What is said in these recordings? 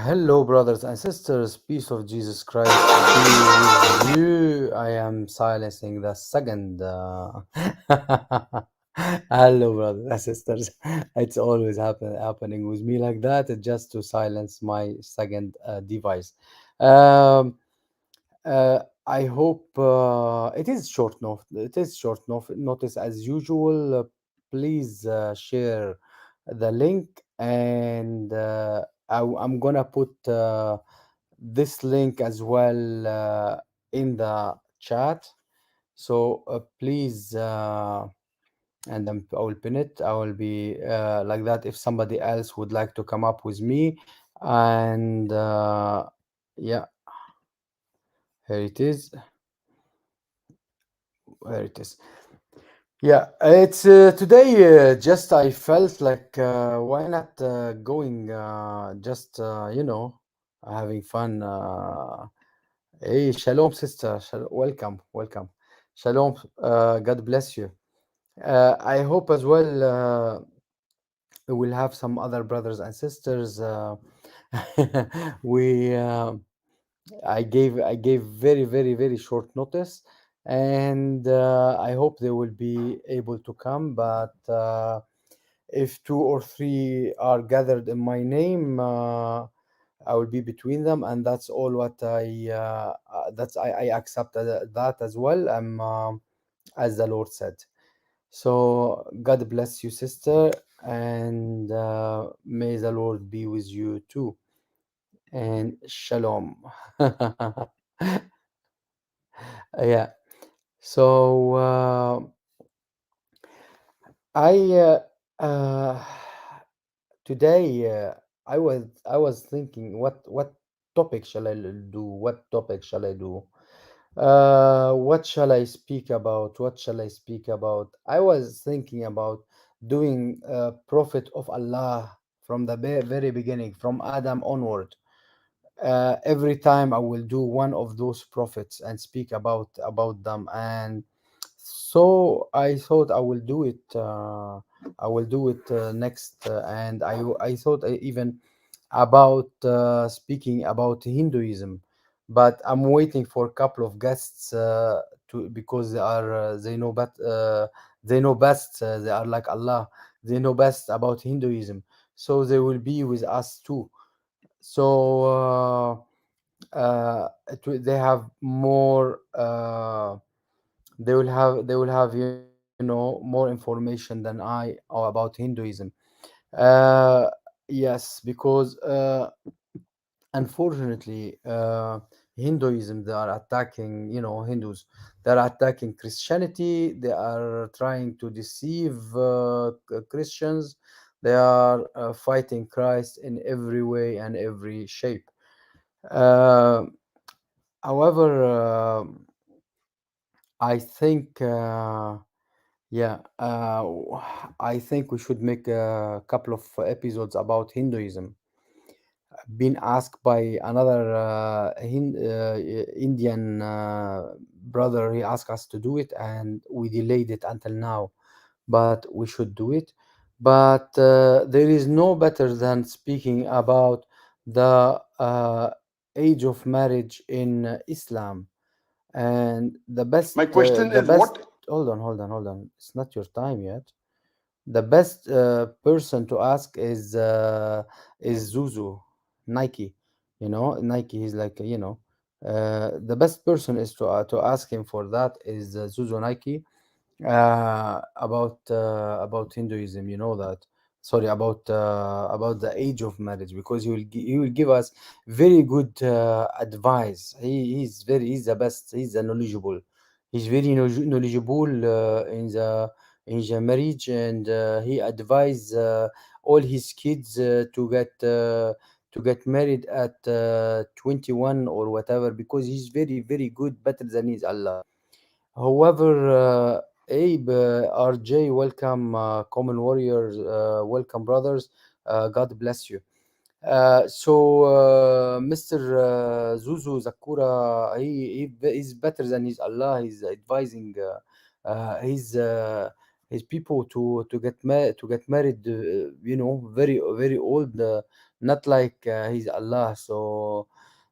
Hello, brothers and sisters. Peace of Jesus Christ be with you. I am silencing the second. Hello, brothers and sisters. It's always happening with me like that, just to silence my second device. Um, I hope it is short note. It is short notice as usual. Please share the link, and I'm gonna put this link as well in the chat. So please, and then I will pin it. I will be like that if somebody else would like to come up with me, and yeah, here it is. Where it is. Yeah, it's today. Just I felt like why not going just having fun. Hey, shalom, sister. Welcome, welcome. Shalom. God bless you. I hope as well we'll have some other brothers and sisters. We I gave very short notice, and I hope they will be able to come. But if two or three are gathered in my name, I will be between them, and that's all. What I accept that as well. As the Lord said. So God bless you, sister, and may the Lord be with you too. And shalom. Yeah. So I uh, today I was thinking what topic shall I do? What topic shall I do? What shall I speak about? What shall I speak about? I was thinking about doing Prophet of Allah from the very beginning, from Adam onward. Every time I will do one of those prophets and speak about them, and so I thought I will do it. I will do it next, and I thought even about speaking about Hinduism, but I'm waiting for a couple of guests to because they know best. They are like Allah. They know best about Hinduism, so they will be with us too. So they have more. They will have more information than I about Hinduism. Uh, yes, because unfortunately, Hinduism, they are attacking, Hindus. They are attacking Christianity. They are trying to deceive Christians. They are fighting Christ in every way and every shape. Uh, However, I think, yeah, I think we should make a couple of episodes about Hinduism. Been asked by another Indian brother. He asked us to do it, and we delayed it until now. But we should do it. But there is no better than speaking about the age of marriage in Islam, and My question the is best. what? Hold on. It's not your time yet. The best person to ask is Zuzu, Nike. Nike. He's like the best person is to ask him for that is Zuzu Nike about Hinduism. You know that. Sorry, about the age of marriage, because he will give us very good advice. He's the best. He's the knowledgeable. He's very knowledgeable in the marriage, and he advised all his kids to get married at 21 or whatever, because he's very good, better than his Allah. However, Abe, RJ, welcome, Common Warriors, welcome, brothers. God bless you. So, Mr. Zuzu Zakura, he's better than his Allah. He's advising his people to get married. Very very old. not like he's Allah. So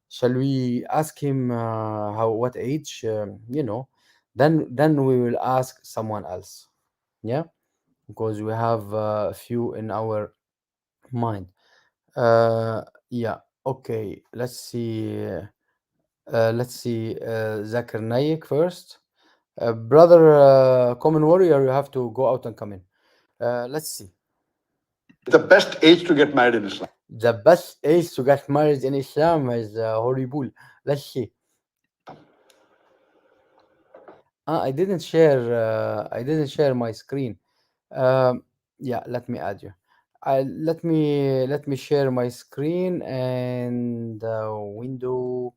shall we ask him how what age? Then we will ask someone else. Yeah, because we have a few in our mind. Uh, yeah. Okay. Let's see. Zakir Naik first. Brother, Common Warrior, you have to go out and come in. Let's see. The best age to get married in Islam. The best age to get married in Islam is horrible. Let's see. I didn't share. I didn't share my screen. Um, yeah, let me add you. Let me share my screen and window.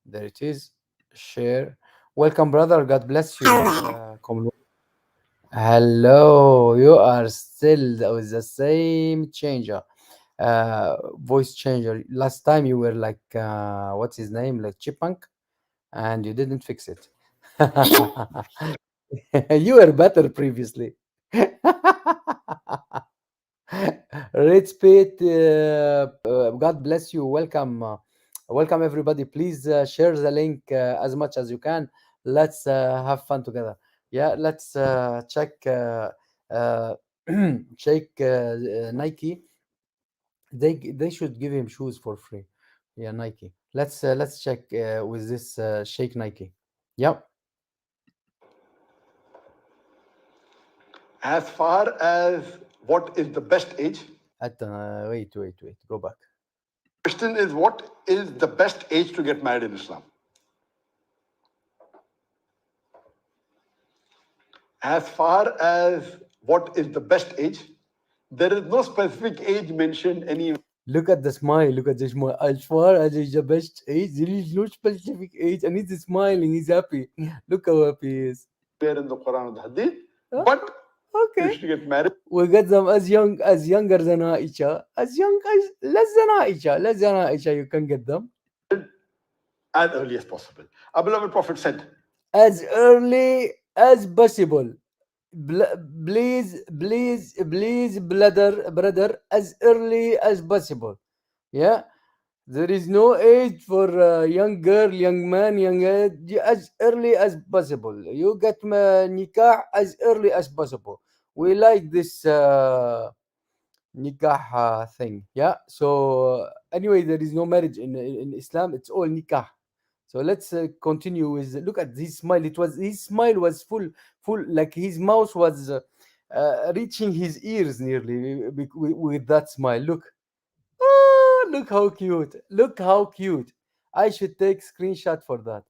There it is. Share. Welcome, brother. God bless you. Common Hello, you are still with the same changer, voice changer. Last time you were like, what's his name, like Chipmunk, and you didn't fix it. You were better previously. Rich Pete, God bless you. Welcome, welcome everybody. Please share the link as much as you can. Let's have fun together. Yeah, let's check uh, check Nike. They should give him shoes for free. Yeah, Nike. Let's check with this Shake Nike. Yep. As far as what is the best age, Wait. Go back. question is what is the best age to get married in Islam? As far as what is the best age, there is no specific age mentioned anywhere Look at the smile. Look at the smile. As far as is the best age, there is no specific age, and he's smiling. He's happy. Look how happy he is. in the Quran or the Hadith, Huh? but you Okay. should get married We got them as younger than Aisha, as young as less than Aisha. You can get them as early as possible. Our beloved Prophet said, as early as possible. Please, brother, as early as possible. Yeah. There is no age for young girl, young man, young as early as possible. You get nikah as early as possible. We like this nikah thing. Yeah. So anyway, there is no marriage in Islam. It's all nikah. So let's continue with. Look at his smile. His smile was full, like his mouth was reaching his ears nearly with that smile. Look. Ah, look how cute. Look how cute. I should take screenshot for that.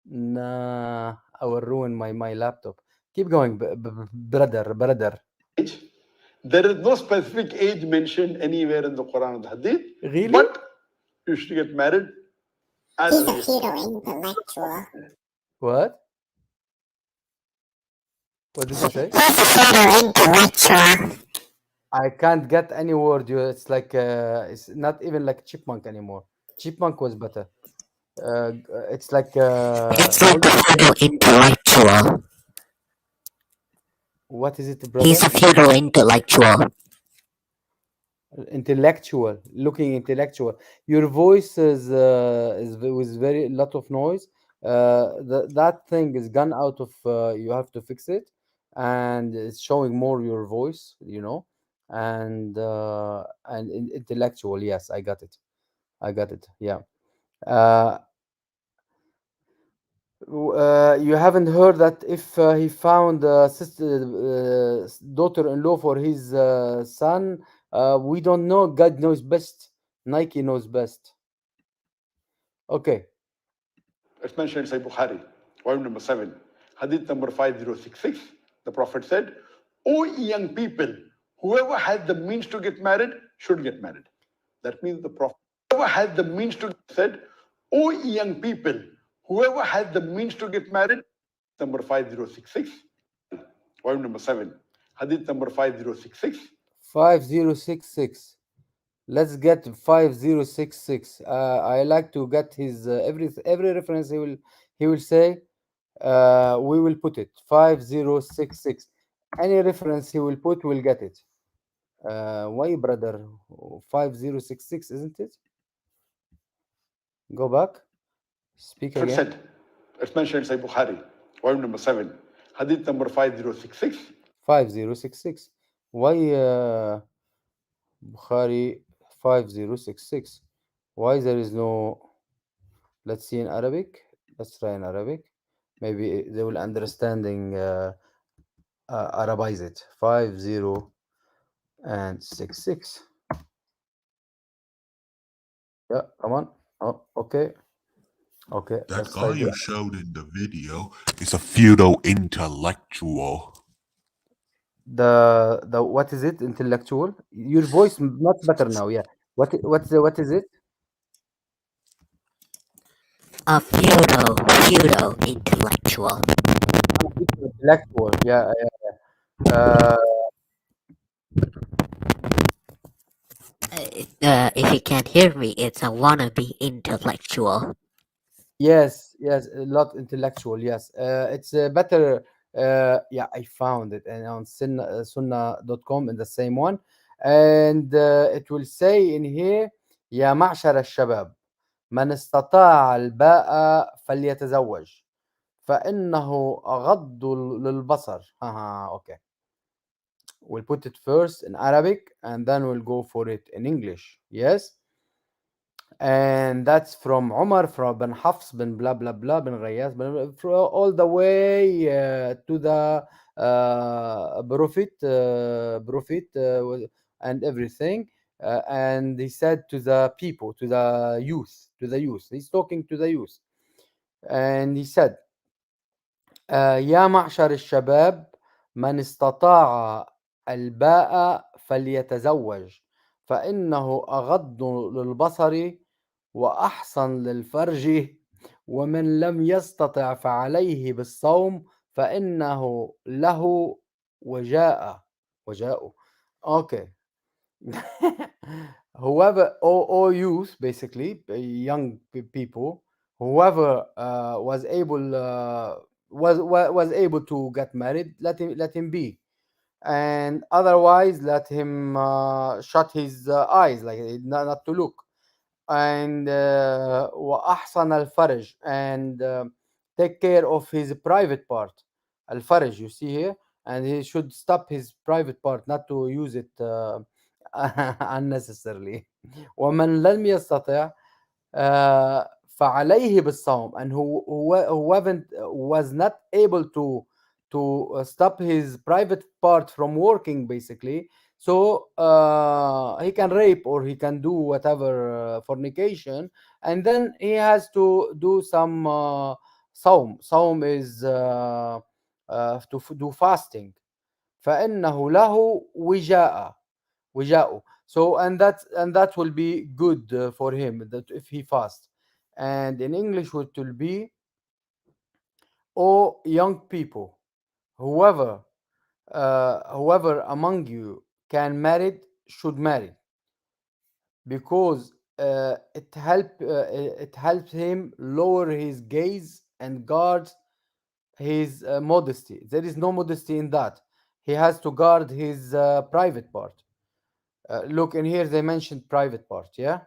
Nah, I will ruin my laptop. Keep going, brother. age. There is no specific age mentioned anywhere in the Quran or the Hadith, Really? but you should get married as He's a early as possible. hero intellectual. What? What did you say? He's a hero intellectual. I can't get any word. It's like it's not even like chipmunk anymore. Chipmunk was better. It's like It's how like do a you say? hero intellectual. What is it, He's brother? a hero intellectual. Intellectual, looking intellectual. Your voice is with very lot of noise. That thing is gone out of. You have to fix it, and it's showing more your voice. And intellectual. Yes, I got it. I got it. Yeah. Uh, you haven't heard that if he found daughter-in-law for his son, we don't know. God knows best. Nike knows best. Okay. It's mentioned in Sahih Bukhari, volume number 7, Hadith number 5066. The Prophet said, O young people, whoever has the means to get married should get married. That means the Prophet, whoever has the means to said, O young people, whoever has the means to get married, number 5066, volume number 7, Hadith number 5066. 5066. Let's get 5066. I like to get his every reference he will say. We will put it 5066. Any reference he will put, we'll get it. Why, brother? 5066, isn't it? Go back. Speak Prophet again. said, it's mentioned in Sahih Bukhari, volume number 7, hadith number 5066. 5066. Why, Bukhari 5066? Why there is no. Let's see in Arabic. Let's try in Arabic. Maybe they will understanding Arabize it. 50 and 66. Yeah, come on. Oh, okay. Okay, That let's guy try you the showed in the video is a pseudo intellectual. the what is it? Intellectual. Your voice not better now. Yeah. What is it? A pseudo intellectual. Intellectual. Yeah. Uh, If you can't hear me, it's a wannabe intellectual. yes. Yes. A lot intellectual. Yes. It's better. Yeah, I found it and on sunnah.com in the same one, and it will say in here, يا معشر الشباب من استطاع الباء فليتزوج فإنه أغض للبصر. Okay. We'll put it first in Arabic and then we'll go for it in English. Yes. And that's from Umar, from bin Hafs, bin blah blah blah, bin Ghayas, all the way to the prophet, and everything. And he said to the people, to the youth, He's talking to the youth, and he said, يا معشر الشباب من استطاع الباء فليتزوج فإنه أغض للبصر وأحصن للفرج ومن لم يستطع فعليه بالصوم فإنه له وجاء. Okay. Whoever, or youth, basically, young people, whoever was able to get married, let him be, and otherwise let him shut his eyes, like not to look, and وأحسن الفرج, and take care of his private part. Al-farj, you see here, and he should stop his private part, not to use it unnecessarily. ومن لم يستطع فعليه بالصوم, and who haven't was not able to stop his private part from working, basically, so he can rape or he can do whatever fornication, and then he has to do some saum is do fasting. فإنه له وجاء. So, and that will be good for him, that if he fasts. And in English it will be, "O young people, whoever whoever among you can marry should marry, because it helps him lower his gaze and guard his modesty. There is no modesty in that. He has to guard his private part." Look in here, they mentioned private part, yeah,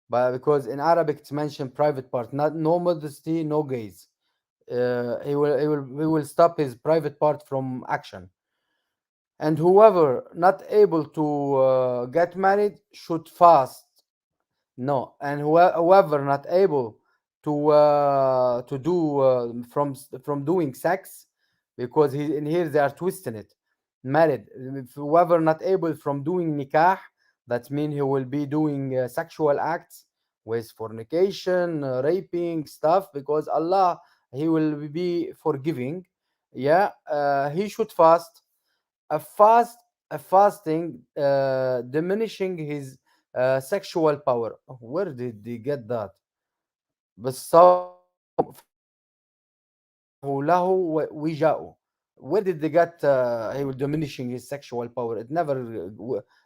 but because in Arabic it's mentioned private part, not no modesty, no gaze. He will stop his private part from action. And whoever not able to get married should fast. No, and whoever not able to do from doing sex, because in here they are twisting it. Married, if whoever not able from doing nikah, that means he will be doing sexual acts with fornication, raping stuff, because Allah, He will be forgiving. Yeah, he should fast. A fast a fasting diminishing his sexual power. Where did they get that? بالصوم فإنه له وجاء. Where did they get he was diminishing his sexual power? It never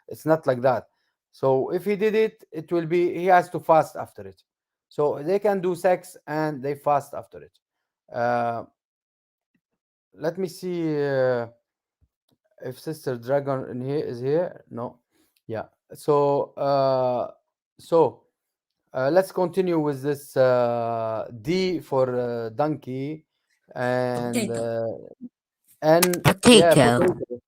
it's not like that. So if he did it, it will be he has to fast after it. So they can do sex and they fast after it. uh, Let me see if Sister Dragon in here is here. No. Yeah. So, so let's continue with this D for donkey, and Potato. yeah, Potato. potato.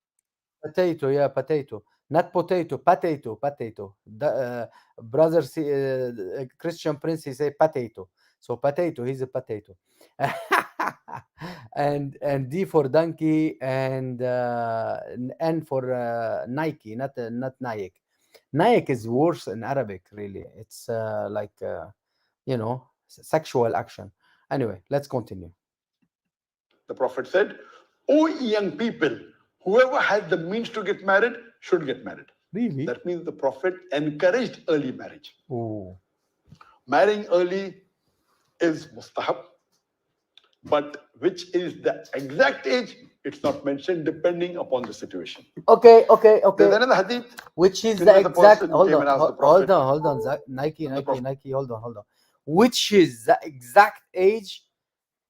Potato, yeah, potato. Not potato, potato, potato. Brother, Christian Prince, he say potato. So potato, he's a potato. And D for donkey, and N for Nike, not Nike. Nike is worse in Arabic, really. It's like sexual action. Anyway, let's continue. The Prophet said, "O young people, whoever has the means to get married should get married." Really? That means the Prophet encouraged early marriage. Oh. Marrying early is mustahab, but which is the exact age, it's not mentioned depending upon the situation. Okay, okay, There's okay. another hadith Which is in the which the exact? person Hold came on, and asked the hold Prophet, on, hold on. Nike, the Nike, Prophet, Nike. Hold on, hold on. Which is the exact age?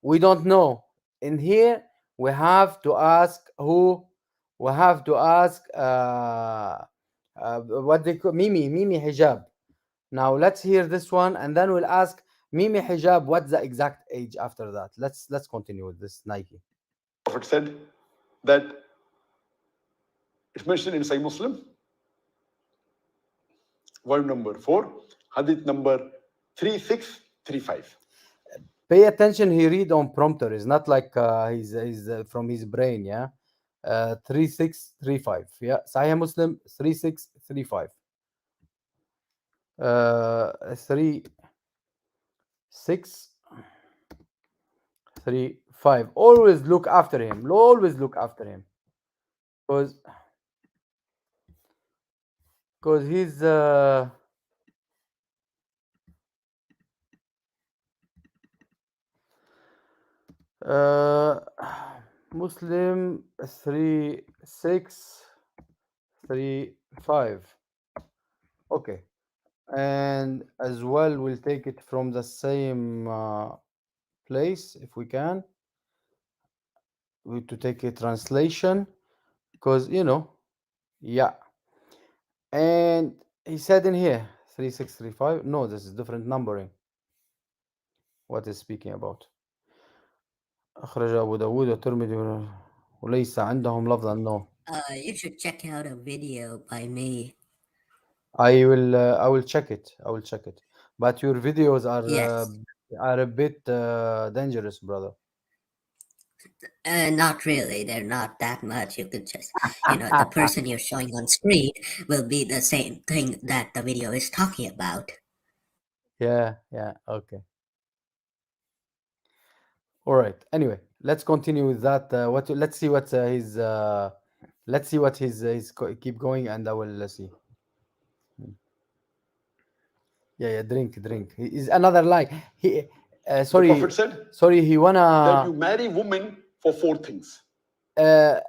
We don't know. In here, we have to ask who. We have to ask what they call Mimi hijab. Now let's hear this one, and then we'll ask Mimi hijab. What's the exact age after that? Let's continue with this Nike. Prophet said that it's mentioned in Sahih Muslim, volume number 4, hadith number 3635. Pay attention. He read on prompter. It's not like he's from his brain. Yeah. 3635. Yeah. Sahih Muslim 3635. 3635. Always look after him. Always look after him. Because he's uh, Muslim 3635. Okay. And as well, we'll take it from the same place if we can. We to take a translation because yeah. And he said in here 3635. No, this is different numbering. What is speaking about? أخرج أبو داود والترمذي وليس عندهم لفظا. No. You should check out a video by me. I will check it. I will check it. But your videos Yes. are a bit dangerous, brother. Not really. They're not that much. You could just, the person you're showing on screen will be the same thing that the video is talking about. Yeah, yeah, okay. All right. Anyway, let's continue with that. Let's see what his let's see what keep going, and I will see. Yeah, yeah, drink. Is another lie. He The Prophet said sorry, he that wanna you marry women for 4 things: uh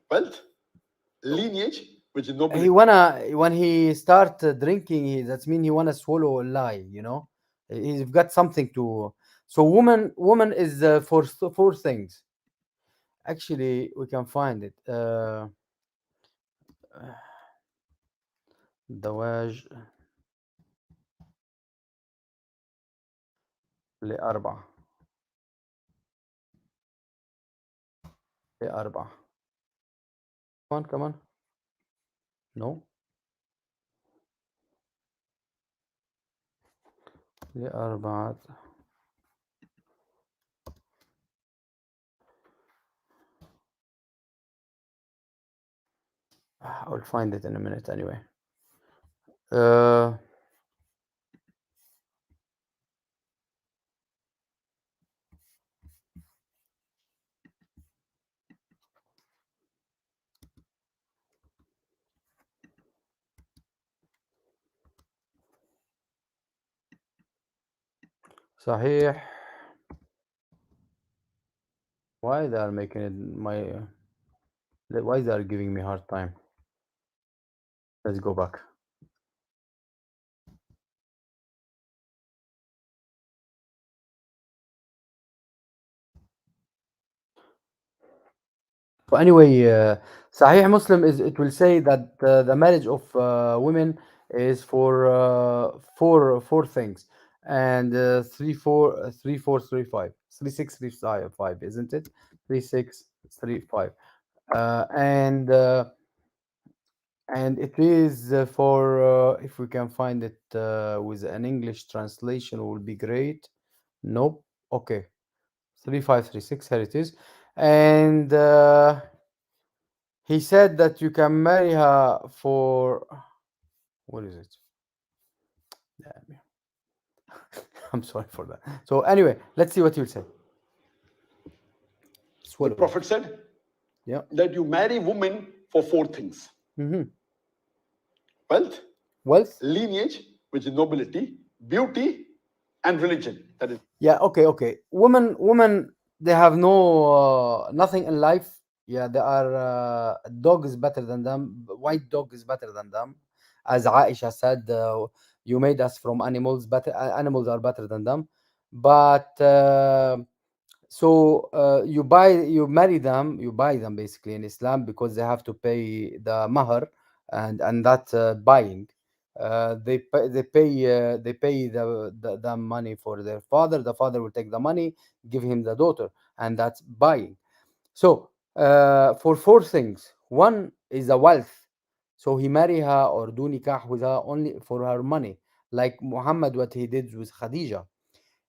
wealth, lineage, which is he nobility. wanna when he start drinking, that mean he wanna swallow a lie, he's got something to. So woman is for four things. Actually, we can find it. زواج لأربعة لأربعة. Come on. No. لأربعة. I'll find it in a minute anyway. Uh, صحيح. Why they are making it why they are giving me hard time? Let's go back. So anyway, Sahih Muslim is it will say that the marriage of women is for four things, and three four three five 3 6 3 5, isn't it? 3 6 3 5, and it is for if we can find it with an English translation will be great. Nope. Okay, 3536. Here it is, and. He said that you can marry her for what is it? Damn. I'm sorry for that. So anyway, let's see what you'll say. The Swallow it. Prophet said Yeah. that you marry women for four things: Mm-hmm. wealth, Wealth. lineage, which is nobility, beauty, and religion. That is Yeah. Okay. Okay. Women. They have no nothing in life. Yeah. They are dog is better than them. White dog is better than them. As Aisha said, you made us from animals. Better animals are better than them. But so you marry them, you buy them basically in Islam because they have to pay the mahar, and that buying. They pay the money for their father. The father will take the money, give him the daughter, and that's buying. So for four things, one is the wealth. So he marry her or do nikah with her only for her money, like Muhammad what he did with Khadija.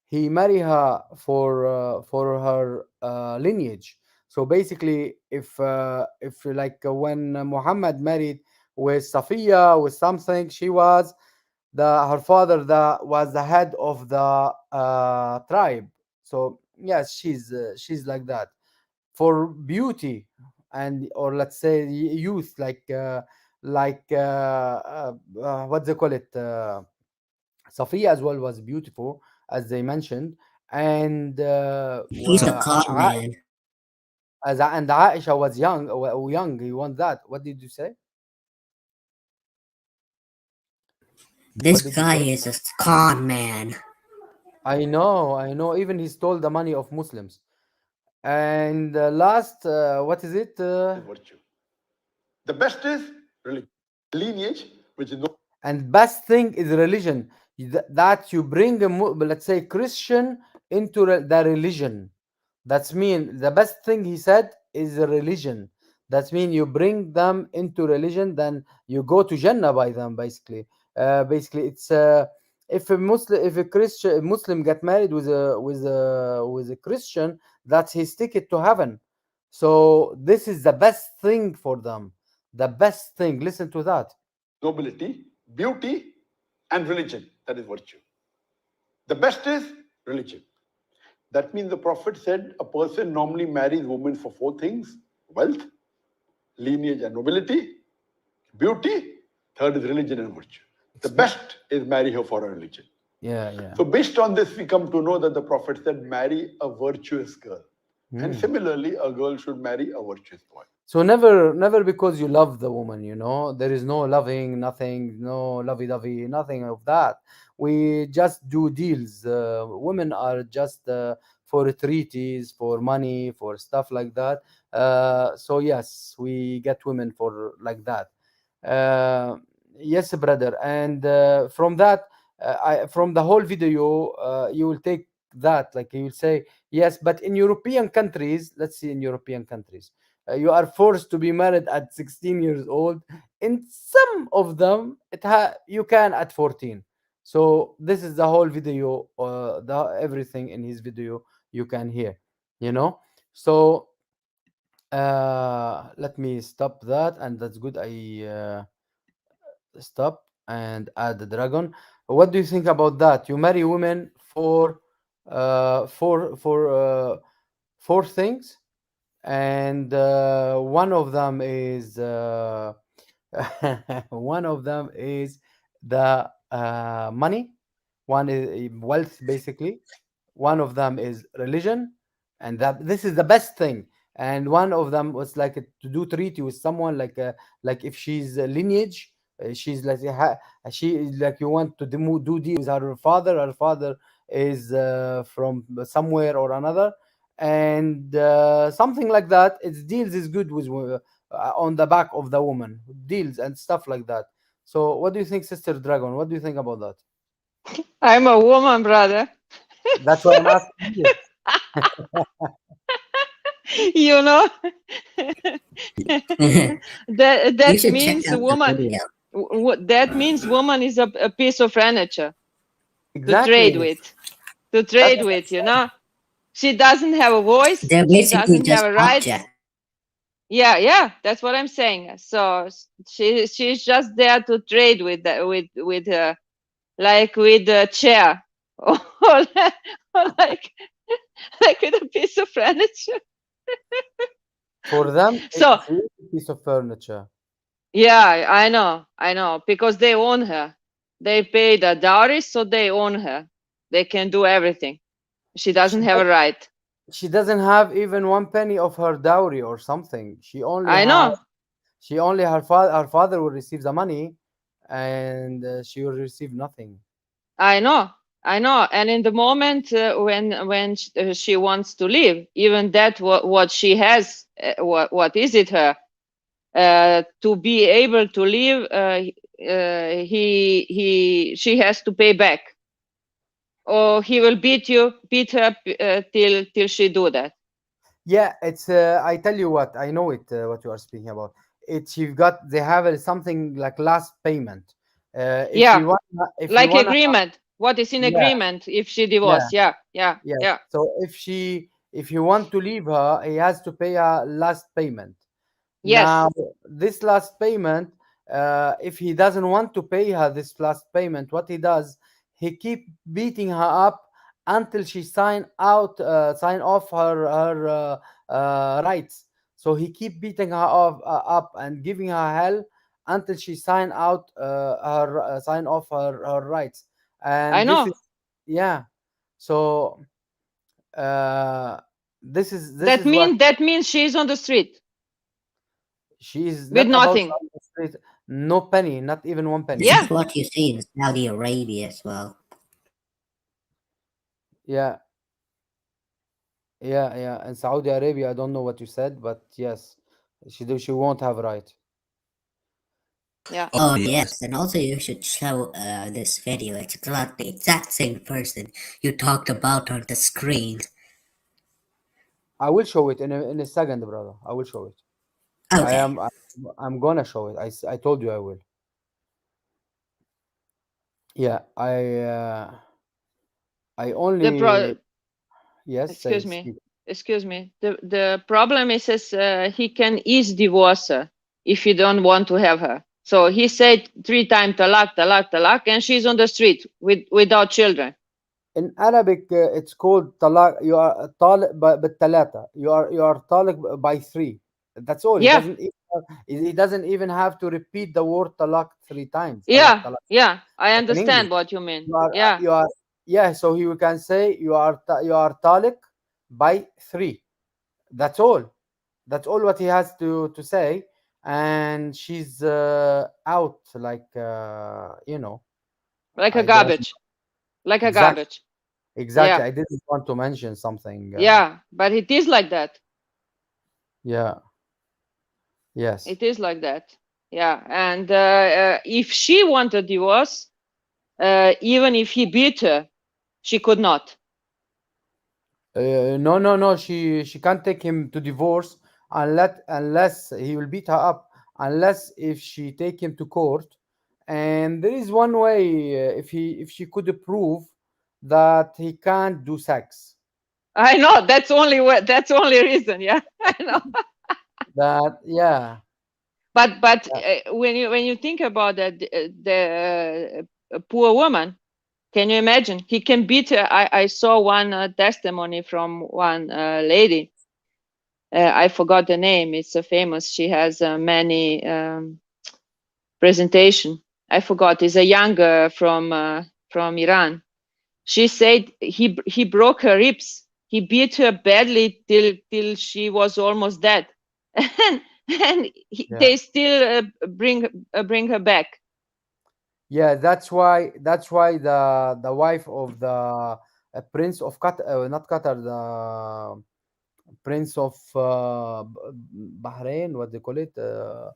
He marry her for her lineage. So basically, if like when Muhammad married with Safiya with something, she was the her father that was the head of the tribe. So yes, she's like that. For beauty and or let's say youth, what they call it. Safiya as well was beautiful, as they mentioned, and He's the con man. and Aisha was young. Young, you want that? What did you say? What This did you guy say? is a con man. I know, I know. Even he stole the money of Muslims. And last, what is it? virtue. The best is religion, lineage, which is no And best thing is religion. That you bring let's say Christian into the religion. That's mean the best thing he said is the religion. That's mean you bring them into religion, then you go to Jannah by them. Basically, it's if a Christian Muslim get married with a Christian, that's his ticket to heaven. So this is the best thing for them. The best thing. Listen to that. nobility, beauty, and religion. That is virtue. The best is religion. That means the Prophet said a person normally marries women for four things: wealth, lineage, and nobility, beauty, third is religion and virtue. The best is marry her for her religion. Yeah, yeah. So, based on this, we come to know that the Prophet said, marry a virtuous girl. And Hmm. similarly, a girl should marry a virtuous boy. So never because you love the woman, there is no loving, nothing, no lovey-dovey, nothing of that. We just do deals. Women are just for treaties, for money, for stuff like that. So yes, we get women for like that. Uh, yes, brother. And from that, from the whole video, you will take that, like you will say, yes, but in European countries, let's see, in European countries, you are forced to be married at 16 years old. In some of them, you can at 14. So this is the whole video, the everything in his video you can hear, you know. So let me stop that, and that's good. I stop and add the dragon. What do you think about that? You marry women for four things, and one of them is one of them is the money. One is wealth, basically. One of them is religion, and that this is the best thing. And one of them was like to do treaty with someone, like if she's a lineage, she's like she is like you want to do deal with her father. Her father is from somewhere or another, and something like that. It deals is good with on the back of the woman, deals and stuff like that. So what do you think, Sister Dragon? What do you think about that? I'm a woman, brother. That's why I'm asking you. You know, that You that should check means out the woman. video. That means woman is a piece of furniture to trade Exactly. with. To That's trade with, she doesn't have a voice. They're She basically doesn't have just a rights. objects. Yeah, yeah, that's what I'm saying. So she's just there to trade with with like with a chair, or like with a piece of furniture. for them. So It's really a piece of furniture. yeah, I know, because they own her. They pay the dowry, so they own her. They can do everything. She She doesn't have does, a right. she doesn't have even one penny of her dowry or something. I know, She only her father will receive the money, and she will receive nothing. I know, I know. And in the moment when she wants to leave, even that what she has, what is it her to be able to leave? She has to pay back, or he will beat her till she do that. Yeah, it's. I tell you what, I know it. What you are speaking about. It's you've got. They have something like last payment. If Yeah, you want, if you like wanna, agreement. What is in yeah, agreement if she yeah, divorce? Yeah, yeah, yes. yeah. So if you want to leave her, he has to pay a last payment. Yes, Now, this last payment, if he doesn't want to pay her this last payment, what he does, he keep beating her up until she sign off her rights. So he keep beating her up and giving her hell until she sign off her rights. I And this know. is, yeah. So uh, this is what That means she's on the street she is with not about to nothing. administrate. No penny, not even one This penny. is Yeah, what you see in Saudi Arabia as well. Yeah, yeah. In Saudi Arabia, I don't know what you said, but yes, she won't have right. yeah. Oh yes, and also you should show this video. It's about the exact same person you talked about on the screen. I will show it in a second, brother. I will show it. I Okay. am I, I'm gonna show it. I told you I will. Yeah, I The only pro yes, say excuse me, speak. excuse me. The problem is he can ease divorce her if he don't want to have her. So he said 3 times talak, talak, talak, and she's on the street without children. In Arabic, it's called talaq. You are talaq بالثلاثة. You are talaq by three. That's all. Yeah, He doesn't even have to repeat the word talaq three times. Talaq, yeah, talaq. yeah. I Like in English, understand what you mean. you are Yeah, you are yeah. So you can say you are talaq by three. That's all. That's all what he has to say. And she's out like like a I don't garbage, like a exactly. garbage. Exactly. Yeah, I didn't want to mention something. yeah. But it is like that. Yeah. Yes. It is like that. Yeah, and if she wanted divorce, even if he beat her, she could not. No, no, no. She can't take him to divorce unless he will beat her up. Unless if she take him to court, and there is one way if she could prove that he can't do sex. I know that's only that's only reason. Yeah, I know. That yeah. But Yeah. when you think about that, the poor woman, can you imagine? He can beat her. I saw one testimony from one lady. I forgot the name. It's a famous. She has many presentation. I forgot. It's a young girl from Iran. She said he broke her ribs. He beat her badly till she was almost dead, and Yeah. they still bring her back. Yeah, that's why the wife of the prince of Qatar, not Qatar, Prince of Bahrain. What they call it? The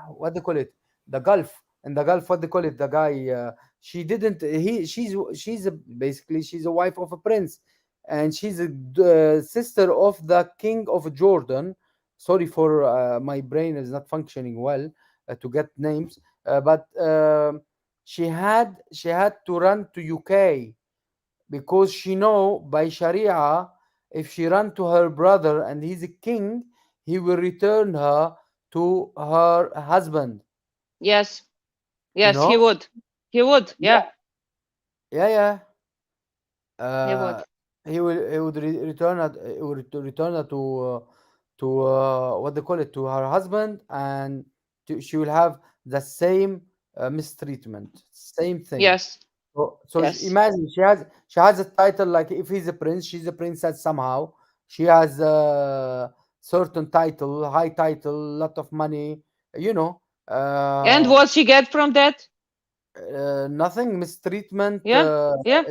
what they call it? The Gulf. In the Gulf, what they call it? The guy. She didn't. Basically she's a wife of a prince, and she's a sister of the king of Jordan. Sorry for my brain is not functioning well to get names, but she had to run to UK because she know by Sharia, if she run to her brother and he's a king, he will return her to her husband. Yes, You yes, he know? would. He would. Yeah, Yeah, yeah, yeah. he Uh, would. return her. He would return her to what they call it, to her husband, and she will have the same mistreatment, same thing. Yes, So yes. imagine she has a title, like if he's a prince, she's a princess somehow. She has a certain title, high title, lot of money. You know, And what she get from that? nothing mistreatment. Yeah, yeah.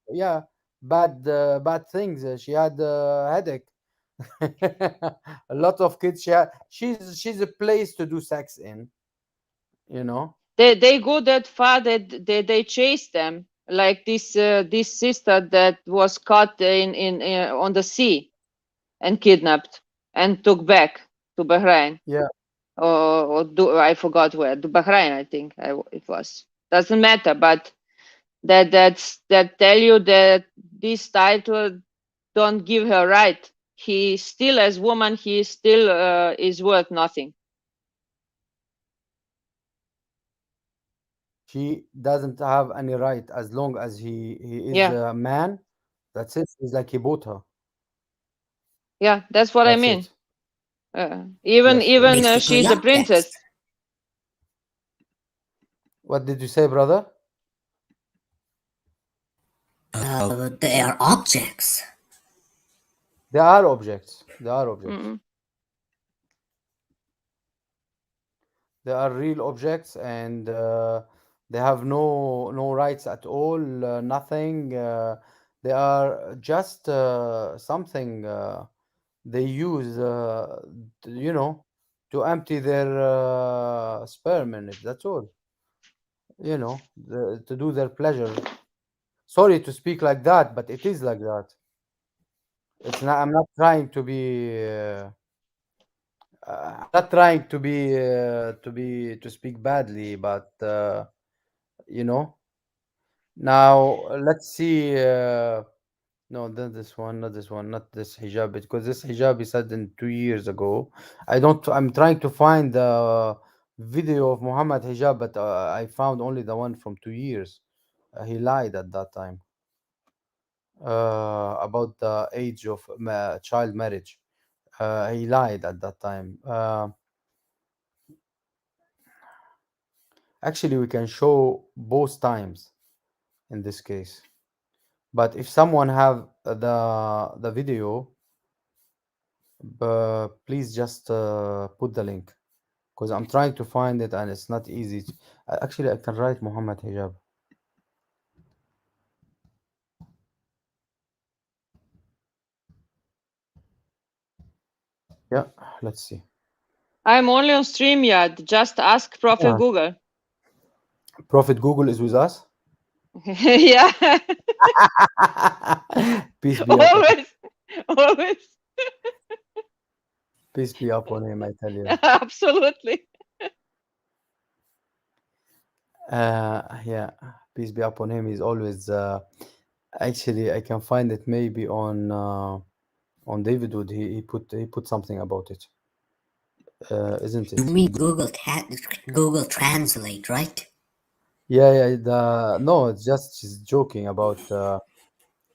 Yeah, bad things. She had a headache. A lot of kids. She's a place to do sex in. You know. They go that far that they chase them. Like this sister that was caught in on the sea and kidnapped and took back to Bahrain. Yeah. I forgot where. To Bahrain, I think it was. Doesn't matter, but that tell you that this title don't give her right. He still, as woman, he still is worth nothing. She doesn't have any right as long as he is Yeah, a man. That's it. It's like he bought her. yeah, that's what I That's mean. it. Even Yes, yes. even Basically she's a objects. princess. What did you say, brother? They are objects. They are objects. They are objects. Mm-mm. They are real objects, and they have no rights at all. Nothing. They are just something they use. To empty their sperm in it. That's all. To do their pleasure. Sorry to speak like that, but it is like that. It's not. I'm not trying to be. I'm not trying to speak badly, but you know. Now let's see. No, not this one, not this one, not this hijab, because this hijab is said in 2 years ago. I don't. I'm trying to find the video of Muhammad hijab, but I found only the one from 2 years. He lied at that time about the age of child marriage. He lied at that time. Actually, we can show both times in this case. But if someone have the video, please just put the link, because I'm trying to find it and it's not easy. Actually, I can write Muhammad hijab. Yeah, let's see. I'm only on StreamYard. Just ask Prophet Yeah. Google. Prophet Google is with us. Yeah, Peace be upon always. peace be upon him. I tell you. Absolutely. Yeah, peace be upon him. He's always. Actually, I can find it maybe on David Wood. He put something about it. Isn't You it? mean Google Translate, right? Yeah, yeah. No, it's just she's joking about.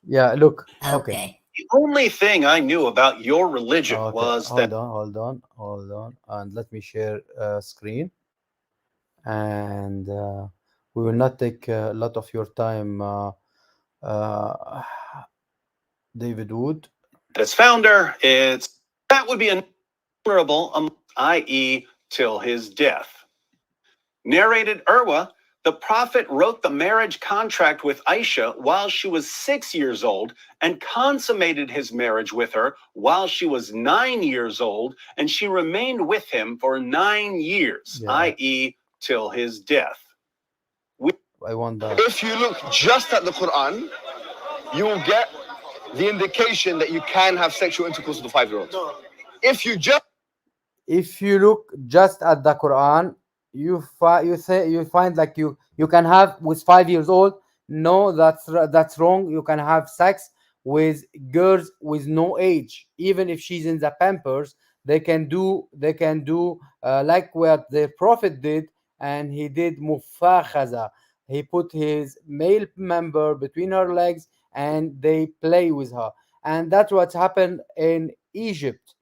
Yeah, look. Okay. Okay. The only thing I knew about your religion Okay. was that Hold on, and let me share screen, and we will not take a lot of your time, uh, David Wood. its founder, that would be honorable, i.e., till his death. Narrated Urwa The Prophet wrote the marriage contract with Aisha while she was 6 years old and consummated his marriage with her while she was 9 years old, and she remained with him for 9 years, Yeah. i.e., till his death. I want that. If you look just at the Quran, you will get the indication that you can have sexual intercourse with a 5-year-old. If you just If you look just at the Quran, you find like you can have with 5 years old. No, that's wrong. You can have sex with girls with no age, even if she's in the pampers. They can do like what the Prophet did, and he did mufakhaza. He put his male member between her legs and they play with her, and that's what's happened in Egypt.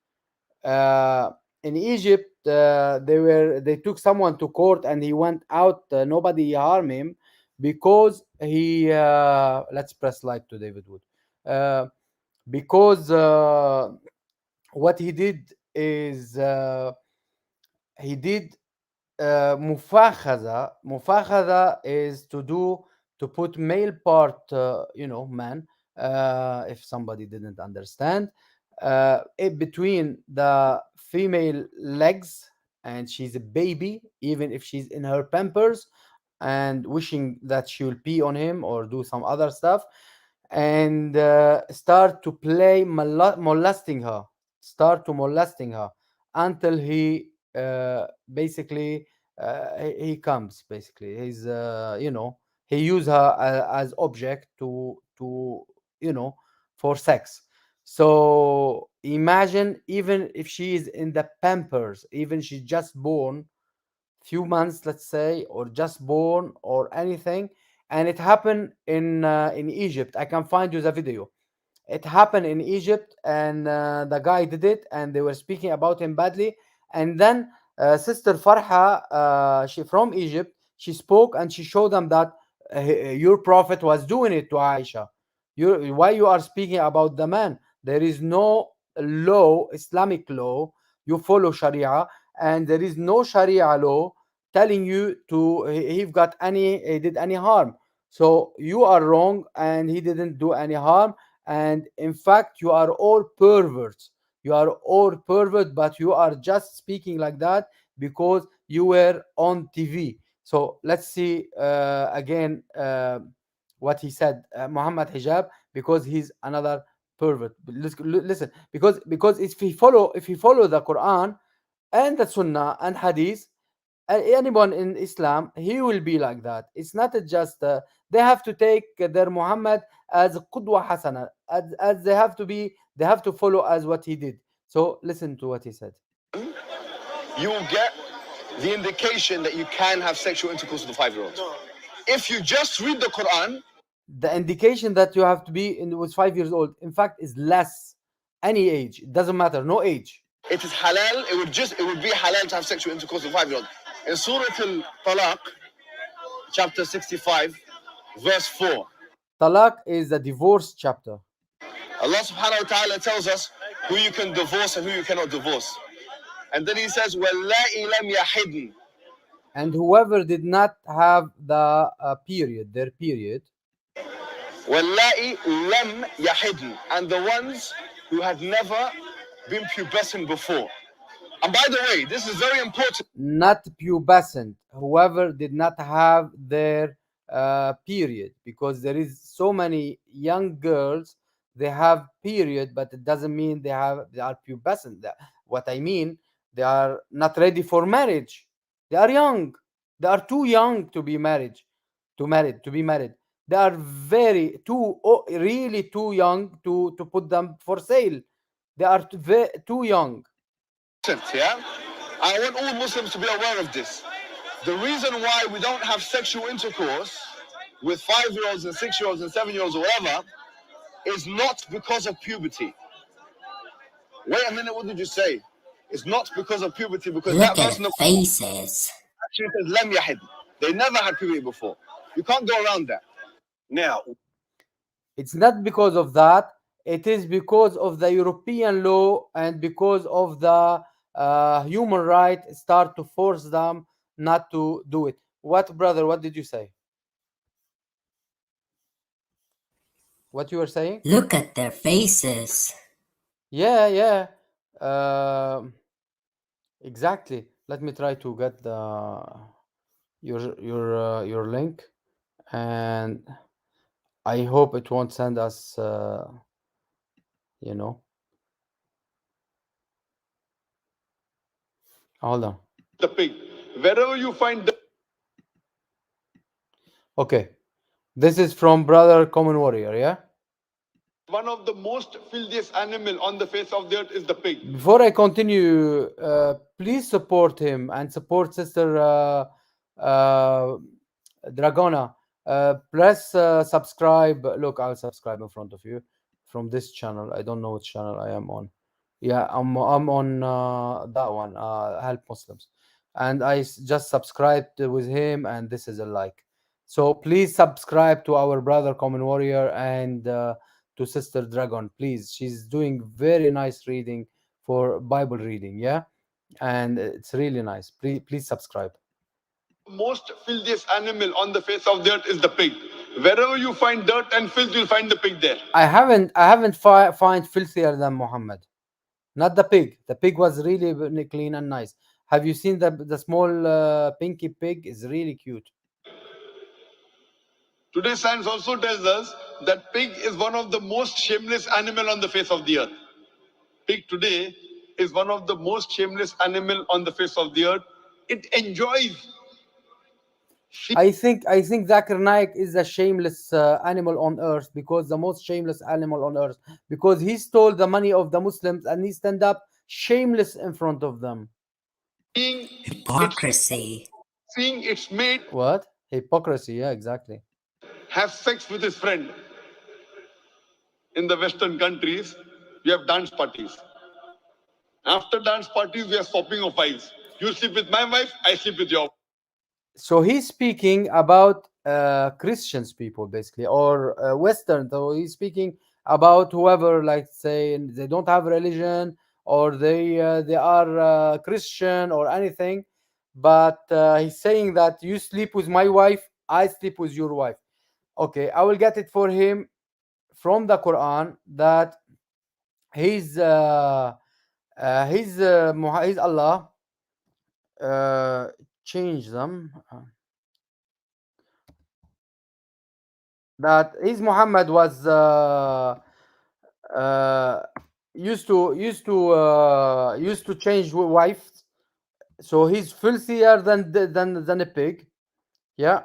uh, in Egypt, they took someone to court and he went out. Nobody harmed him because he let's press like to David Wood, because what he did is he did mufakhadha. Mufakhadha is to put male part, man. If somebody didn't understand, it between the female legs, and she's a baby, even if she's in her pampers, and wishing that she will pee on him or do some other stuff, and start to play molesting her until he basically he comes. Basically he use her as object to for sex. So imagine, even if she is in the pampers, even she's just born few months, let's say, or just born or anything, and it happened in Egypt. I can find you the video. It happened in Egypt, and the guy did it, and they were speaking about him badly. And then Sister Farha, she from Egypt, she spoke and she showed them that your prophet was doing it to Aisha. Why you are speaking about the man? There is no law, Islamic law. You follow Sharia, and there is no Sharia law telling you to he got he did any harm. So you are wrong, and he didn't do any harm. And in fact, you are all perverts. You are all pervert, but you are just speaking like that because you were on TV. So let's see again what he said, Muhammad Hijab, because he's another pervert. Listen, because if he follow the Quran and the Sunnah and Hadith, anyone in Islam, he will be like that. It's not just they have to take their Muhammad as qudwa hasana, as they have to follow as what he did. So listen to what he said. you will get the indication that you can have sexual intercourse with a 5-year-old. If you just read the Quran, The indication that you have to be was 5 years old, in fact, is less. Any age, it doesn't matter, no age. it is halal. It would be halal to have sexual intercourse with a 5-year-old. In Surah Al-Talaq, chapter 65, verse 4, Talaq is the divorce chapter. Allah subhanahu wa ta'ala tells us who you can divorce and who you cannot divorce. And then he says, وَاللَّائِ لَمْ يَحِدْنِ, And whoever did not have the period, their period, وَاللَّائِ لَمْ يَحِدْنِ, and the ones who had never been pubescent before. And by the way, this is very important. not pubescent, whoever did not have their period, because there is so many young girls, they have period, but it doesn't mean they are pubescent. What I mean, they are not ready for marriage. They are young. They are too young to be married. To be married. They are really too young to put them for sale. They are too young. Yeah? I want all Muslims to be aware of this. The reason why we don't have sexual intercourse with 5-year-olds and 6-year-olds and 7-year-olds or whatever is not because of puberty. Wait a minute, what did you say? It's not because of puberty, because Look that at verse the faces. actually says lam yahid. They never had puberty before. You can't go around that. Now, It's not because of that. It is because of the European law, and because of the human right start to force them not to do it. What, brother? What did you say? What you were saying? Look at their faces. Yeah, yeah. Exactly. Let me try to get the your link, and I hope it won't send us. You know, hold on. The pig. Wherever you find the Okay, this is from Brother Common Warrior. Yeah. one of the most filthiest animal on the face of the earth is the pig. Before I continue, please support him and support Sister uh, Dragona. Press subscribe. Look, I'll subscribe in front of you from this channel. I don't know which channel I am on. Yeah, I'm on that one, Help Muslims, and just subscribed with him, and this is a like. So please subscribe to our brother Common Warrior and to Sister Dragon, please. She's doing very nice reading for Bible reading, yeah, and it's really nice. Please subscribe. Most filthiest animal on the face of the earth is the pig. Wherever you find dirt and filth, you'll find the pig there. I haven't find filthier than Muhammad. Not the pig. The pig was really clean and nice. Have you seen the small pinky pig? Is really cute. Today, science also tells us that pig is one of the most shameless animal on the face of the earth. Pig today is one of the most shameless animal on the face of the earth. It enjoys. I think Zakir Naik is a shameless animal on earth, because the most shameless animal on earth, because he stole the money of the Muslims and he stand up shameless in front of them. Seeing Hypocrisy. seeing its mate What? Hypocrisy, yeah, exactly. have sex with his friend. In the Western countries, we have dance parties. After dance parties, we are swapping of wives. You sleep with my wife, I sleep with your. So he's speaking about Christians people, basically, or Western. So he's speaking about whoever, like, say they don't have religion, or they are Christian or anything. But he's saying that you sleep with my wife, I sleep with your wife. Okay, I will get it for him from the Quran that he's he's Allah. Uh, Change them. That his Muhammad was uh, used to change wives, so he's filthier than a pig. Yeah.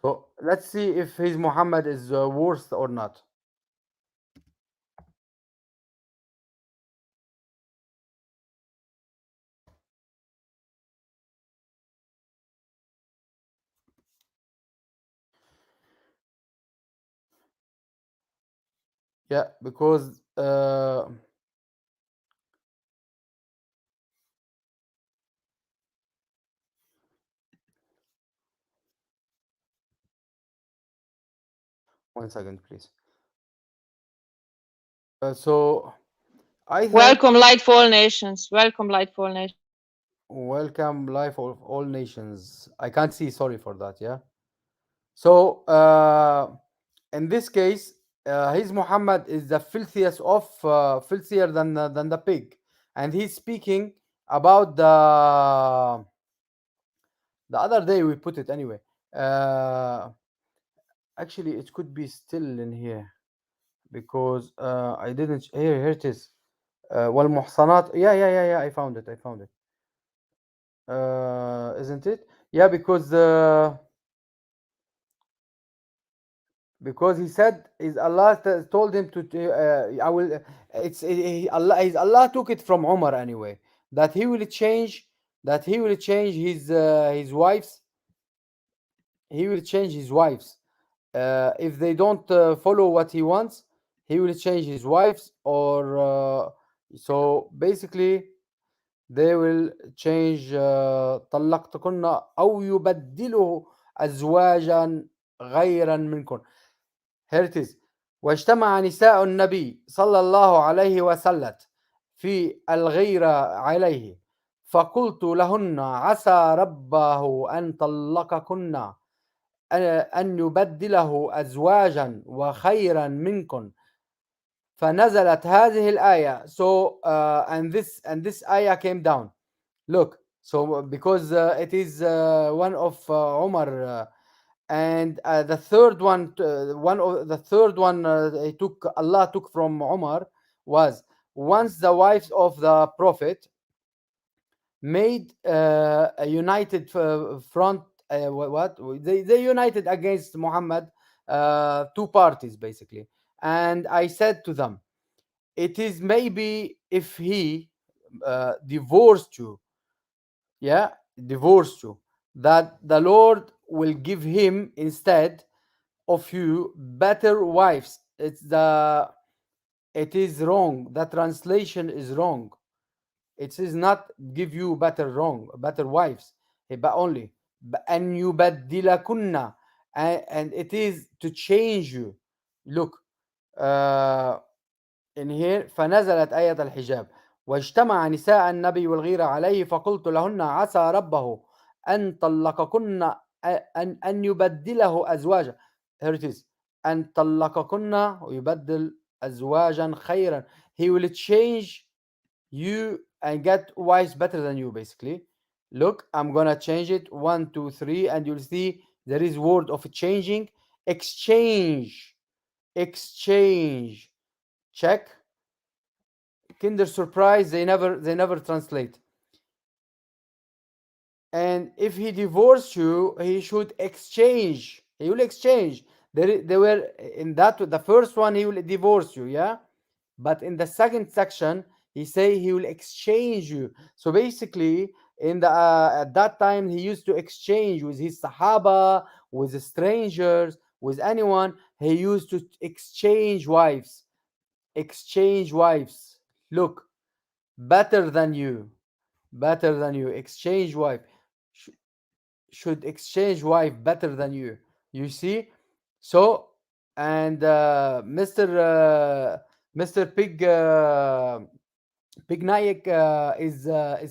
So let's see if his Muhammad is worse or not. Yeah, because 1 second, please. So I thought, Welcome, light for all nations. Welcome, light for all nations. welcome life of all nations. I can't see. Sorry for that. Yeah. So in this case, his Muhammad is the filthiest of filthier than the pig, and he's speaking about the other day we put it anyway. Uh, Actually, it could be still in here, because I didn't. Here it is. والمحصنات. Yeah. I found it. I found it. Isn't it? Yeah, because he said is Allah told him I will Allah, is Allah took it from Umar anyway, that he will change his wives. He will change his wives if they don't follow what he wants. He will change his wives, or so basically they will change طلقتكن أو يبدله أزواجا غيرا منكن. Here it is. واجتمع نساء النبي صلى الله عليه وسلم في الغيرة عليه، فقلت لهن عسى ربه أن طلقكن أن يبدله أزواجا وخيرا منكن. فنزلت هذه الآية. So and this ayah came down. Look, so because it is one of Umar, and the third one, one of the third one, he took, Allah took from Umar, was once the wives of the Prophet made a united front. What they united against Muhammad, two parties basically. And I said to them, it is maybe if he divorced you, yeah, divorced you, that the Lord will give him instead of you better wives. It is wrong. The translation is wrong. It is not give you better wives, but only and you kunna, and it is to change you. Look, uh, in here فنزلت آية الحجاب واجتمع نساء النبي والغيرة عليه فقلت لهن عسى ربه أن طلقكن أن يبدله أزواجا. Here it is. أن طلقكن ويبدل أزواجا خيرا. He will change you and get wives better than you basically. Look, I'm gonna change it 1 2 3, and you'll see there is word of changing. Exchange. Check. Kinder surprise, they never translate. And if he divorced you, he should exchange. He will exchange. They were in that the first one he will divorce you, yeah. But in the second section, he say he will exchange you. So basically, in the at that time, he used to exchange with his Sahaba, with the strangers, with anyone. He used to exchange wives. Exchange wives. Look, better than you, exchange wife. Sh- should exchange wife better than you. You see. So, and Mr. Pig Naik is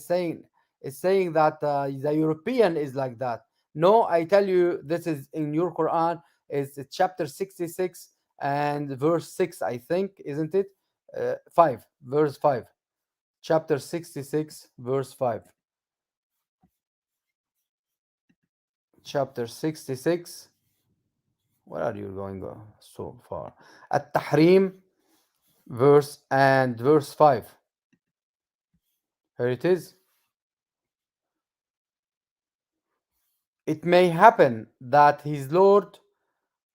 saying that the European is like that. No, I tell you, this is in your Quran. It's chapter 66 and verse 6, I think, isn't it? 5, verse 5. Chapter 66, verse 5. Chapter 66. Where are you going so far? At Tahrim, verse 5. Here it is. It may happen that his Lord,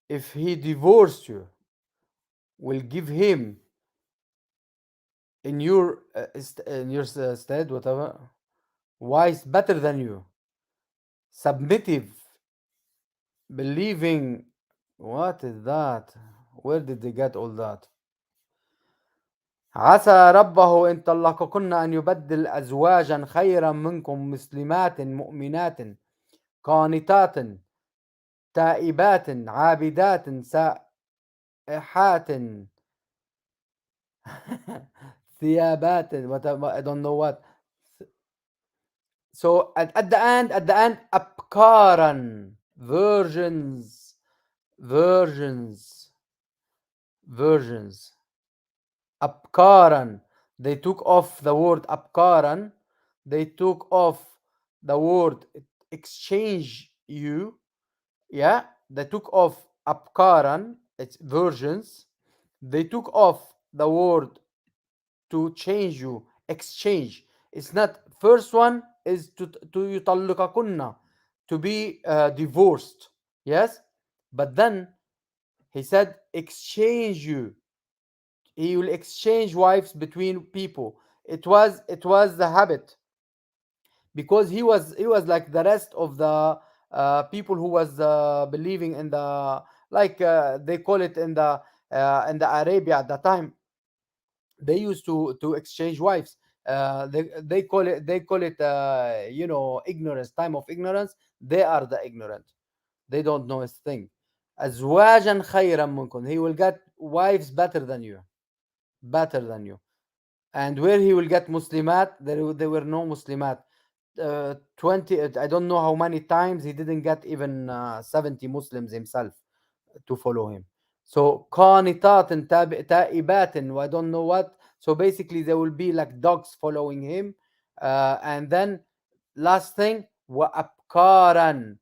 if he divorced you, will give him in your stead, whatever, wise better than you, submissive, believing. What is that? Where did they get all that? عسى ربه إن طلقكن أن يبدل أزواجا خيرا منكم مسلمات مؤمنات قانتات تائبات عابدات سائحات ثيابات I don't know what. So at the end أبكارا, virgins. Abkaran. They took off the word Abkaran. They took off the word exchange you. Yeah. They took off Abkaran. It's versions. They took off the word to change you. Exchange. It's not first one is to yutallukakunna, to be divorced. Yes. But then he said exchange you. He will exchange wives between people. It was the habit, because he was like the rest of the people who was believing in the, like they call it in the Arabia at the time. They used to exchange wives. They call it ignorance, time of ignorance. They are the ignorant. They don't know a thing. Azwajan khayran minkum. He will get wives better than you. And where he will get Muslimat, there were no Muslimat. 20, I don't know how many times he didn't get even 70 Muslims himself to follow him. So قانتات تائبات, I don't know what. So basically there will be like dogs following him. And then last thing, وأبكارا,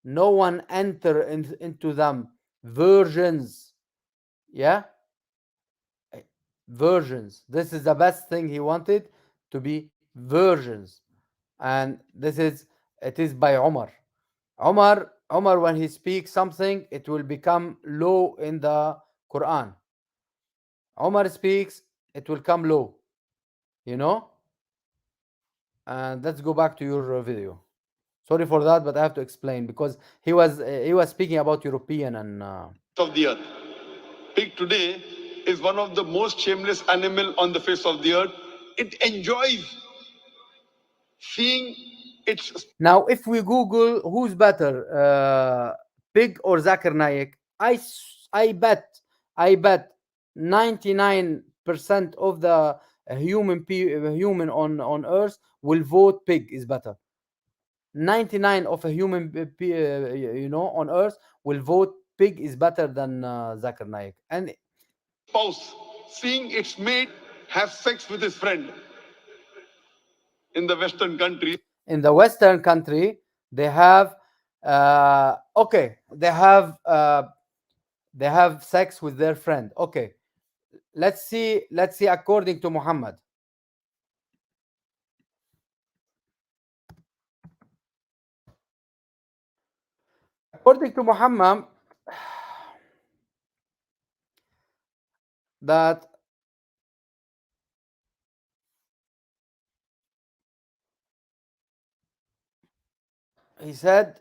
no one enter into them. Virgins, yeah, virgins. This is the best thing he wanted, to be virgins. And it is by Umar. Umar, when he speaks something, it will become low in the Quran. Umar speaks, it will come low, you know? And let's go back to your video. Sorry for that, but I have to explain because he was speaking about European and Of the earth. Pig today is one of the most shameless animal on the face of the earth. It enjoys seeing its. now if we Google who's better, Pig or Zakir Naik, I bet 99% of the human on earth will vote Pig is better. 99 of a human on earth will vote Pig is better than Zakir Naik. And Spouse seeing its mate have sex with his friend in the Western country. in the Western country, they have okay, they have sex with their friend. Okay, let's see according to Muhammad. According to Muhammad, that he said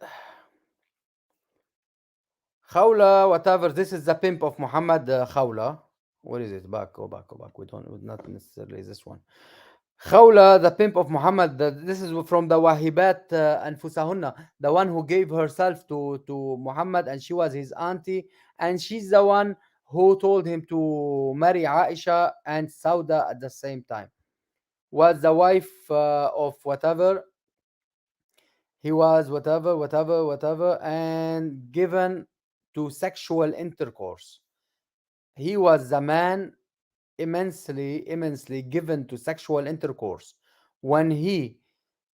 Khawla, whatever. This is the pimp of Muhammad, Khawla. Where is it? Go back. Not necessarily this one. Khawla, the pimp of Muhammad. This is from the Wahibat Anfusahunna, the one who gave herself to Muhammad, and she was his auntie, and she's the one who told him to marry Aisha and Sauda at the same time. Was the wife of whatever he was, whatever, and given to sexual intercourse. He was a man immensely given to sexual intercourse. When he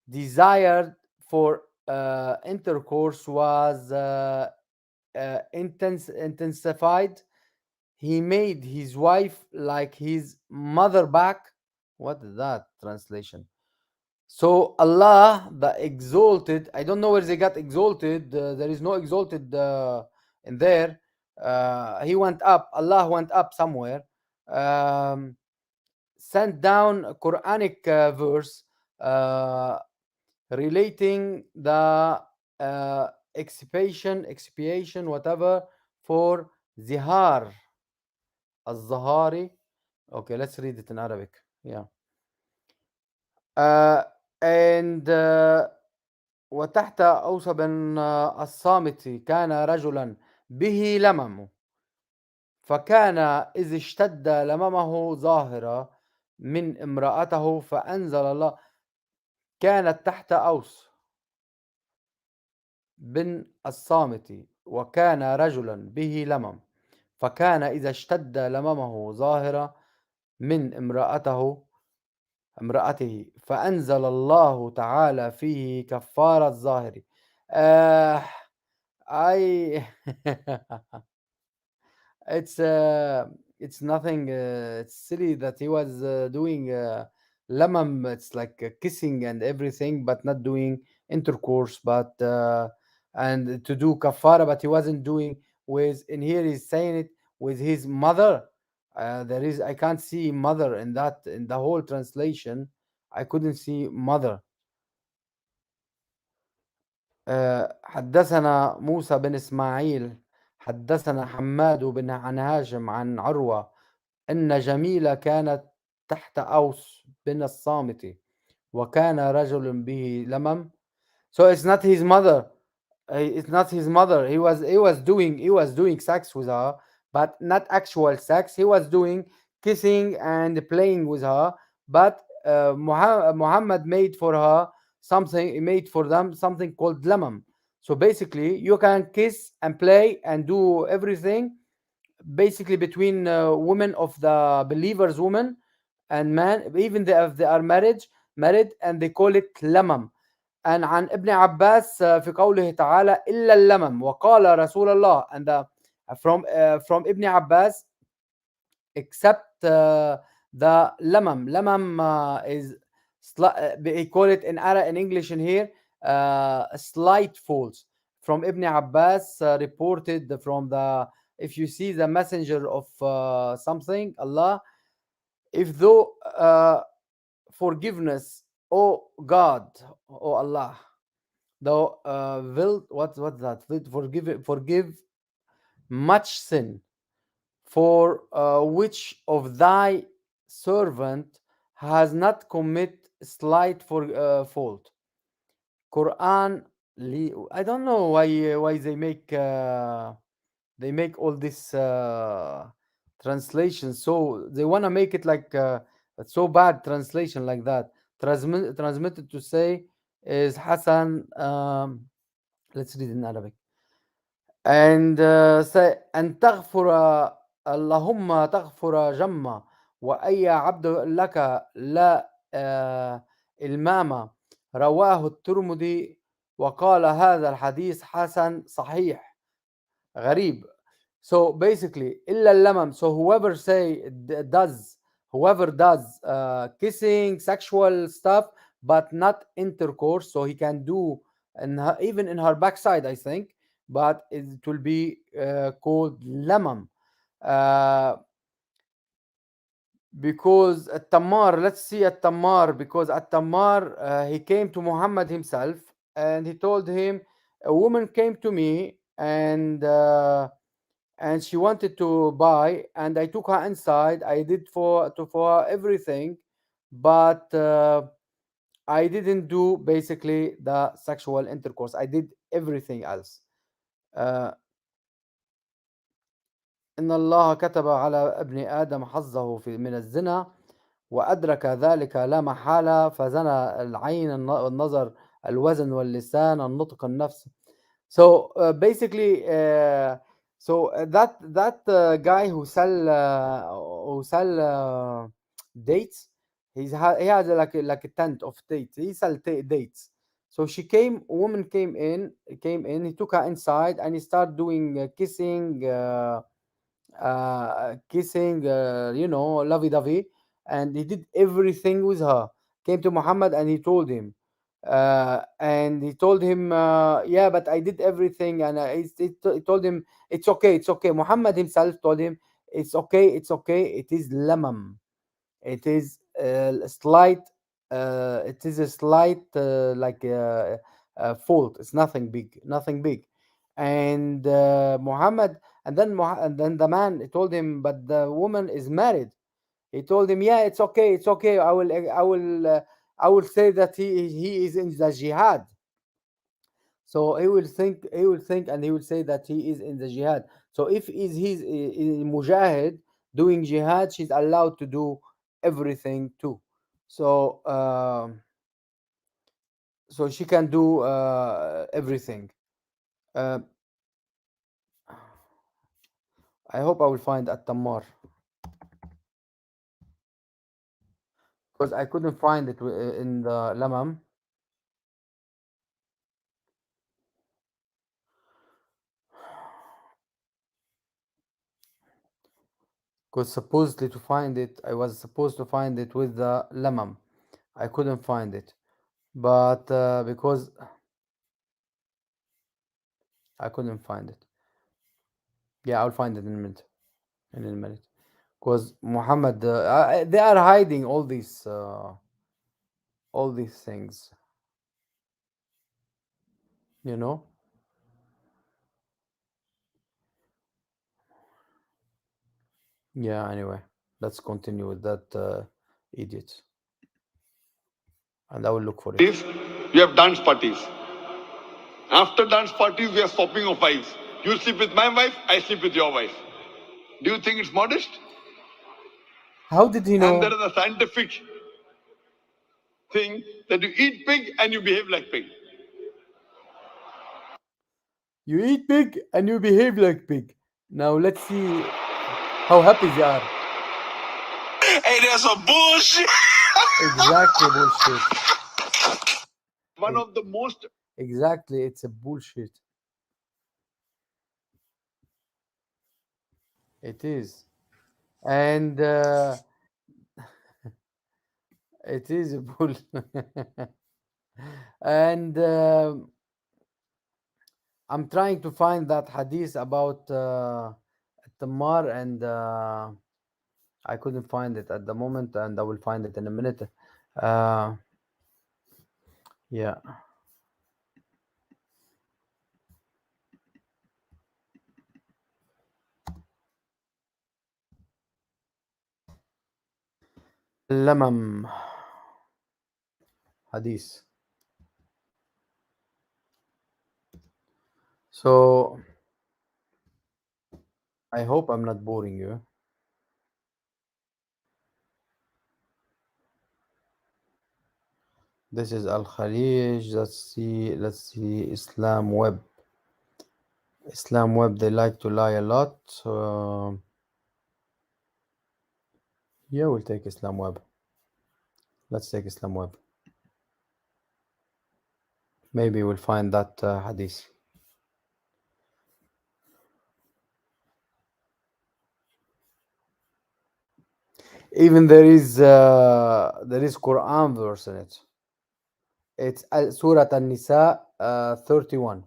desired for intercourse was intensified, he made his wife like his mother back. What is that translation? So Allah, the exalted, I don't know where they got exalted. There is no exalted in there. He went up. Allah went up somewhere. Um, Sent down a Quranic verse uh, relating the expiation, whatever, for zihar, al-zahari. Okay, let's read it in Arabic. Yeah. And وتحت أوصى بن الصامت كان رجلا به لمم، فكان إذ اشتد لممه ظاهرة من امرأته فأنزل الله. كانت تحت أوس بن الصامت وكان رجلا به لمم، فكان إذا اشتد لممه ظاهرة من امرأته فأنزل الله تعالى فيه كفارة الظاهر. I it's nothing. It's silly that he was doing lamam. It's like kissing and everything, but not doing intercourse. But and to do kafara, but he wasn't doing with. In here, he's saying it with his mother. I can't see mother in that in the whole translation. I couldn't see mother. حدثنا موسى بن إسماعيل حدثنا حماد بن عن هاشم عن عروة أن جميلة كانت تحت أوس بن الصامت وكان رجل به لمم. So it's not his mother. It's not his mother. He was doing sex with her, but not actual sex. He was doing kissing and playing with her, but Muhammad made for her something, made for them something called lamam. So basically, you can kiss and play and do everything, basically between women of the believers, women and man, even if they are married, and they call it lamam. and عن ابن عباس في قوله تعالى إلا اللمم وقال رسول الله, and from Ibn Abbas, except the lamam. Lamam is they call it in English in here slight falls. From Ibn Abbas reported from the, if you see the messenger of something, Allah, if though forgiveness, oh God, oh Allah, thou will what's that? Will forgive much sin, for which of thy servant has not commit slight for fault. Quran. I don't know why they make all this translation. So they want to make it like so bad translation like that. Transmitted to say is Hassan. Let's read in Arabic. And say أن تغفر اللهم تغفر جمّا وأي عبد لك لا إلمام. رواه الترمذي وقال هذا الحديث حسن صحيح غريب. So basically إلا اللمم. So whoever does kissing, sexual stuff, but not intercourse, so he can do, and even in her backside, I think, but it will be called lamam. Uh, because At-Tammar, let's see At-Tammar, because At-Tammar, he came to Muhammad himself and he told him, a woman came to me and she wanted to buy, and I took her inside. I did for her everything, but I didn't do basically the sexual intercourse. I did everything else. uh, إن الله كتب على ابن آدم حظه من الزنا وأدرك ذلك لا محالة، فزنى العين النظر الوزن واللسان النطق النفس. So basically, that guy who sell dates, he has like a tent of dates. He sell dates. So woman came in. He took her inside and he started doing kissing, lovey-dovey, and he did everything with her. Came to Muhammad and he told him, yeah, but I did everything, and he told him, it's okay, it's okay. Muhammad himself told him, it's okay, it's okay. It is lamam. It is a slight like fault. It's nothing big, nothing big. And Muhammad, and then the man told him, but the woman is married. He told him, yeah, it's okay, it's okay. I will say that he is in the jihad. So he will think, and he will say that he is in the jihad. So if he's in mujahid doing jihad, she's allowed to do everything too. So so she can do everything. Uh, I hope I will find At-Tammar, because I couldn't find it in the Lamam. Because supposedly to find it, I was supposed to find it with the Lamam. I couldn't find it, but because I couldn't find it. Yeah, I'll find it in a minute. In a minute, because Muhammad, they are hiding all these things. You know. Yeah. Anyway, let's continue with that idiot, and I will look for it. We have dance parties. After dance parties, we are swapping of wives. You sleep with my wife, I sleep with your wife. Do you think it's modest? How did he And there know? is a scientific thing that you eat pig and you behave like pig. You eat pig and you behave like pig. Now let's see how happy they are. Hey, that's a bullshit. Exactly bullshit. One of the most Exactly, it's a bullshit. It is. And it is a bull. And I'm trying to find that hadith about Tamar, and I couldn't find it at the moment, and I will find it in a minute. Uh, yeah. Lamam hadith. So I hope I'm not boring you. This is Al Khalij. Let's see. Islam Web. Islam Web. They like to lie a lot. Yeah, we'll take Islam Web. Let's take Islam Web. Maybe we'll find that hadith. Even there is Quran verse in it. It's Surah An-Nisa 31.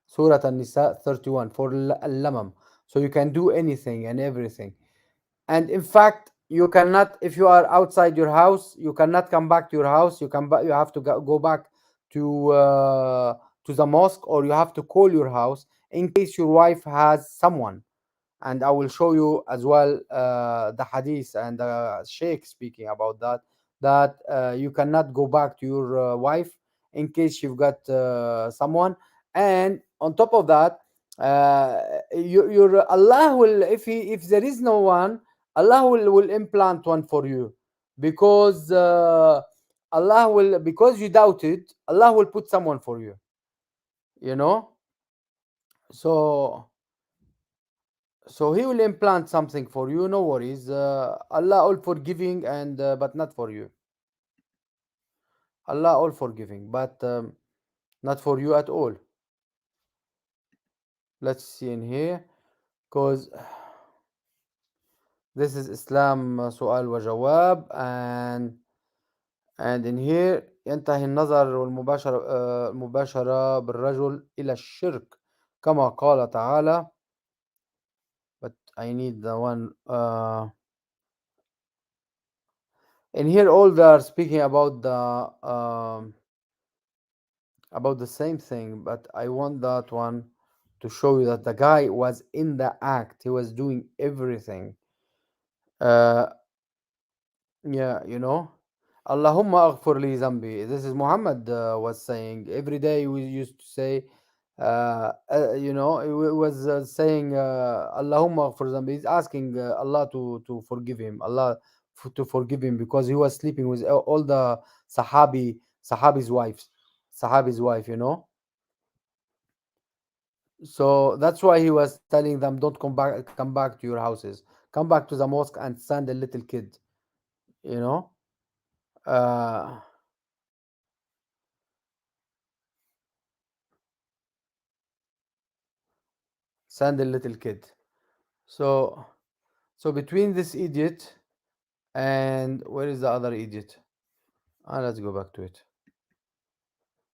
Surah An-Nisa 31 for Al-Lamam. So you can do anything and everything. And in fact, you cannot, if you are outside your house, you cannot come back to your house. You have to go back to the mosque, or you have to call your house in case your wife has someone. And I will show you as well the hadith and the sheikh speaking about that. That you cannot go back to your wife in case you've got someone. And on top of that, your Allah will, if there is no one, Allah will implant one for you, because Allah will, because you doubted, Allah will put someone for you. You know, so he will implant something for you. No worries. Allah all forgiving, and but not for you. Allah all forgiving, but not for you at all. Let's see in here, because this is Islam سؤال وجواب. and in here ينتهي النظر والمباشرة المباشرة بالرجل إلى الشرك كما قال تعالى. But I need the one in here. All they are speaking about the same thing, but I want that one to show you that the guy was in the act. He was doing everything. Uh, yeah, Allahumma aghfir li zambi. This is Muhammad was saying. Every day we used to say, he was saying, Allahumma aghfir zambi. He's asking Allah to forgive him. Allah to forgive him, because he was sleeping with all the Sahabi's wives. Sahabi's wife, So that's why he was telling them, don't come back to your houses. Come back to the mosque and send a little kid, you know. Uh, Send a little kid. So between this idiot and where is the other idiot? Let's go back to it.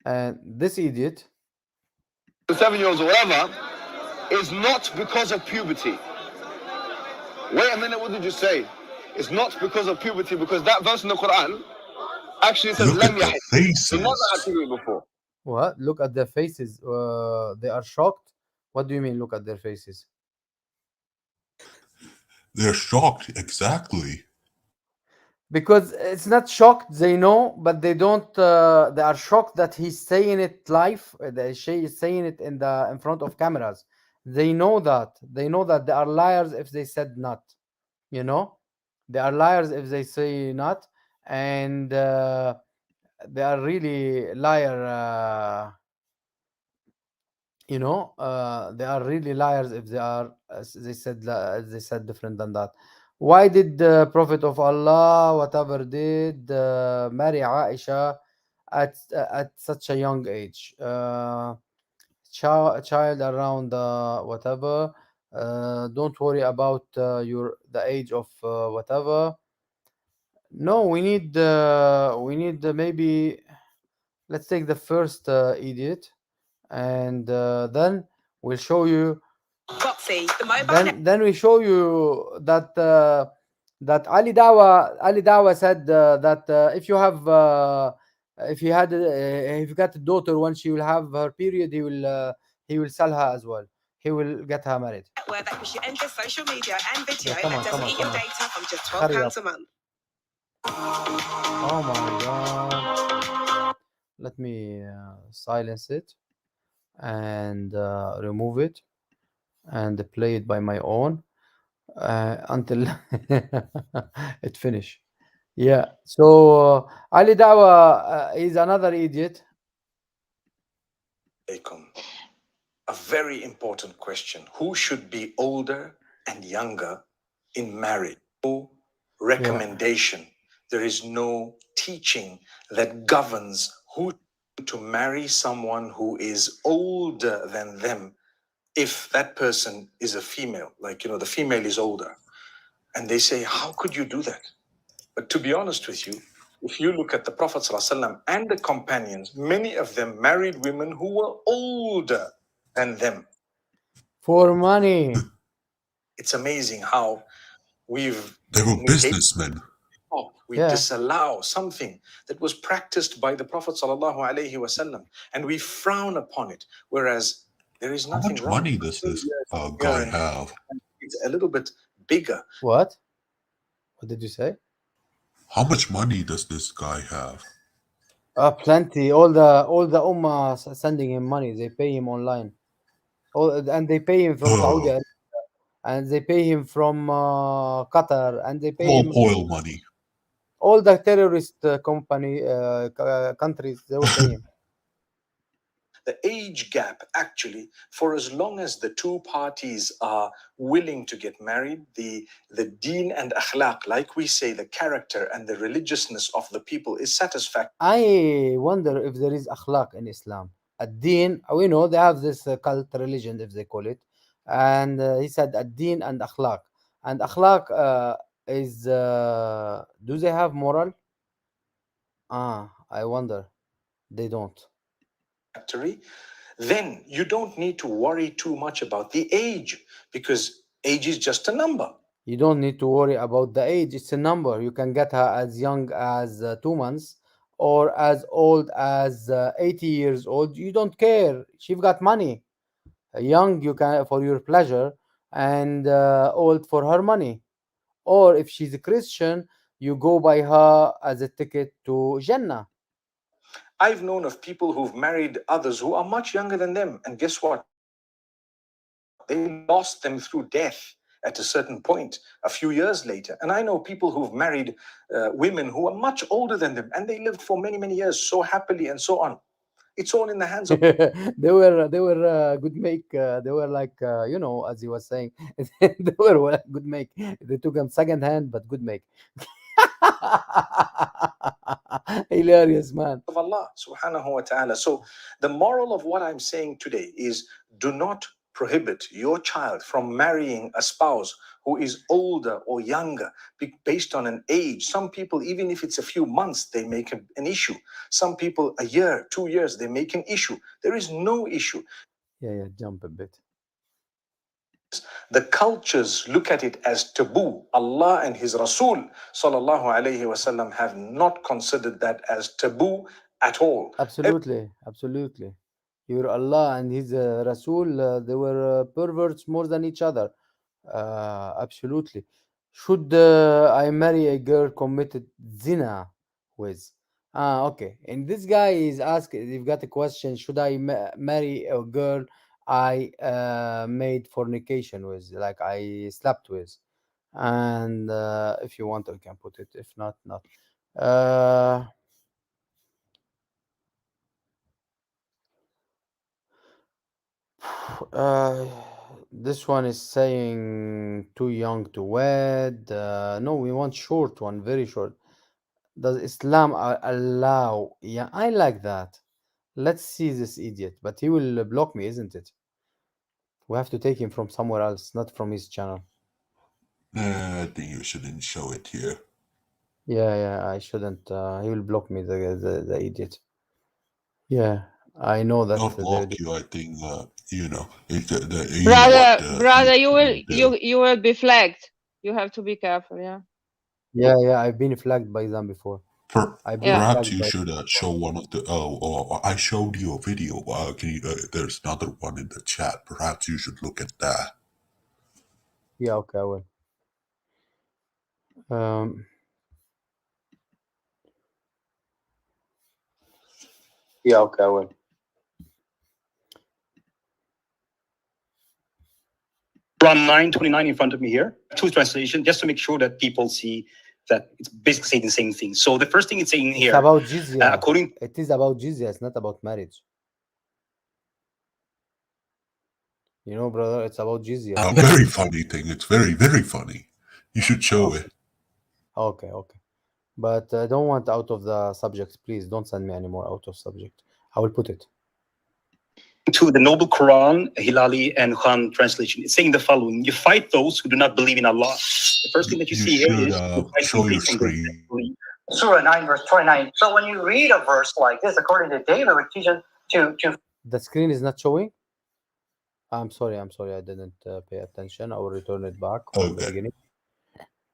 And this idiot. 7 years or whatever, is not because of puberty. Wait a minute, what did you say? It's not because of puberty, because that verse in the Quran actually says Look at lam the yahid. He never had faces. puberty before. What? Look at their faces. They are shocked. What do you mean? Look at their faces. They're shocked, exactly. Because it's not shocked, they know, but they don't. They are shocked that he's saying it live. That she is saying it in front of cameras. They know that. They know that they are liars if they said not. You know, they are liars if they say not. And they are really liar. They are really liars if they are, as they said different than that. Why did the Prophet of Allah, whatever, did marry Aisha at such a young age? Child around whatever. Don't worry about the age of whatever. No, we need maybe, let's take the first idiot, and then we'll show you. Then we show you that Ali Dawa said that if you got a daughter, when she will have her period, he will sell her as well. He will get her married. Where that puts you endless social media and video Yeah, come and on, doesn't come on, eat your come on. data from just Hurry up. £12 a month. Oh my god. Let me silence it and remove it and play it by my own until it finish. Yeah. So Ali Dawa is another idiot. A very important question. Who should be older and younger in marriage? No recommendation. There is no teaching that governs who to marry someone who is older than them if that person is a female. Like, the female is older. And they say, how could you do that? But to be honest with you, if you look at the Prophet ﷺ and the companions, many of them married women who were older than them. For money. It's amazing how They were negated, businessmen. we Yeah. disallow something that was practiced by the Prophet ﷺ, and we frown upon it, whereas there is How nothing much wrong. money does this guy have? It's a little bit bigger. What? What did you say? How much money does this guy have? Plenty. All the ummah sending him money. They pay him online. And they pay him from Saudi Oh, Arabia, and they pay him from Qatar, and they pay all him oil money. all the terrorist countries. They will pay him. The age gap, actually, for as long as the two parties are willing to get married, the deen and akhlaq, like we say, the character and the religiousness of the people is satisfactory. I wonder if there is akhlaq in Islam. Ad-Din, we know they have this cult religion, if they call it. And he said ad-Din and akhlaq. And akhlaq do they have moral? I wonder. They don't. Then you don't need to worry too much about the age, because age is just a number. You don't need to worry about the age. It's a number. You can get her as young as 2 months or as old as 80 years old. You don't care. She's got money. Young, you can for your pleasure, and old for her money. Or if she's a Christian, you go by her as a ticket to Jannah. I've known of people who've married others who are much younger than them, and guess what? They lost them through death at a certain point a few years later. And I know people who've married women who are much older than them, and they lived for many, many years so happily and so on. It's all in the hands of They were good make. They were like as he was saying, they were good make. They took them second hand, but good make. Hilarious, man. of Allah subhanahu wa ta'ala. So the moral of what I'm saying today is, do not prohibit your child from marrying a spouse who is older or younger based on an age. Some people, even if it's a few months, they make an issue. Some people, a year, 2 years, they make an issue. There is no issue. Yeah, jump a bit. The cultures look at it as taboo. Allah and His Rasul sallallahu alayhi wasallam have not considered that as taboo at all. Absolutely. Your Allah and His Rasul, they were perverts more than each other. Absolutely. Should I marry a girl committed zina with? Okay. And this guy is asking, you've got a question, should I marry a girl I made fornication with, like I slept with? And if you want, I can put it. If not, not. Uh, Uh, this one is saying too young to wed. No, we want short one, very short. Does Islam allow? Yeah, I like that. Let's see this idiot, but he will block me, isn't it? We have to take him from somewhere else, not from his channel. Nah, I think you shouldn't show it here. Yeah, yeah, I shouldn't. He will block me, the idiot. Yeah, I know that Don't they block do. you. I think you know what Brother, you will you do. you will be flagged. You have to be careful. Yeah, Yeah, yeah, I've been flagged by them before. I've been yeah. Perhaps flagged you by. should show one of the. Oh, or I showed you a video. There's another one in the chat. Perhaps you should look at that. Yeah, okay, I will. Um, yeah, okay, I will. Quran 9:29 in front of me here. Two translation, just to make sure that people see that it's basically saying the same thing. So the first thing it's saying It's here, about jizya. according It is about jizya. It's not about marriage. You know, brother, it's about jizya. A very funny thing. It's very, very funny. You should show Okay, it. okay, okay. But I don't want out of the subject. Please don't send me anymore out of subject. I will put it. to the Noble Quran, Hilali and Khan translation, it's saying the following: you fight those who do not believe in Allah. The first thing that you You see here should is you fight them show your based on their screen. disbelief. Surah 9, verse 29. So when you read a verse like this, according to David, we teach us to The screen is not showing. I'm sorry. I'm sorry. I didn't pay attention. I will return it back from the Okay. beginning.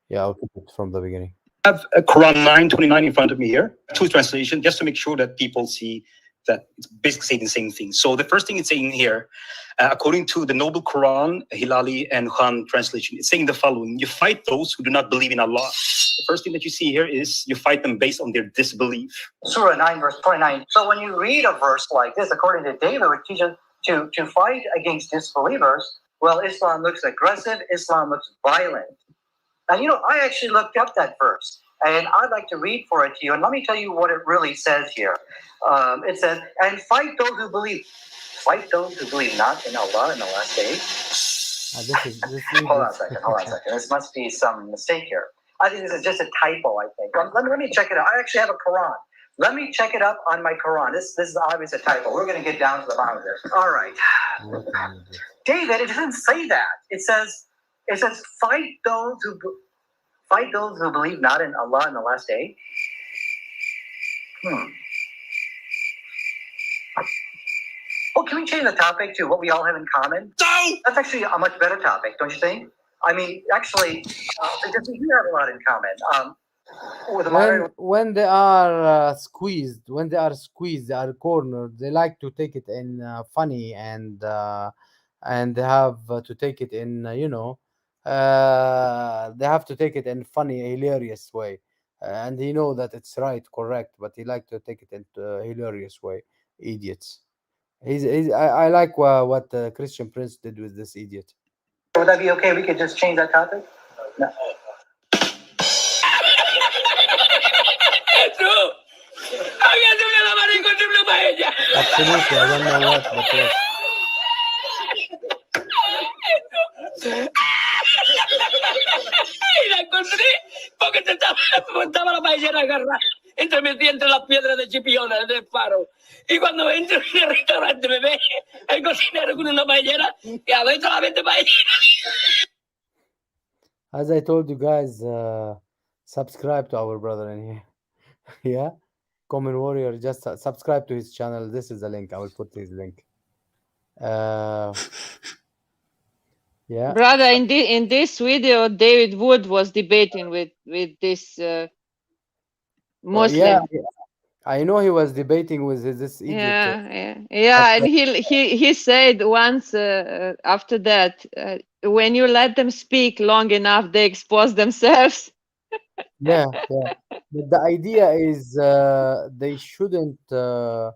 Yeah, I'll put it from the beginning. have Quran 9:29 in front of me here, two translation, just to make sure that people see that it's basically saying the same thing. So the first thing it's saying here, according to the Noble Quran, Hilali and Khan translation, it's saying the following: you fight those who do not believe in Allah. The first thing that you see here is you fight them based on their disbelief. Surah 9, verse 29. So when you read a verse like this, according to David, we teach us to fight against disbelievers. Well, Islam looks aggressive, Islam looks violent. And I actually looked up that verse, and I'd like to read for it to you. And let me tell you what it really says here. It says, "And fight those who believe. Fight those who believe not in Allah in the last day." This Hold on a second. Hold on a second. This must be some mistake here. I think this is just a typo. I think. Let me check it out. I actually have a Quran. Let me check it up on my Quran. This is obviously a typo. We're going to get down to the bottom of this. All right. David, it doesn't say that. It says fight those who believe not in Allah in the last day. Well, can we change the topic to what we all have in common? No! That's actually a much better topic, don't you think? I mean, actually, because we do have a lot in common. When they are squeezed, they are cornered. They like to take it in funny and they have to take it in they have to take it in funny, hilarious way. And he know that it's right, correct, but he like to take it into a hilarious way. Idiots. I like what Christian Prince did with this idiot. Would that be okay? We could just change that topic? No. Absolutely, I don't know what, but yes. Y la encontré porque estaba la paellera agarrada metida entre las piedras de chipiona del faro. Y cuando entro en el restaurante me ve el cocinero con una paellera y a ver solamente paellera. As I told you guys, subscribe to our brother in here. Yeah, Common Warrior. Just subscribe to his channel. This is the link. I will put his link. Yeah. Brother, in this video, David Wood was debating with this Muslim. Yeah, I know he was debating with this idiot. Yeah, and he said once after that, when you let them speak long enough, they expose themselves. Yeah, yeah. But the idea is they shouldn't. I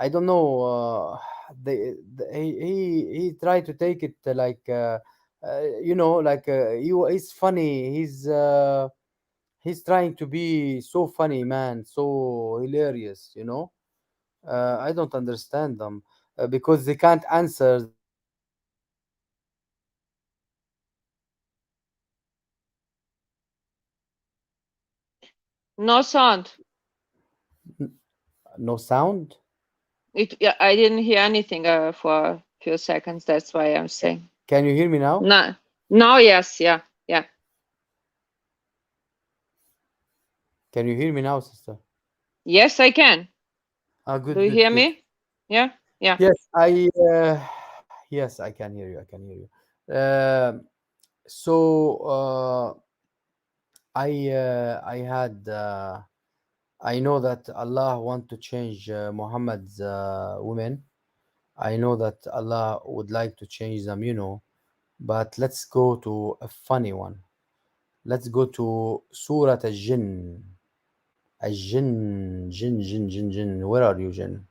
don't know. He tried to take it like like he's funny. He's trying to be so funny, man, so hilarious. I don't understand them because they can't answer. No sound. No sound? I didn't hear anything for a few seconds. That's why I'm saying. Can you hear me now? No. No. Yes. Yeah. Yeah. Can you hear me now, sister? Yes, I can. Good, Do you good, hear good. me? Yeah. Yeah. Yes, yes, I can hear you. I can hear you. So I had I know that Allah want to change Muhammad's women. I know that Allah would like to change them, But let's go to a funny one. Let's go to Surah Al-Jinn. Al-Jinn, Jinn, Jinn, Jinn, Jinn. Where are you, Jinn?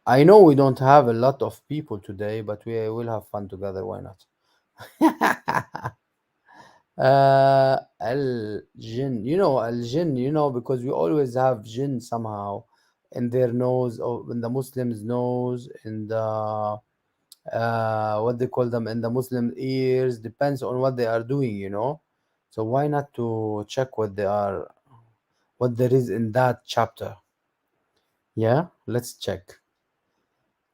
I know we don't have a lot of people today, but we will have fun together. Why not? Al Jinn, Al Jinn, because we always have Jinn somehow in their nose, or in the Muslims' nose, in the what they call them, in the Muslim ears. Depends on what they are doing. So why not to check what there is in that chapter? Yeah, let's check.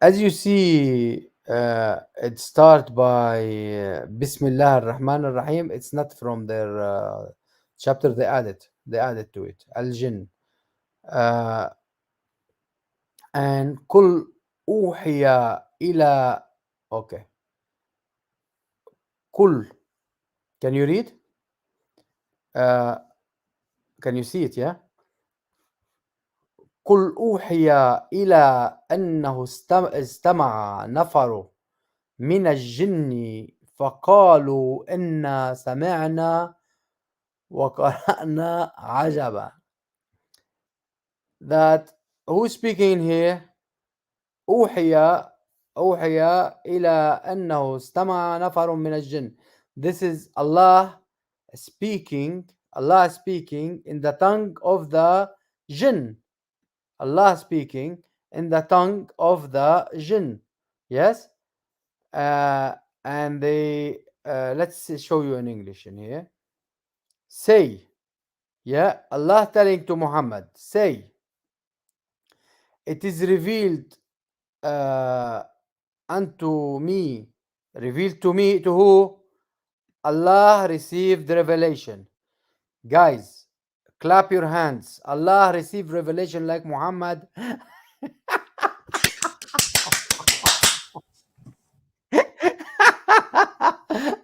As you see, it start by Bismillah ar-Rahman ar-Rahim. It's not from their chapter. They added to it. Al-Jinn. Uh, and Kul uhiya ila. Okay. Kul. Can you read? Uh, can you see it? Yeah. قل أوحي إلى أنه استمع نفر من الجن فقالوا إنا سمعنا وقرأنا عجبا. That who's speaking here? أوحي إلى أنه استمع نفر من الجن. This is Allah speaking in the tongue of the jinn. Allah speaking in the tongue of the jinn. Yes. And they let's show you in English in here. Say, yeah, Allah telling to Muhammad, say, it is revealed unto me, revealed to me, to who? Allah received revelation. Guys, clap your hands. Allah received revelation like Muhammad.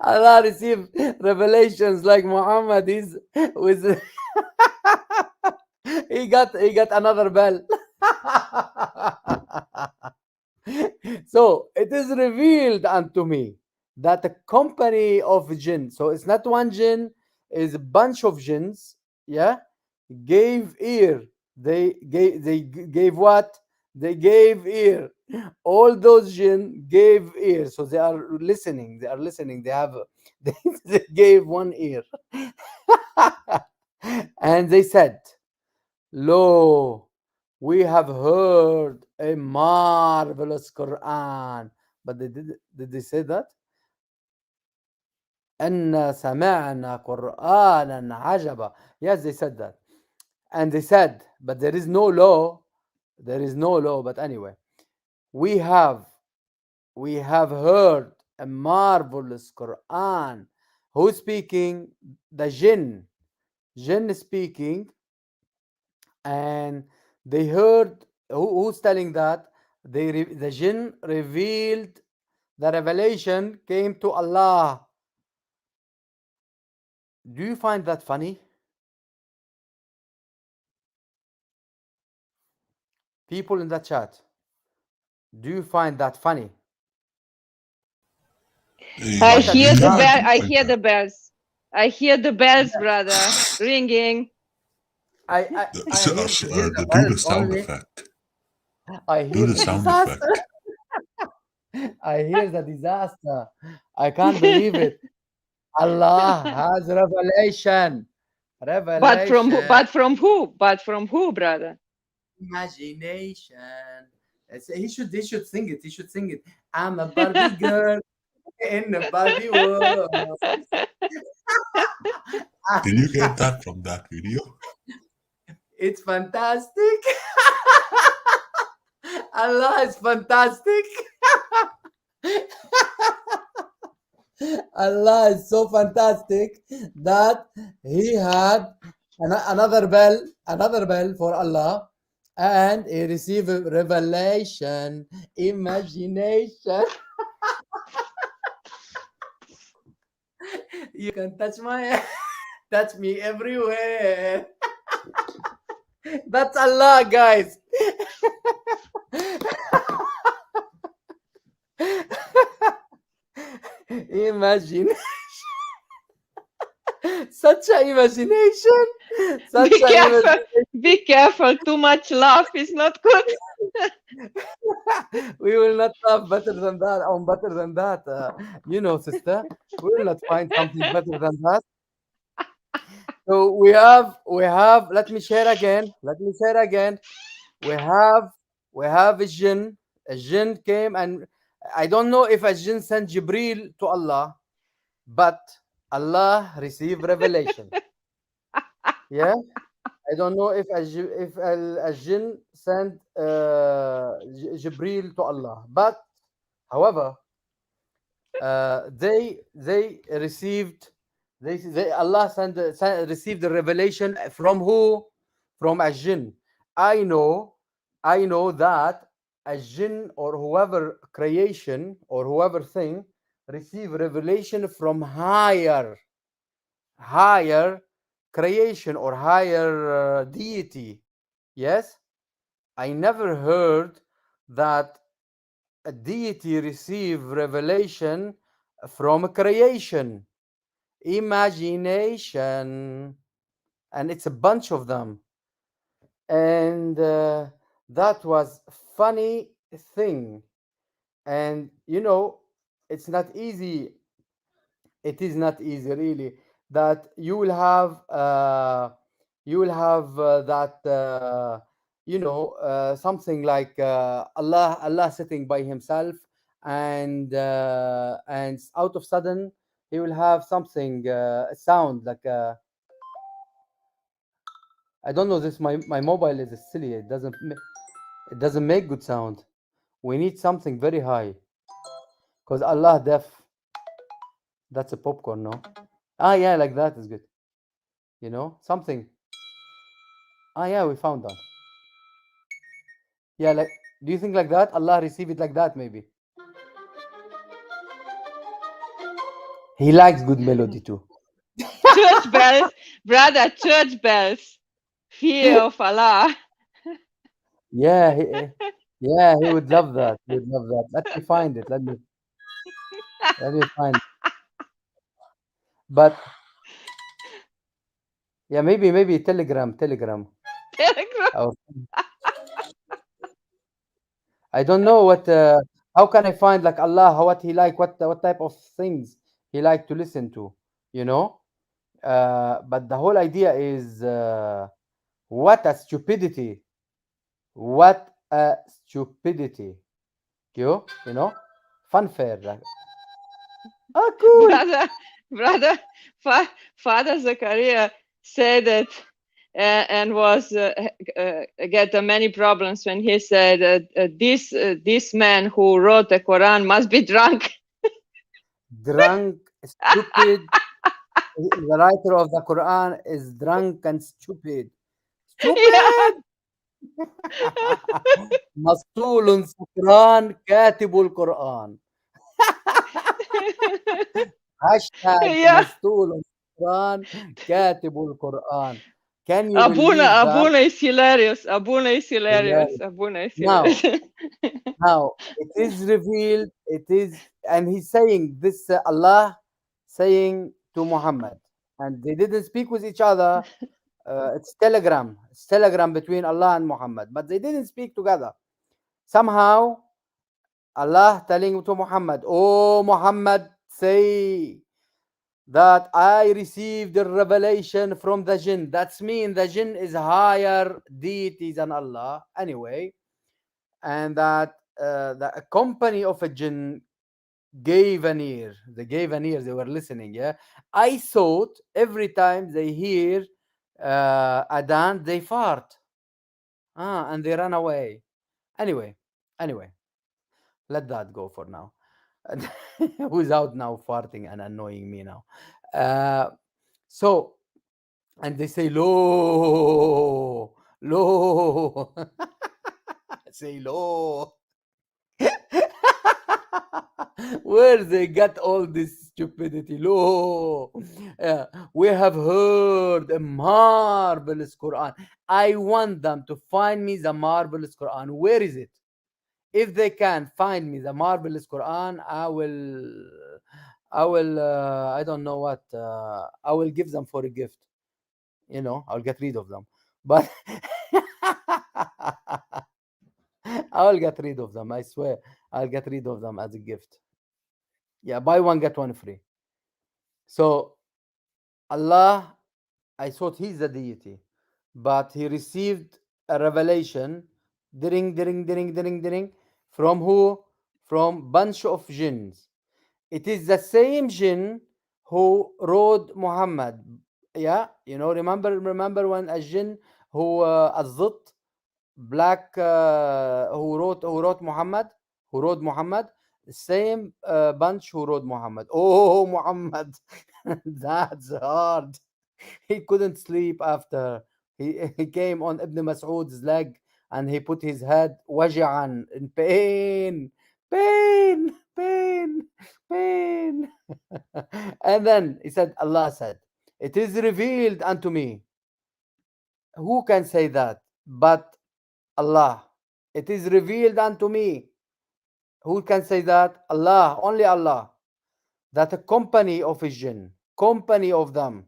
Allah received revelations like Muhammad is with he got another bell. So it is revealed unto me that a company of jinn, so it's not one jinn, is a bunch of jinns, yeah, gave ear. They gave what? They gave ear. All those jinn gave ear, so they are listening. They have they gave one ear. And they said, lo, we have heard a marvelous Quran. But did they say that? أَنَّا سَمَعْنَا قُرْآنًا عَجَبًا. Yes, they said that. And they said, but there is no law. There is no law. But anyway, we have heard a marvelous Quran. Who's speaking? The jinn. Jinn speaking. And they heard, who's telling that? The jinn revealed, the revelation came to Allah. Do you find that funny? People in the chat, do you find that funny? I What a hear the Yeah, I bell. disaster. do I like hear that. the bells. I hear the bells, brother, ringing. I hear the Do bells the sound only. effect. I Do hear the the sound disaster. effect. I hear the disaster. I can't believe it. Allah has revelation. Revelation. But from who, brother? Imagination. He should sing it. He should sing it. I'm a Barbie girl in a Barbie world. Did you get that from that video? It's fantastic. Allah is fantastic. Allah is so fantastic that he had another bell for Allah, and he received a revelation, imagination. You can touch my touch me everywhere. That's Allah, guys. Imagine such a imagination, such Be a careful. imagination. Be careful. Too much love is not good. We will not have better than that, or better than that. Sister, we will not find something better than that. So we have. Let me share again. Let me share again. We have we have a jinn. A jinn came, and I don't know if a jinn sent Jibril to Allah, but Allah received revelation. Yeah, I don't know if a jinn sent Jibril to Allah, but however, they received they Allah received the revelation from who? From a jinn. I know, I know that a jinn or whoever creation or whoever thing receive revelation from higher creation or higher deity. Yes, I never heard that a deity receive revelation from creation, imagination, and it's a bunch of them. And that was funny thing. And it's not easy. It is not easy, really, that you will have that something like Allah sitting by himself, and out of sudden he will have something a sound like I don't know, this my mobile is silly, it doesn't make good sound. We need something very high, because Allah deaf. That's a popcorn, no? Ah, yeah, like that is good. Something. Ah, yeah, we found that. Yeah, like, do you think like that? Allah receive it like that, maybe. He likes good melody too. Church bells, brother. Church bells. Fear of Allah. Yeah, yeah, he would love that. He would love that. Let me find it. Let me find it. But yeah, maybe Telegram. Telegram. Or I don't know what. How can I find like Allah? What he like? What type of things he like to listen to? You know. But the whole idea is what a stupidity. What a stupidity. You know, funfair. Like, ah, cool. brother, brother, Father Zachariah said it, and was get many problems when he said this man who wrote the Quran must be drunk. Drunk, stupid. The writer of the Quran is drunk and stupid. Yeah. Stupid. مسطول سكران كاتب القرآن. هاشتاج Yeah. مسطول سكران كاتب القرآن. Can you Abuna, believe that? Abuna is hilarious. Abuna is hilarious. Hilarious. Abuna is Now, hilarious. now it is revealed. It is, and he's saying this. Allah saying to Muhammad, and they didn't speak with each other. It's telegram. It's telegram between Allah and Muhammad, but they didn't speak together. Somehow, Allah telling to Muhammad, "Oh Muhammad, say that I received the revelation from the jinn." That's mean the jinn is higher deity than Allah anyway, and that the company of a jinn gave an ear. They gave an ear. They were listening. Yeah, I thought every time they hear Adan, they fart. And they run away. Anyway, anyway, let that go for now. Without now farting and annoying me now. Uh, so, and they say, low, low, say low. Where they got all this stupidity? Low. We have heard a marvelous Quran. I want them to find me the marvelous Quran. Where is it? If they can find me the marvelous Quran, I don't know what, I will give them for a gift. I'll get rid of them. But I'll get rid of them. I swear, I'll get rid of them as a gift. Yeah, buy one get one free. So Allah, I thought he's the deity, but he received a revelation, ding, from who? From bunch of jinns. It is the same jinn who rode Muhammad. Yeah, remember when a jinn who الزط black, who wrote Muhammad, who wrote Muhammad, the same bunch who wrote Muhammad. Oh, Muhammad, that's hard. He couldn't sleep after he came on Ibn Mas'ud's leg, and he put his head waja'an, in pain, pain, pain. And then he said, Allah said, it is revealed unto me. Who can say that but Allah? It is revealed unto me. Who can say that? Allah, only Allah. That a company of his jinn, company of them,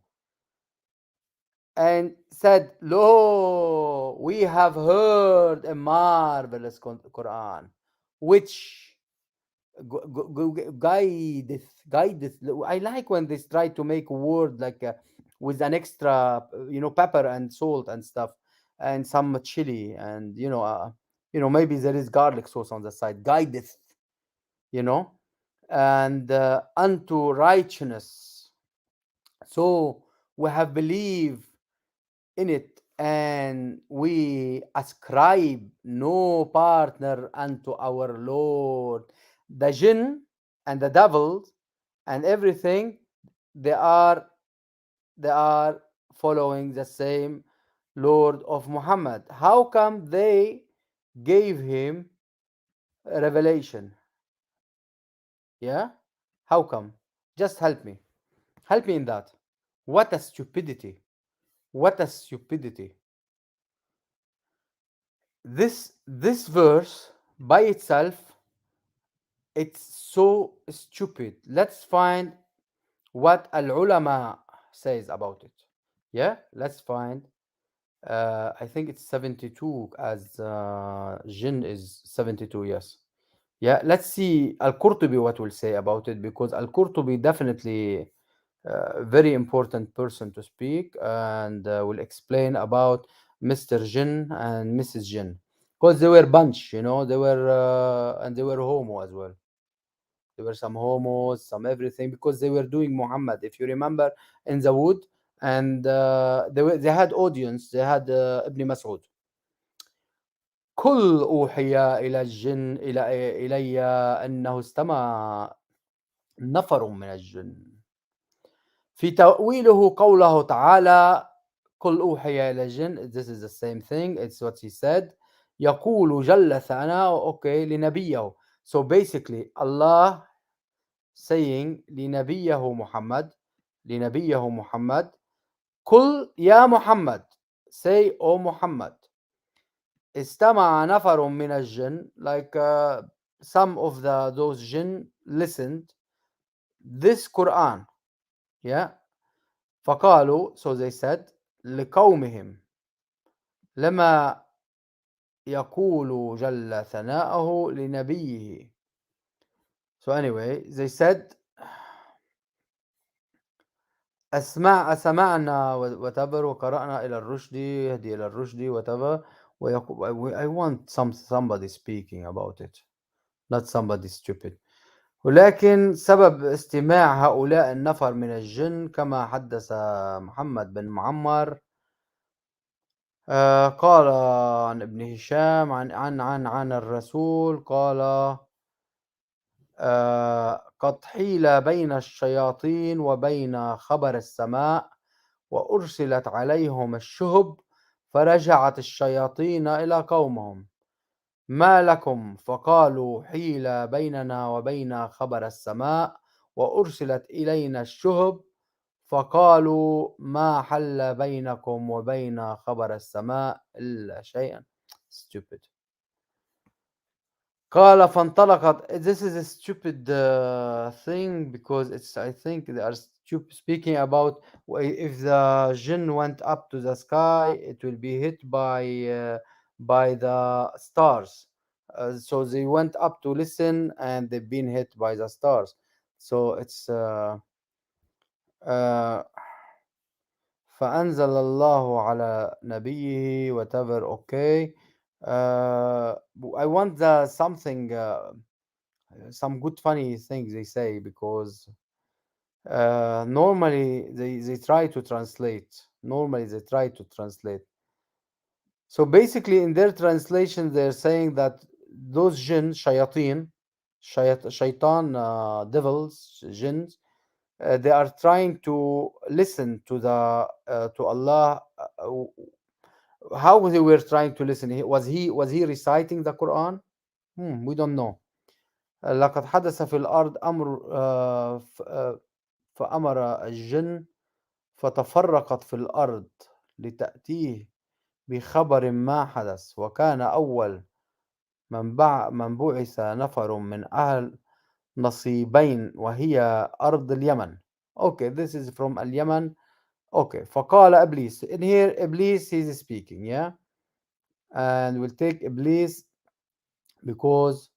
and said, lo, we have heard a marvelous Quran, which guideth. I like when they try to make a word like with an extra, pepper and salt and stuff, and some chili, and maybe there is garlic sauce on the side. Guideth, you know, and unto righteousness. So we have believed in it, and we ascribe no partner unto our Lord. The jinn and the devils and everything, they are they are following the same Lord of Muhammad. How come they gave him a revelation? Yeah? How come? Just help me in that. What a stupidity. What a stupidity. This verse by itself, it's so stupid. Let's find what al-ulama says about it. Yeah, let's find. I think it's 72, as jinn is 72. Yes. Yeah, let's see Al-Qurtubi what will say about it, because Al-Qurtubi definitely very important person to speak, and will explain about Mr. Jinn and Mrs. Jinn, because they were bunch, they were and they were homo as well. There were some homos, some everything, because they were doing Muhammad. If you remember in the wood, and they had audience, they had Ibn Mas'ud. كل أوحي إلى الجن إلي أنه استمع نفر من الجن في تأويله قوله تعالى قل أوحي إلى الجن. This is the same thing, it's what he said. يقول جل ثناؤه, okay, لنبيه. So basically Allah saying لنبيه محمد قل يا محمد, say O Muhammad, استمع نفر من الجن, like some of those jinn listened this Quran. Yeah. فقالوا, so they said, لقومهم لما يقول جل ثناؤه لنبيه. So anyway, they said, أسمعنا whatever, وقرأنا إلى الرشد, يهدي إلى الرشد whatever. I want somebody speaking about it, not somebody stupid. ولكن سبب استماع هؤلاء النفر من الجن كما حدث محمد بن معمر قال عن ابن هشام عن الرسول قال قد حيل بين الشياطين وبين خبر السماء وأرسلت عليهم الشهب فرجعت الشياطين إلى قومهم ما لكم فقالوا حيل بيننا وبين خبر السماء وأرسلت إلينا الشهب فقالوا ما حل بينكم وبين خبر السماء إلا شيئا stupid. قال فانطلقت. This is a stupid thing because it's I think they are speaking about if the jinn went up to the sky it will be hit by the stars. So they went up to listen and they've been hit by the stars. So it's uh, فأنزل الله على نبيه whatever. Okay. I want the something some good funny things they say because normally they try to translate. Normally they try to translate. So basically, in their translation, they're saying that those jinn, shayateen, shaitan, devils, jinns, they are trying to listen to Allah. How they were trying to listen? Was he reciting the Quran? We don't know. لقد حدث في الأرض أمر فأمر الجن فتفرقت في الأرض لتأتيه بخبر ما حدث وكان أول من بعث نفر من أهل نصيبين وهي أرض اليمن. Okay, this is from اليمن. Okay, فقال إبليس. In here إبليس is speaking, yeah, and we'll take إبليس because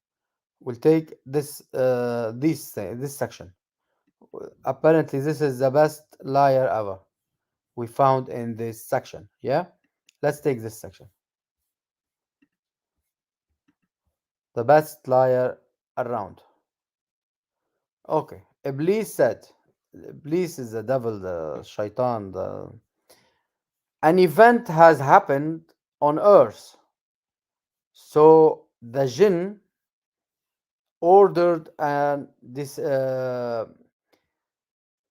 we'll take this section. Apparently, this is the best liar ever we found in this section. Yeah, let's take this section. The best liar around. Okay, Iblis said, Iblis is the devil, the shaitan. An event has happened on earth, so the jinn ordered and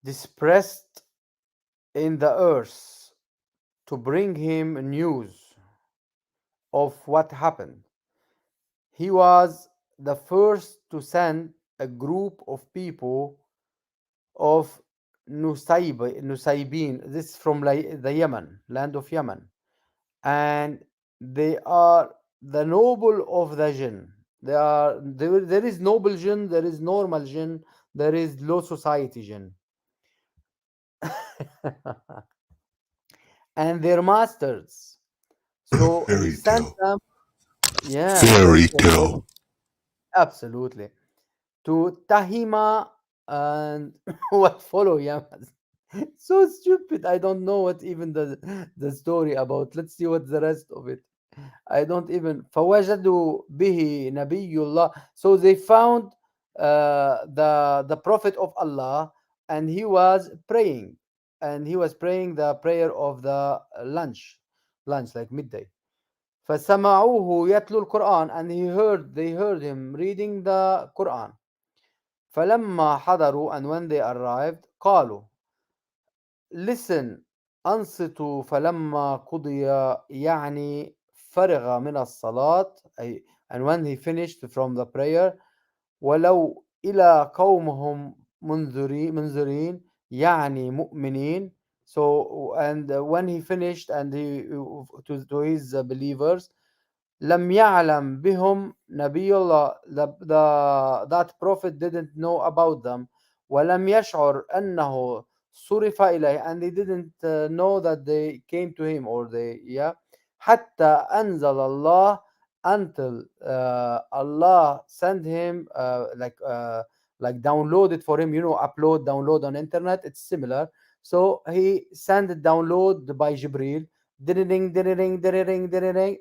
dispersed in the earth to bring him news of what happened. He was the first to send a group of people of Nusaybin. This is from the Yemen, land of Yemen, and they are the noble of the jinn. There is noble jinn, there is normal jinn, there is low society jinn, and their masters. So he Fairy sent tale. them. Yeah, Fairy fairy tale. tale. Absolutely. To Tahima and what follow Yamas. So stupid. I don't know what even the story about. Let's see what the rest of it. I don't even. فوجدوا به نبي الله. So they found the prophet of Allah, and he was praying, and he was praying the prayer of the lunch like midday. فسمعوه يتلو القرآن, and they heard him reading the Quran. فلما حضروا, and when they arrived, قالوا, listen, أنصتوا فلما قضي, يعني فرغ من الصلاة, and when he finished from the prayer, ولو إلى قومهم منذرين, يعني مؤمنين. So, and when he finished and he to his believers, لم يعلم بهم نبي الله, that prophet didn't know about them, ولم يشعر أنه صرف إليه, and they didn't know that they came to him, or they, yeah, حتى أنزل الله, until Allah sent him like download it for him, upload, download on internet, it's similar. So he sent it download by Jibril, ding, ding, ding, ding, ding,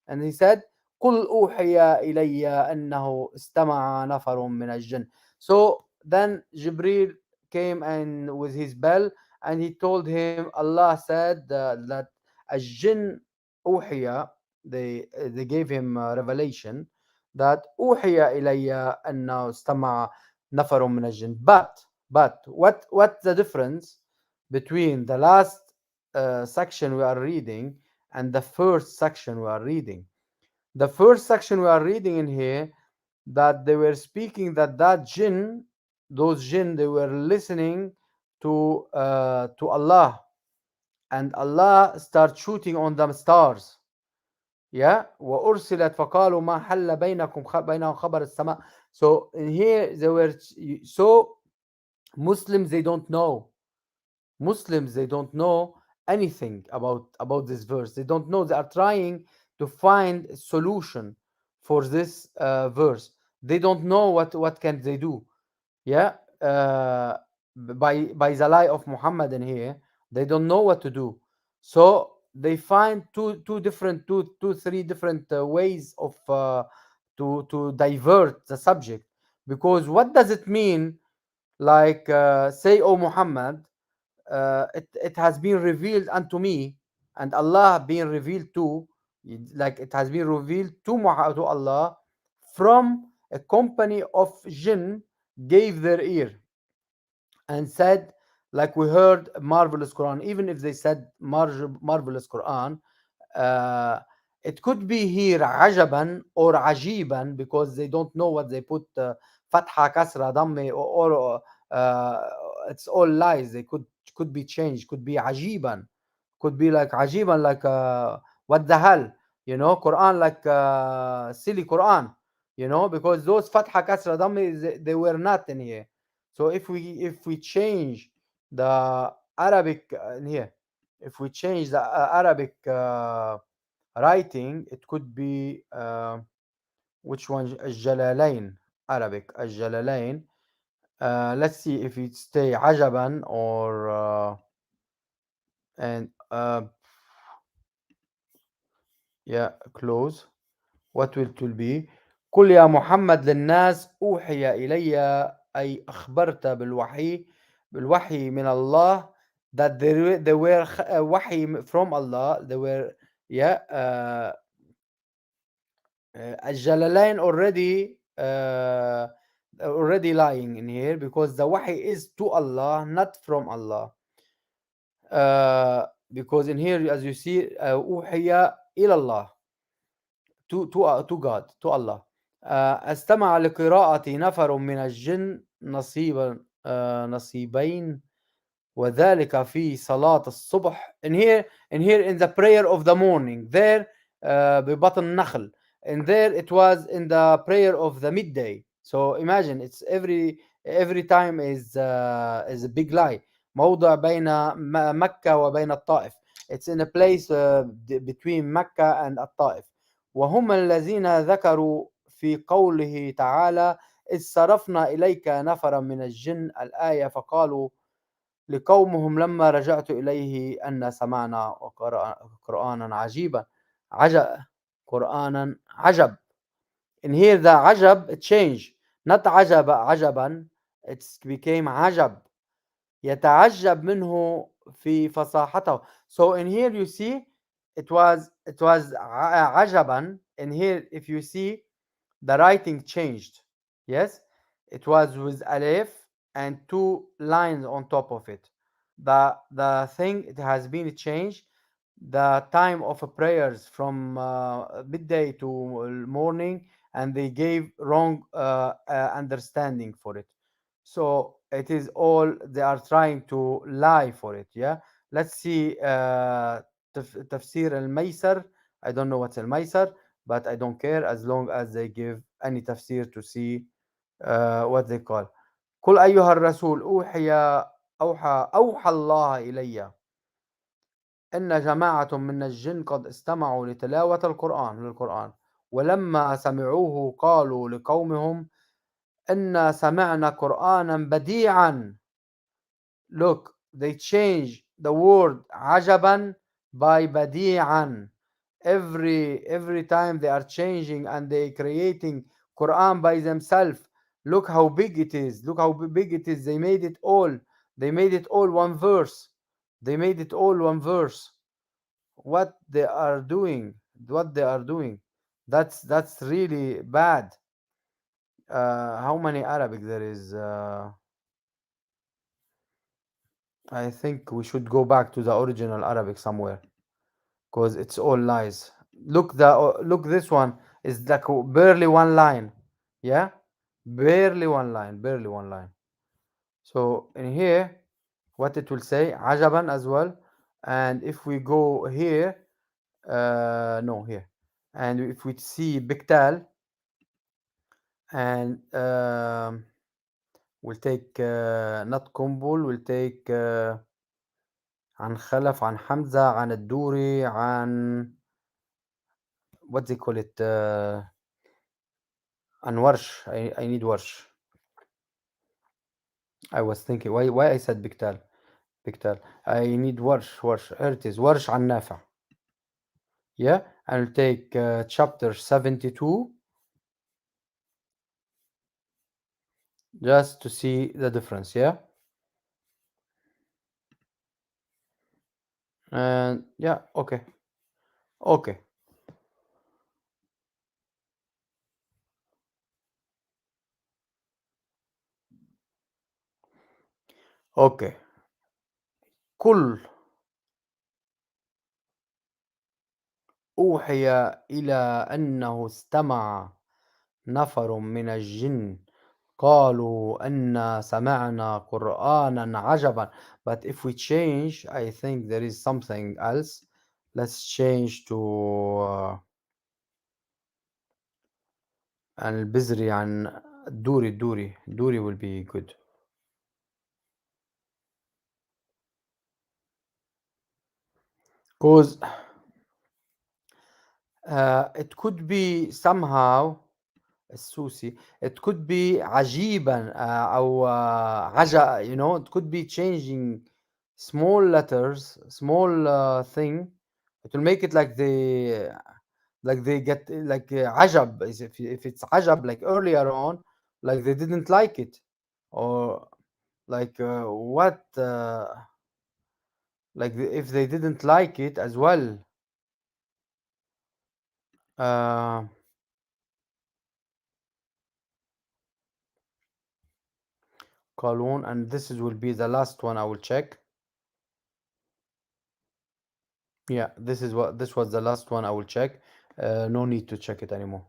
and he said, قُلْ أُوحِيَ إِلَيَّ أَنَّهُ اسْتَمَعَ نَفَرٌ مِنَ الْجِنِّ. So then Jibril came and with his bell, and he told him, Allah said that a jinn أوحي, they gave him revelation that أوحي إلي أنه استمع نفر من الجن. But what the difference between the last section we are reading and the first section we are reading? The first section we are reading in here, that they were speaking that jinn, those jinn, they were listening to Allah, and Allah start shooting on them stars. Yeah, وأرسلت فقالوا ما حل بينهم خبر السماء. So in here they were, so Muslims, they don't know. Muslims, they don't know anything about this verse. They don't know. They are trying to find a solution for this verse. They don't know what can they do. Yeah, by the lie of Muhammad in here, they don't know what to do. So they find three different ways of to divert the subject. Because what does it mean, like say, oh Muhammad, it has been revealed unto me, and Allah being revealed to, like it has been revealed to Allah from a company of jinn, gave their ear and said, like we heard marvelous Quran. Even if they said marvelous Quran, uh, it could be here ajaban or ajiban, because they don't know what they put, fatha, kasra, damme, or it's all lies. They could be changed, could be ajiban, could be like ajiban, like what the hell, Quran, like silly Quran, because those fatha, kasra, damme, they were not in here. So if we change the Arabic in here, if we change the Arabic writing, it could be which one? الجلالين, Arabic الجلالين. Let's see if it stay عجبا or and yeah, close. What will be? قل يا محمد للناس أوحي إلي، أي أخبرت بالوحي من الله, that they were وحي from Allah. They were, yeah, الجلالين already lying in here, because the wahi is to Allah, not from Allah. Because in here, as you see, أوحي إلى الله, to God, to Allah. استمع لقراءة نفر من الجن نصيبين، وذلك في صلاة الصبح. In here in the prayer of the morning, there ببطن النخل, and there it was in the prayer of the midday. So imagine, it's every time is a big lie. موضع بين مكة وبين الطائف. It's in a place between Mecca and الطائف. وهم الذين ذكروا في قوله تعالى إذ صرفنا إليك نفرا من الجن الآية فقالوا لقومهم لما رجعت إليه أن سمعنا قرآنا عجيبا. قرآنا عجب. In here the عجب change, not عجبا, it became عجب. يتعجب منه في فصاحته. So in here you see it was عجبا. In here if you see the writing changed. Yes, it was with alif and two lines on top of it. The thing, it has been changed. The time of prayers from midday to morning, and they gave wrong understanding for it. So it is all, they are trying to lie for it. Yeah, let's see tafsir al-maysar. I don't know what's al-maysar, but I don't care as long as they give any tafsir to see what they call. قل أيها الرسول أوحى الله إلي إن جماعة من الجن قد استمعوا لتلاوة للقرآن ولما سمعوه قالوا لقومهم إنا سمعنا قرآنا بديعا. Look, they change the word عجبا by بديعا. Every time they are changing and they creating Quran by themselves. Look how big it is. Look how big it is. They made it all. They made it all one verse. They made it all one verse. what they are doing, what they are doing. That's really bad. How many Arabic there is? I think we should go back to the original Arabic somewhere, because it's all lies. Look, this one is like barely one line. Yeah, barely one line, barely one line. So in here, what it will say, ajaban as well. And if we go here, no, here, and if we see Biktal, and we'll take not Kumbul, we'll take عن خلف, عن حمزة, عن الدوري, عن what they call it, عن ورش. I need ورش. I was thinking why I said Biktal. Biktal. I need ورش. Here it is. ورش عن نافع. Yeah, I'll take chapter 72 just to see the difference. Yeah, and yeah, okay, okay, okay. قل أوحي إلى أنه استمع نفر من الجن قالوا أنا سمعنا قرآنا عجبا. But if we change, I think there is something else. Let's change to البزري عن الدوري will be good. Because it could be somehow السوسي, it could be عجيبا أو you know, it could be changing small letters, small thing. It will make it like they get like عجب. If it's عجب, like earlier on, like they didn't like it, or like what like if they didn't like it as well. uh, قانون, and this will be the last one I will check. Yeah, this was the last one I will check. No need to check it anymore.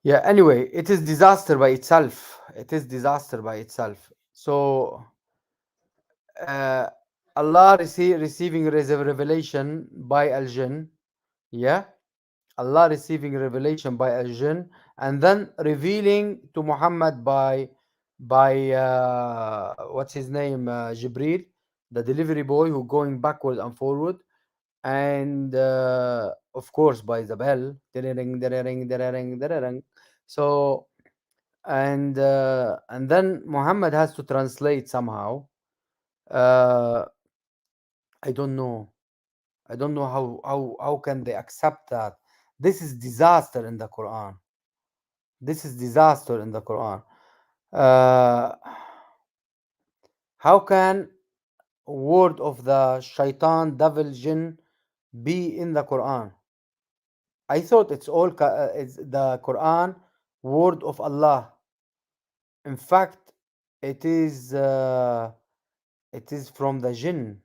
Yeah, anyway, it is disaster by itself. It is disaster by itself. So uh, Allah receiving revelation by al jinn. Yeah, Allah receiving revelation by al jinn, and then revealing to Muhammad by what's his name, Jibril, the delivery boy who going backward and forward, and of course by the bell. Ding, ding, ding, ding. So and then Muhammad has to translate somehow. uh, I don't know. I don't know how can they accept that. This is disaster in the Quran. This is disaster in the Quran. uh, how can word of the shaitan, devil, jinn be in the Quran? I thought it's all it's the Quran word of Allah. In fact, it is from the jinn,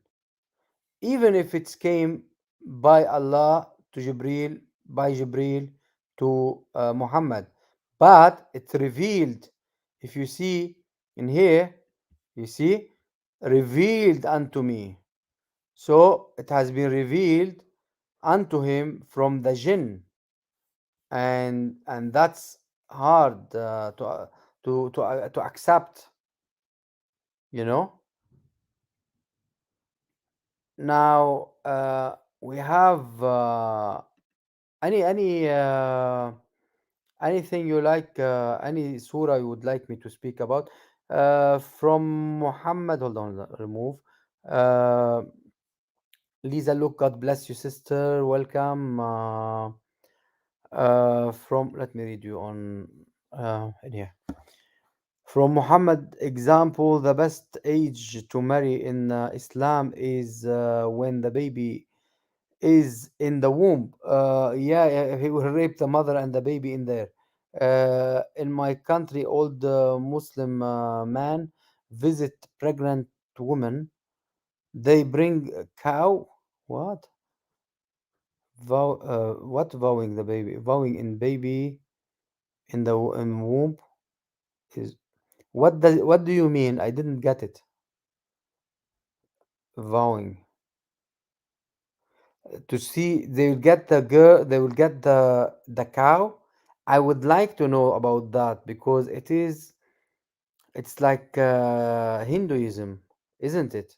even if it came by Allah to Jibril, by Jibril to Muhammad, but it's revealed. If you see in here, you see, revealed unto me. So it has been revealed unto him from the jinn, and that's hard to accept, you know. Now we have any anything you like, any surah you would like me to speak about from Muhammad. Hold on, remove. uh, Lisa, look, God bless you, sister, welcome. From, let me read you on in here. From Muhammad example, the best age to marry in Islam is when the baby is in the womb. Yeah, yeah, he will rape the mother and the baby in there. In my country, old Muslim man visit pregnant women. They bring a cow. What? What vowing the baby? Vowing in baby in the in womb is what do you mean? I didn't get it. Vowing to see they will get the girl. They will get the cow. I would like to know about that because it's like Hinduism, isn't it?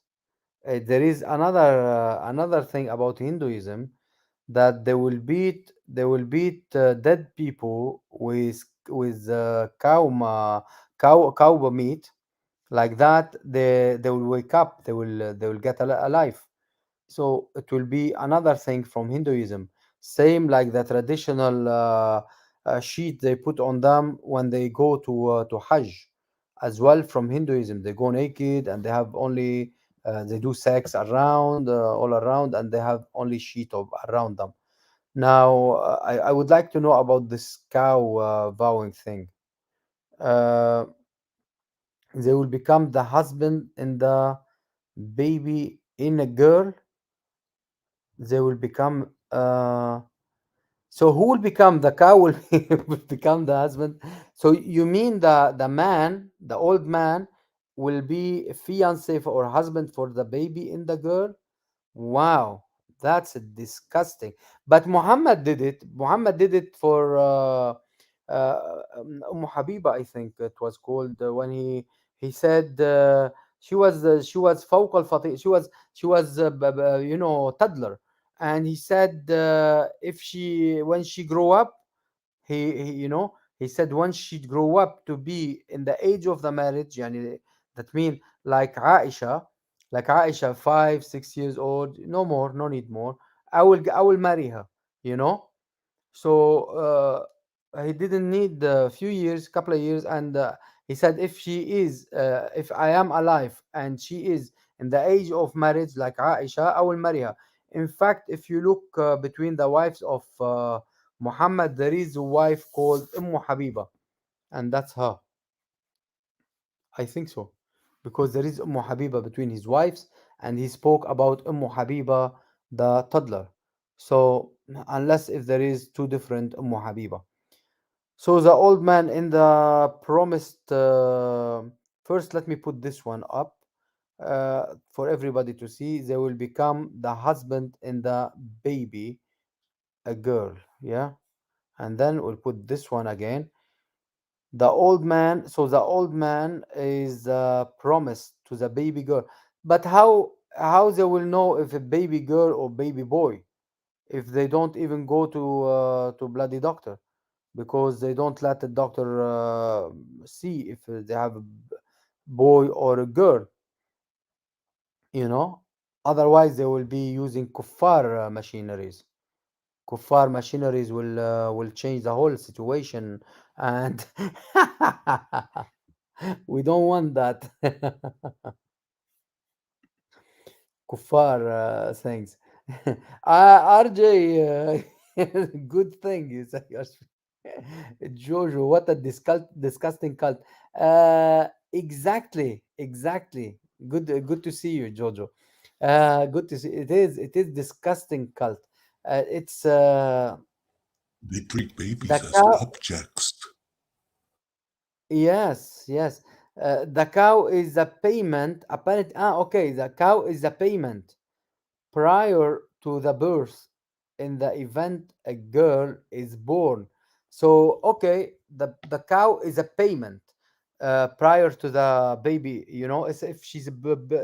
There is another thing about Hinduism that they will beat dead people with cow meat like that. They will wake up. They will get alive. So it will be another thing from Hinduism, same like the traditional sheet they put on them when they go to Hajj, as well from Hinduism. They go naked and they have only they do sex around all around, and they have only sheet around them. Now I would like to know about this cow vowing thing. Uh, they will become the husband and the baby in a girl. They will become so who will become the cow will, will become the husband. So you mean the man, the old man, will be a fiance or husband for the baby in the girl? Wow, that's disgusting. But Muhammad did it. Muhammad did it for Habiba, I think it was called, when he said she was فوق الفطير. She was toddler, and he said if she when she grow up, he said once she grow up to be in the age of the marriage, يعني, that mean like Aisha 5 6 years old, no more, no need more. I will marry her, you know. So he didn't need a few years, couple of years, and he said if I am alive and she is in the age of marriage like Aisha, I will marry her. In fact, if you look between the wives of Muhammad, there is a wife called Habiba, and that's her. I think so, because there is Habiba between his wives, and he spoke about Habiba, the toddler. So unless if there is two different Habiba. So the old man in the promised. First, let me put this one up for everybody to see. They will become the husband in the baby, a girl. Yeah, and then we'll put this one again. The old man. So the old man is promised to the baby girl. But how they will know if a baby girl or baby boy if they don't even go to bloody doctor, because they don't let the doctor see if they have a boy or a girl, you know. Otherwise, they will be using kuffar machineries. Kuffar machineries will change the whole situation, and we don't want that. Kuffar things. RJ, good thing you say. Jojo, what a disgusting cult. Exactly, exactly. Good to see you, Jojo. Good to see. It is disgusting cult. It's They treat the babies as cow. objects. Yes, yes. The cow is the payment. Okay. The cow is the payment prior to the birth in the event a girl is born. So okay, the cow is a payment prior to the baby, as if she's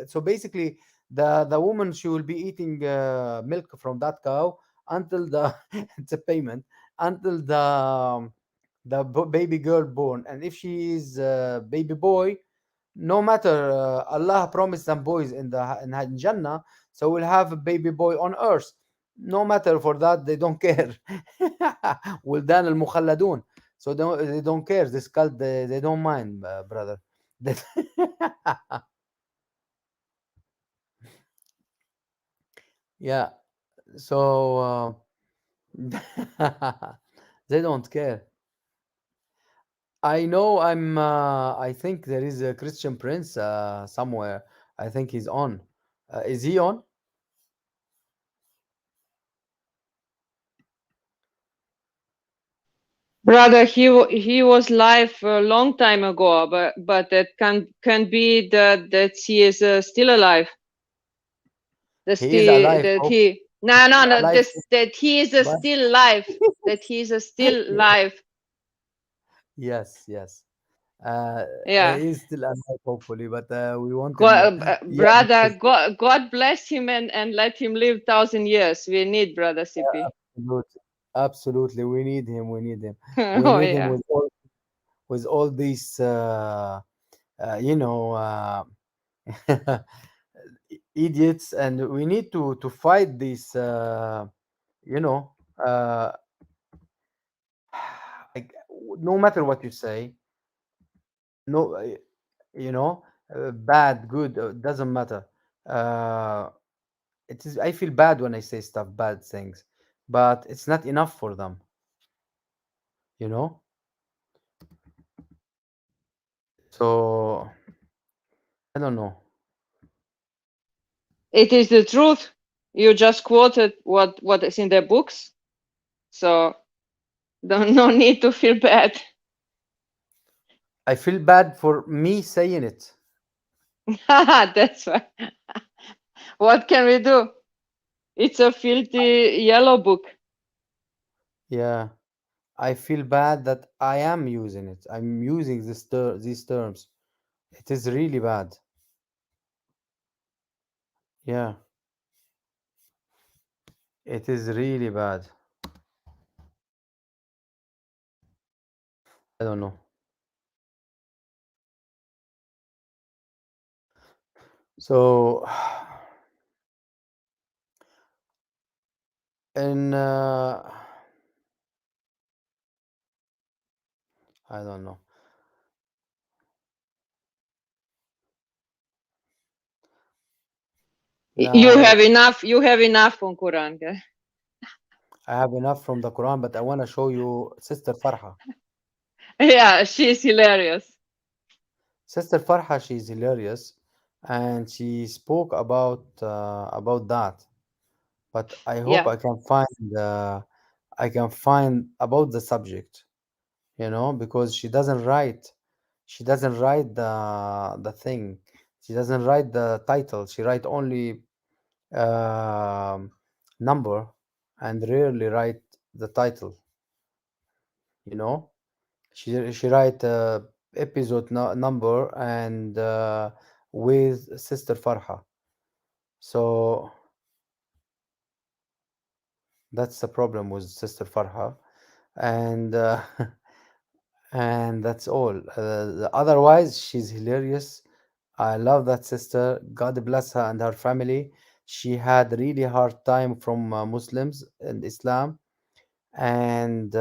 so basically the woman, she will be eating milk from that cow until the it's a payment until the baby girl born. And if she is a baby boy, no matter, Allah promised them boys in Jannah, so we'll have a baby boy on earth. No matter for that, they don't care. ولدان المخلدون. So they don't care. This cult, they don't mind, brother. They- yeah. So they don't care. I know. I'm. I think there is a Christian Prince somewhere. I think he's on. Is he on? Brother, he was live a long time ago, but that can be that he is still alive. He is alive. That Oh, he no he's no no alive. this that he is But still live. That he is still live. yes, yes. Yeah. He is still alive, hopefully. But we want him. Yeah, Brother, because God bless him and let him live 1,000 years. We need brother CP. absolutely, absolutely, we need him. We need him. We Oh need him yeah. with all these, you know, idiots, and we need to fight these, you know, uh, like, no matter what you say, no, you know, bad, good, doesn't matter. Uh, it is. I feel bad when I say stuff, bad things, but it's not enough for them. You know. So I don't know. It is the truth. You just quoted what is in their books. So don't no need to feel bad. I feel bad for me saying it. That's why. What can we do? It's a filthy yellow book. Yeah, I feel bad that I am using it. I'm using these terms. It is really bad. Yeah, it is really bad. I don't know. So, and I don't know. You have Now enough. You have enough on Quran. Okay? I have enough from the Quran, but I want to show you Sister Farha. Yeah, she's hilarious. Sister Farha, she's hilarious, and she spoke about that. But I hope Yeah. I can find about the subject, you know, because she doesn't write the thing, she doesn't write the title, she write only um, number and rarely write the title, you know. She write episode number and with Sister Farha. So that's the problem with Sister Farha, and and that's all. Otherwise, she's hilarious. I love that sister. God bless her and her family. She had really hard time from Muslims and Islam, and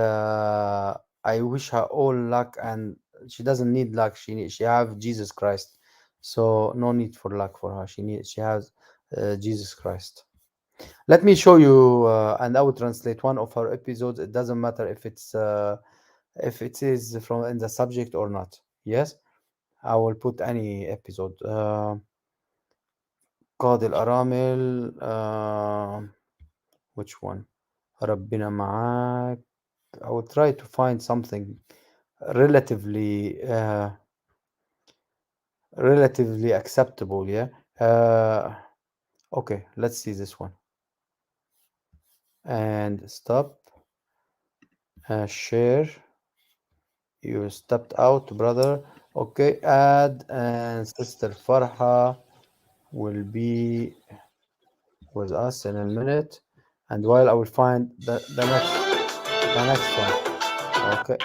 I wish her all luck. And she doesn't need luck. She have Jesus Christ, so no need for luck for her. She has Jesus Christ. Let me show you, and I will translate one of her episodes. It doesn't matter if it is from in the subject or not. Yes, I will put any episode. قاضي الأرامل. Which one? ربنا معاك. I will try to find something relatively relatively acceptable. Yeah. Okay. Let's see this one and stop. Share. You stepped out, brother. Okay, add and Sister Farha will be with us in a minute. And while I will find the next one. Okay.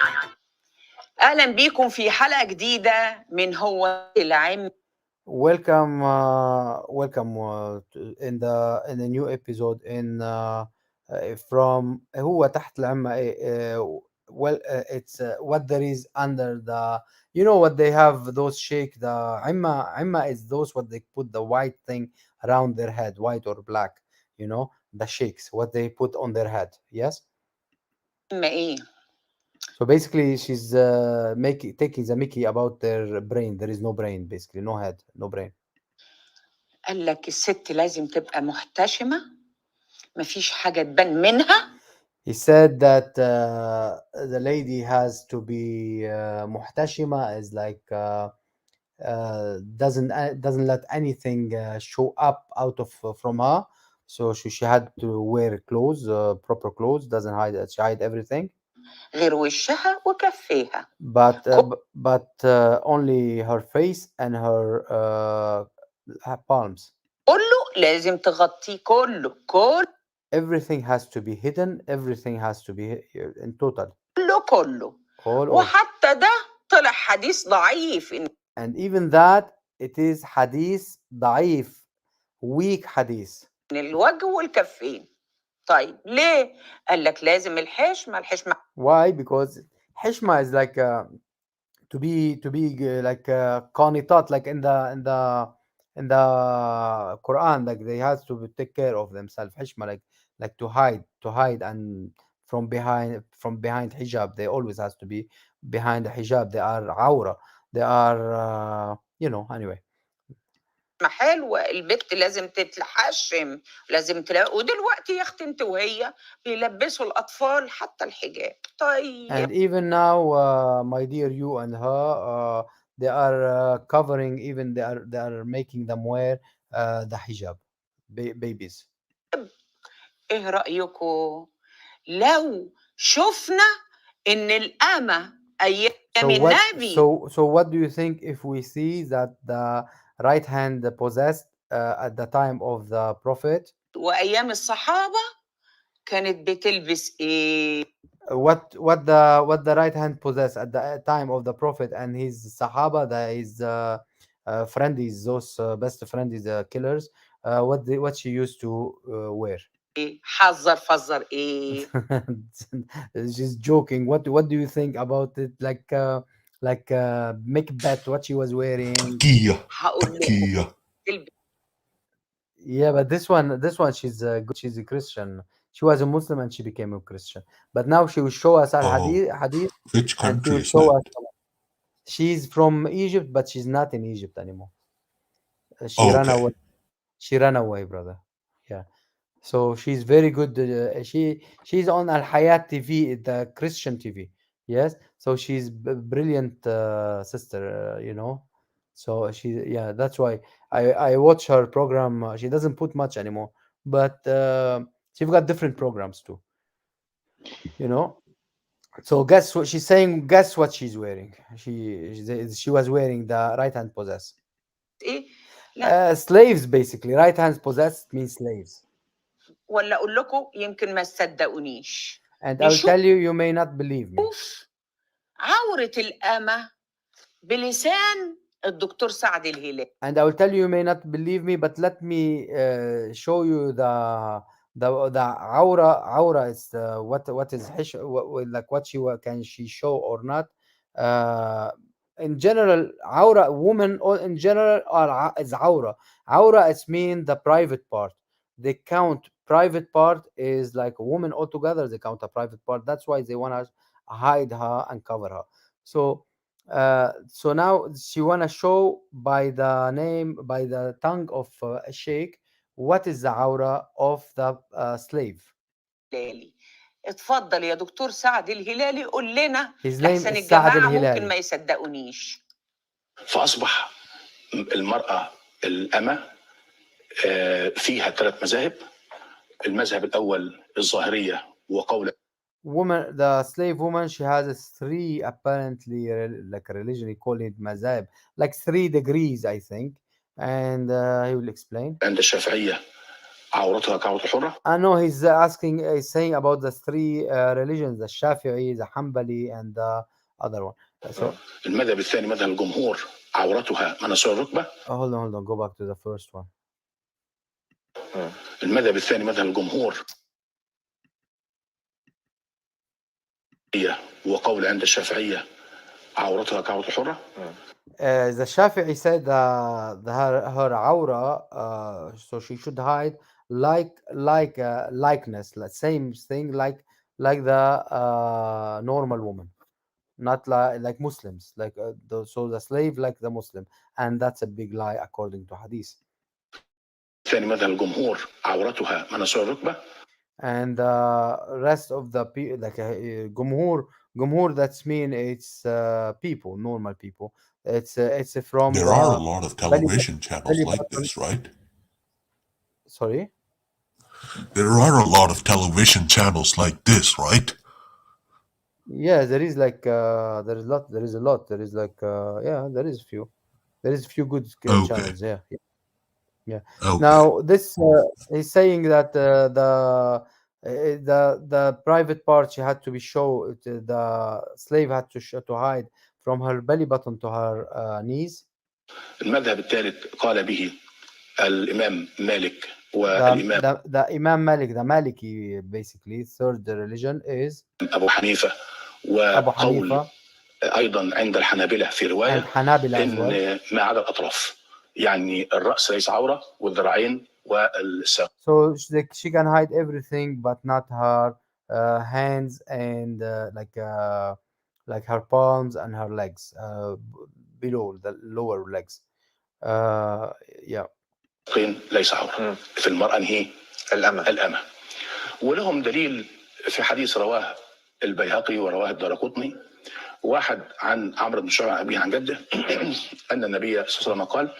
اهلا بيكم في حلقه جديده من هو العلم. Welcome in the new episode in from هو تحت العمة إيه well, it's what there is under the, you know what they have, those sheikh, the imma is those what they put the white thing around their head, white or black, you know, the sheikhs, what they put on their head. Yes. اما ايه؟ So basically she's making taking the mickey about their brain. There is no brain, basically no head, no brain. قال لك الست لازم تبقى محتشمة، مفيش حاجة تبان منها. He said that the lady has to be muhtashima, is like doesn't let anything show up out of from her. So she had to wear clothes, proper clothes, doesn't hide, she hide everything, غير وشها وكفيها. but only her face and her palms. كله لازم تغطيه، كله Everything has to be hidden. Everything has to be in total. كله. All. وحتى ده طلع حديث ضعيف، إن And even that, it is hadith ضعيف, weak hadith. الوجه والكفين. طيب ليه؟ قال لك لازم الحشمة. Why? Because hishma is like to be like qanitat, like in the Quran, like they have to take care of themselves. Hishma, like to hide, and from behind hijab, they always has to be behind the hijab. They are awra. They are anyway. حلوة البت لازم تتحشم، لازم تلاقي. ودلوقتي يا اختي انت وهي بيلبسوا الأطفال حتى الحجاب. طيب And even now, my dear, you and her, they are covering, even they are making them wear the hijab, babies. ايه رأيكم لو شفنا ان القامة ايام النبي So what do you think if we see that the right hand possessed at the time of the Prophet? وايام الصحابة كانت بتلبس ايه؟ What the right hand possessed at the time of the Prophet and his Sahaba, his friendies, those best friendies, killers, what she used to wear. حذر فزر ايه؟ She's joking. What do you think about it? Like make a bet what she was wearing. Kia. هقول لكم Kia. تلبس Yeah, but this one she's good. She's a Christian. She was a Muslim and she became a Christian. But now she will show us al Oh, hadith, which and she country will is show that? us. She's from Egypt, but she's not in Egypt anymore. She ran Okay. away. She ran away, brother. Yeah. So she's very good. She's on Al Hayat TV, the Christian TV. Yes. So she's brilliant sister. So that's why I watch her program. She doesn't put much anymore, but she's got different programs too. You know. So guess what she's saying? Guess what she's wearing? She was wearing the right hand possess. ايه؟ لا Slaves, basically. Right hand possessed means slaves. ولا اقول لكم يمكن ما تصدقونيش. And I will tell you, you may not believe me. نشوف عورة القامة بلسان الدكتور سعد الهلالي. And I will tell you may not believe me, but let me show you the aura is what is like what can she show or not. Uh, in general, aura, woman or in general is aura. Aura is mean the private part. They count private part is like a woman altogether. They count a private part. That's why they want to hide her and cover her. So now she wanna show by the tongue of a sheikh, what is the aura of the slave. اتفضل يا دكتور سعد الهلالي قول لنا His name لحسن is Saad الجماعة ممكن al-Hilali. ما يصدقونيش. فأصبح المرأة الأمة فيها 3 مذاهب. المذهب الأول الظاهرية وقول Woman, the slave woman, she has 3 apparently like a religion. He call it mazhab, like 3 degrees, I think, and he will explain. عند الشافعية عورتها كعورة الحرة. I know he's saying about the 3 religions, the Shafi'i, the Hanbali, and the other one. So المذهب الثاني مذهب الجمهور عورتها مناصير الركبة. hold on, go back to the first one. المذهب الثاني مذهب الجمهور وقول عند الشافعية عورتها كعورة الحرة. The Shafi'i said her aura, so she should hide like likeness, same thing like the normal woman, not like Muslims, like so the slave like the Muslim, and that's a big lie according to Hadith. ثاني مذهب الجمهور عورتها مناصير الركبة. And the rest of the people, like Gumhur, that's mean it's people, normal people. It's from There are a the lot of belly television channels belly like button. this, right? Sorry. There are a lot of television channels like this, right? Yeah, there is like there is lot. There is a lot. There is like yeah, there is few. There is few good Okay. channels. Yeah, yeah. Okay. Now this is saying that the private part she had to be show the slave had to show, to hide from her belly button to her knees. المذهب الثالث قال به الإمام مالك والإمام The Imam Malik, the Maliki, basically third religion is أبو حنيفة. Abu وقول Hanifa أيضا عند الحنابلة في رواية and Hanabila as well. إن ما عدا الأطراف، يعني الرأس ليس عورة والذراعين والساق. So she can hide everything, but not her hands and like her palms and her legs below the lower legs. Yeah. ليس عورة. في المرأة هي الأمة. ولهم دليل في حديث رواه البيهقي ورواه الدارقطني، واحد عن عمرو بن شعيب عن أبيه عن جده أن النبي صلى الله عليه وسلم قال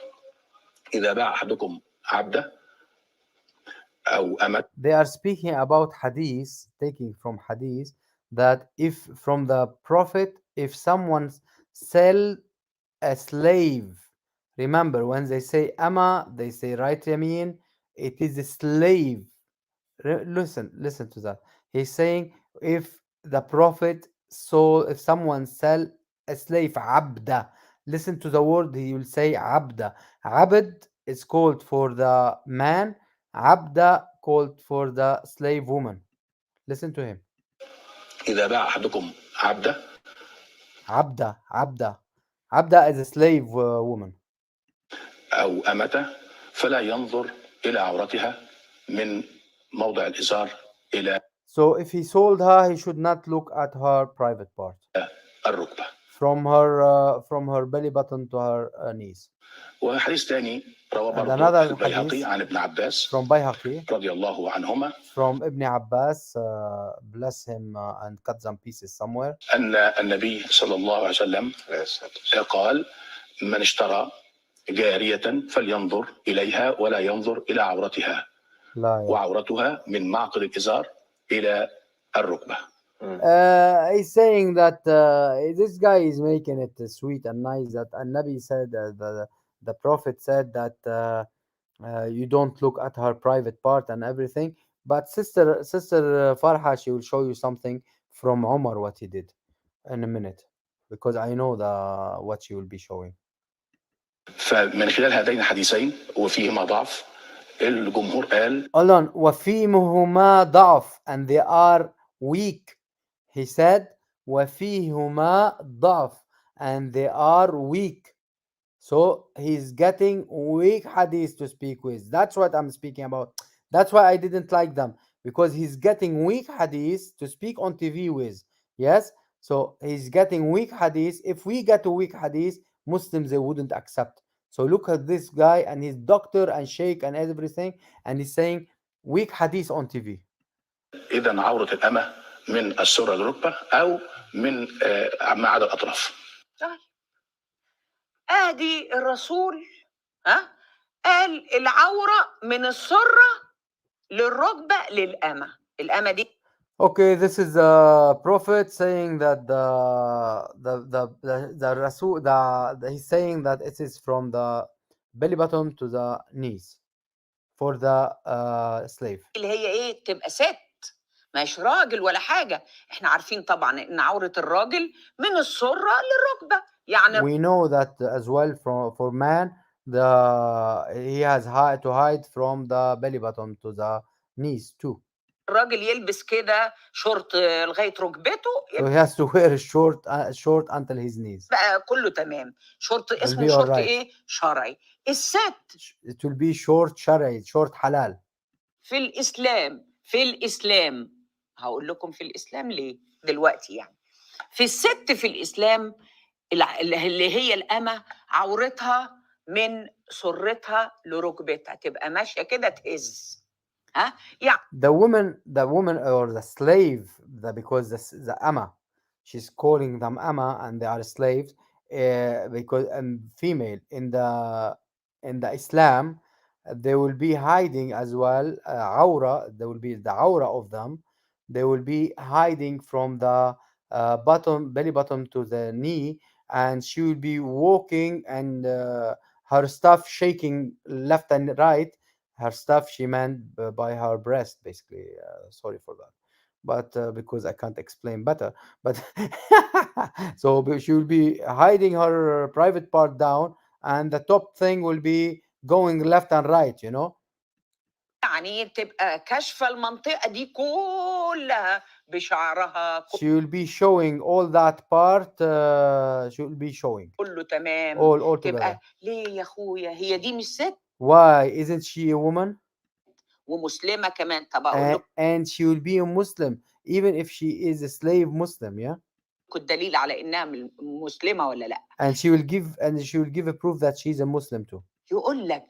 إذا باع أحدكم عبده أو أمة. They are speaking about hadith, taking from hadith, that if from the Prophet, if someone sell a slave, remember when they say ama, they say right yamin, it is a slave. Listen to that. He's saying if the Prophet sold, if someone sell a slave, abda. Listen to the word. He will say abda. Abd is called for the man. Abda called for the slave woman. Listen to him. إذا باع أحدكم عبده. Abda. Abda is a slave woman. أو أمته فلا ينظر إلى عورتها من موضع الإزار إلى. So if he sold her, he should not look at her private part. الركبة. From her belly button to her knees. وحديث ثاني رواه And برضه another البيهقي hadith عن ابن عباس from Bayhaqi, رضي الله عنهما from Ibn Abbas, bless him and cut some pieces somewhere. أن النبي صلى الله عليه وسلم قال من اشترى جارية فلينظر إليها ولا ينظر إلى عورتها. لا وعورتها من معقد الإزار إلى الركبة. He's saying that this guy is making it sweet and nice, that Nabi said, the Prophet said that you don't look at her private part and everything. But sister Farha, she will show you something from Omar what he did in a minute, because I know what she will be showing. فمن خلال هذين الحديثين وفيهما ضعف الجمهور قال. Hold on. وفيهما ضعف, and they are weak. He said وفيهما ضعف, and they are weak. So he's getting weak hadith to speak with. That's what I'm speaking about. That's why I didn't like them, because he's getting weak hadith to speak on TV with. Yes. So he's getting weak hadith. If we get a weak hadith, Muslims, they wouldn't accept. So look at this guy and his doctor and sheikh and everything, and he's saying weak hadith on TV. إذا عورة الأمة من السرة للركبة أو من ما عدا الأطراف. ادي الرسول قال العورة من السرة للركبة للأمة. الأمة دي. Okay, this is the Prophet saying that the Rasul, he's saying that it is from the belly button to the knees for the slave. اللي هي ايه؟ تبقى ست، مش راجل ولا حاجة. احنا عارفين طبعا ان عورة الراجل من السرة للركبة. يعني we know that as well for man, he has to hide from the belly button to the knees too. الراجل يلبس كده شورت لغايه ركبته So he has to wear a short until his knees. يبقى كله تمام. شورت It will اسمه be all شورت right. ايه؟ شرعي. الست It will be short شرعي, short halal. في الاسلام هقول لكم في الاسلام ليه دلوقتي. يعني في الست في الاسلام اللي هي الأمة عورتها من سرتها لركبتها تبقى ماشيه كده تهز. ها يعني The woman or the slave, because the ama, she's calling them ama and they are slaves, because female in the Islam, they will be hiding as well, aura, there will be the aura of them, they will be hiding from the belly button to the knee, and she will be walking, and her stuff shaking left and right. Her stuff she meant by her breast, basically. Sorry for that, but because I can't explain better, but she will be hiding her private part down, and the top thing will be going left and right, you know. يعني تبقى كاشفه المنطقه دي كلها بشعرها She will be showing all that part. She will be showing كله تمام. all together. تبقى ليه يا اخويا هي دي مش ست Why isn't she a woman? ومسلمه كمان. طب اقول لكم And she will be a Muslim even if she is a slave Muslim, yeah. الدليل على انها مسلمه ولا لا. And she will give a proof that she's a Muslim too. يقول لك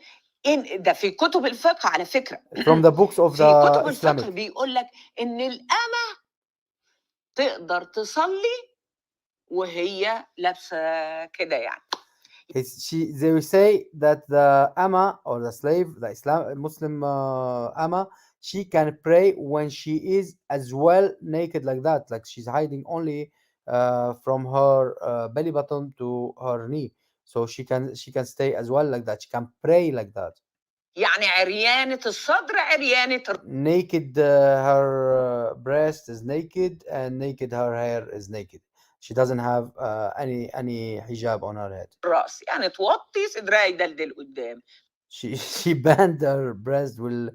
ان ده في كتب الفقه على فكره. From the books of في the كتب الفقه Islamic. بيقول لك ان الامه تقدر تصلي وهي لابسه كده يعني. They will say that the ama or the slave, the Muslim ama, she can pray when she is as well naked like that, like she's hiding only from her belly button to her knee, so she can stay as well like that. She can pray like that. يعني عريانه الصدر عريانه Naked, her breast is naked, and naked her hair is naked. She doesn't have any hijab on her head. الراس يعني توطي صدرها يدلدل قدام. She bend her breast will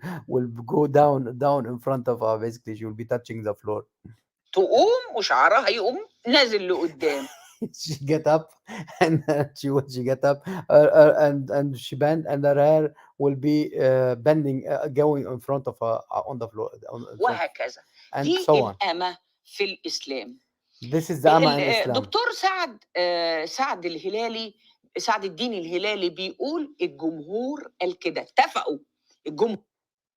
go down in front of her. Basically, she will be touching the floor. تقوم وشعرها يقوم نازل لقدام. She get up, and when she get up, and she bend, and her hair will be bending, going in front of her on the floor. وهكذا. And دي so on. الأمة في الإسلام. This is the ama in Islam. دكتور سعد الدين الهلالي بيقول الجمهور قال كده اتفقوا الجمهور.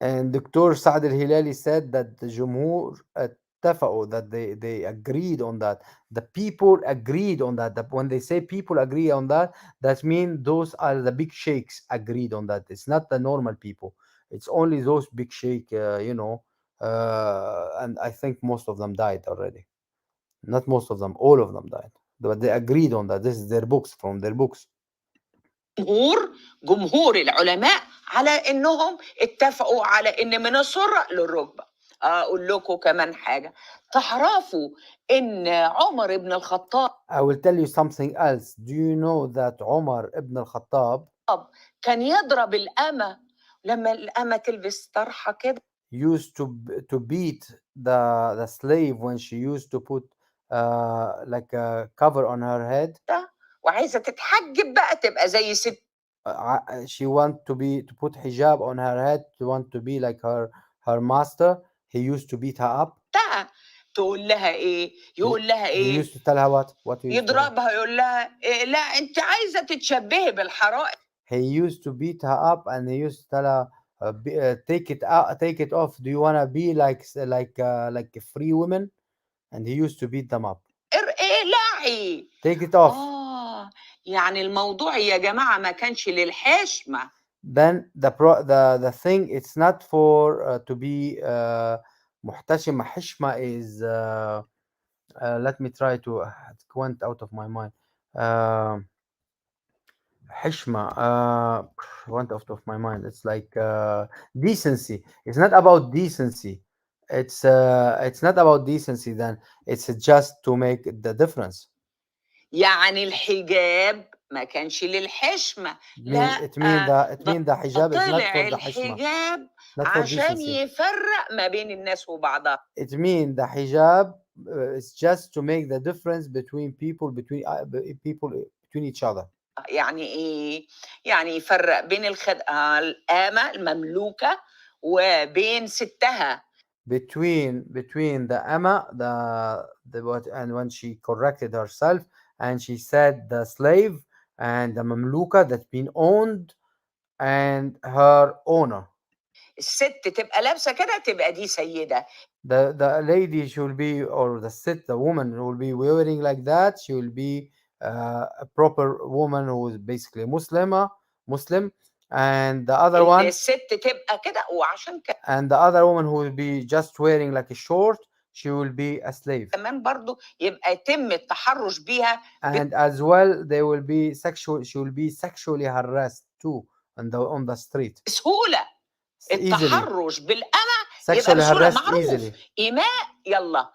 And Dr. Saad al-Hilali said that the Jumhur اتفقوا, that they agreed on that. The people agreed on that. When they say people agree on that, that means those are the big sheikhs agreed on that. It's not the normal people. It's only those big sheikh, and I think most of them died already. Not most of them, all of them died. But they agreed on that. This is their books, from their books. جمهور العلماء على انهم اتفقوا على ان من السره للركبه. اقول لكم كمان حاجه تعرفوا ان عمر بن الخطاب. I will tell you something else. Do you know that Umar ibn al-Khattab كان يضرب الامه لما الامه تلبس طرحه كده. used to beat the slave when she used to put like a cover on her head. وعايزه تتحجب بقى تبقى زي ست. She want to put hijab on her head, to want to be like her master. He used to beat her up. تقول لها ايه؟ يقول لها ايه؟ He used to tell her what he used يضربها يقول لها إيه؟ لا انت عايزه تتشبهي بالحرائق. He used to beat her up, and he used to tell her, take it out, take it off. Do you want to be like free women? And he used to beat them up. اقلعي. Take it off. يعني الموضوع يا جماعه ما كانش للحشمه. Then the thing, it's not for to be محتشمة. حشمة is let me try to, it went out of my mind. حشمة went out of my mind. It's like decency. It's not about decency. It's not about decency. Then it's just to make the difference. يعني الحجاب ما كانش للحشمة، It لا mean the hijab is not طلع for the hishma, الحجاب not for عشان decency. يفرق ما بين الناس وبعضها. It mean the hijab is just to make the difference between people between each other. يعني ايه؟ يعني يفرق بين القامة المملوكة وبين ستها. Between the Amma, and when she corrected herself and she said the slave and the Mamluka that's been owned and her owner. الست تبقى لابسة كده تبقى دي سيدة. The lady should be, or the woman will be wearing like that. She will be a proper woman who is basically Muslim, and the other one, الست تبقى كده وعشان كده and the other woman who will be just wearing like a short, she will be a slave. كمان برضو يبقى يتم التحرش بيها And as well, she will be sexually harassed too on the street. بسهولة. Easily. التحرش بالأمة يبقى Sexually بسهولة. harassed معروف easily. إيماء يلا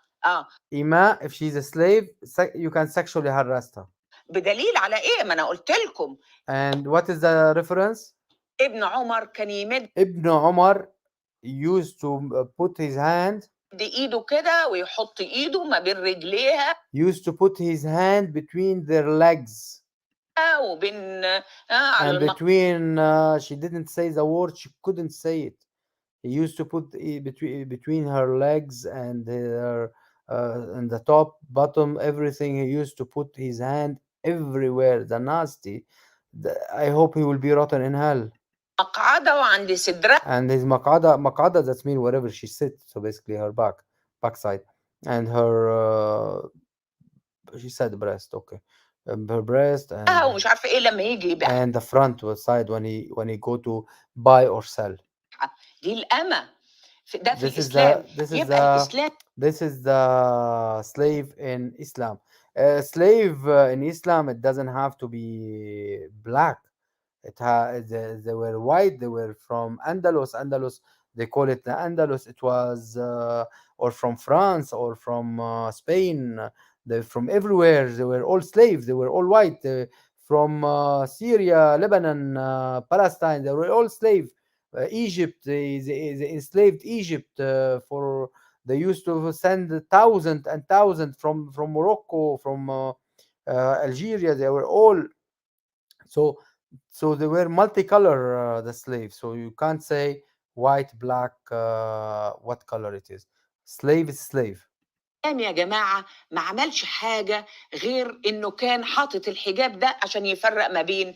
Ima, if she's a slave, you can sexually harass her. بدليل على إيه؟ ما أنا قلت لكم. And what is the reference? ابن عمر كان يمد Ibn Umar used to put his hand, إيده كده ويحط إيده ما بين رجليها used to put his hand between their legs. وبين And between, she didn't say the word, she couldn't say it. He used to put it between her legs and her and the top, bottom, everything. He used to put his hand everywhere. The nasty. I hope he will be rotten in hell. مقعدة وعند صدرها. And his maqada, that's mean wherever she sits. So basically her backside, and her she said breast. Okay, her breast ومش عارفة إيه لما يجي بقى. and the front side when he go to buy or sell. دي الأمة. ده في الإسلام. يبقى الإسلام. This is the slave in Islam. Slave in Islam, it doesn't have to be black. They were white. They were from Andalus. They call it the Andalus. It was or from France or from Spain. They're from everywhere. They were all slaves. They were all white. From Syria, Lebanon, Palestine. They were all slaves. Egypt, they enslaved Egypt for. They used to send thousands and thousands from Morocco, from Algeria. They were all so they were multicolor, the slaves. So you can't say white, black, what color it is. Slave is slave. يا جماعة ما عملش حاجة غير إنه كان حاطط الحجاب ده عشان يفرق ما بين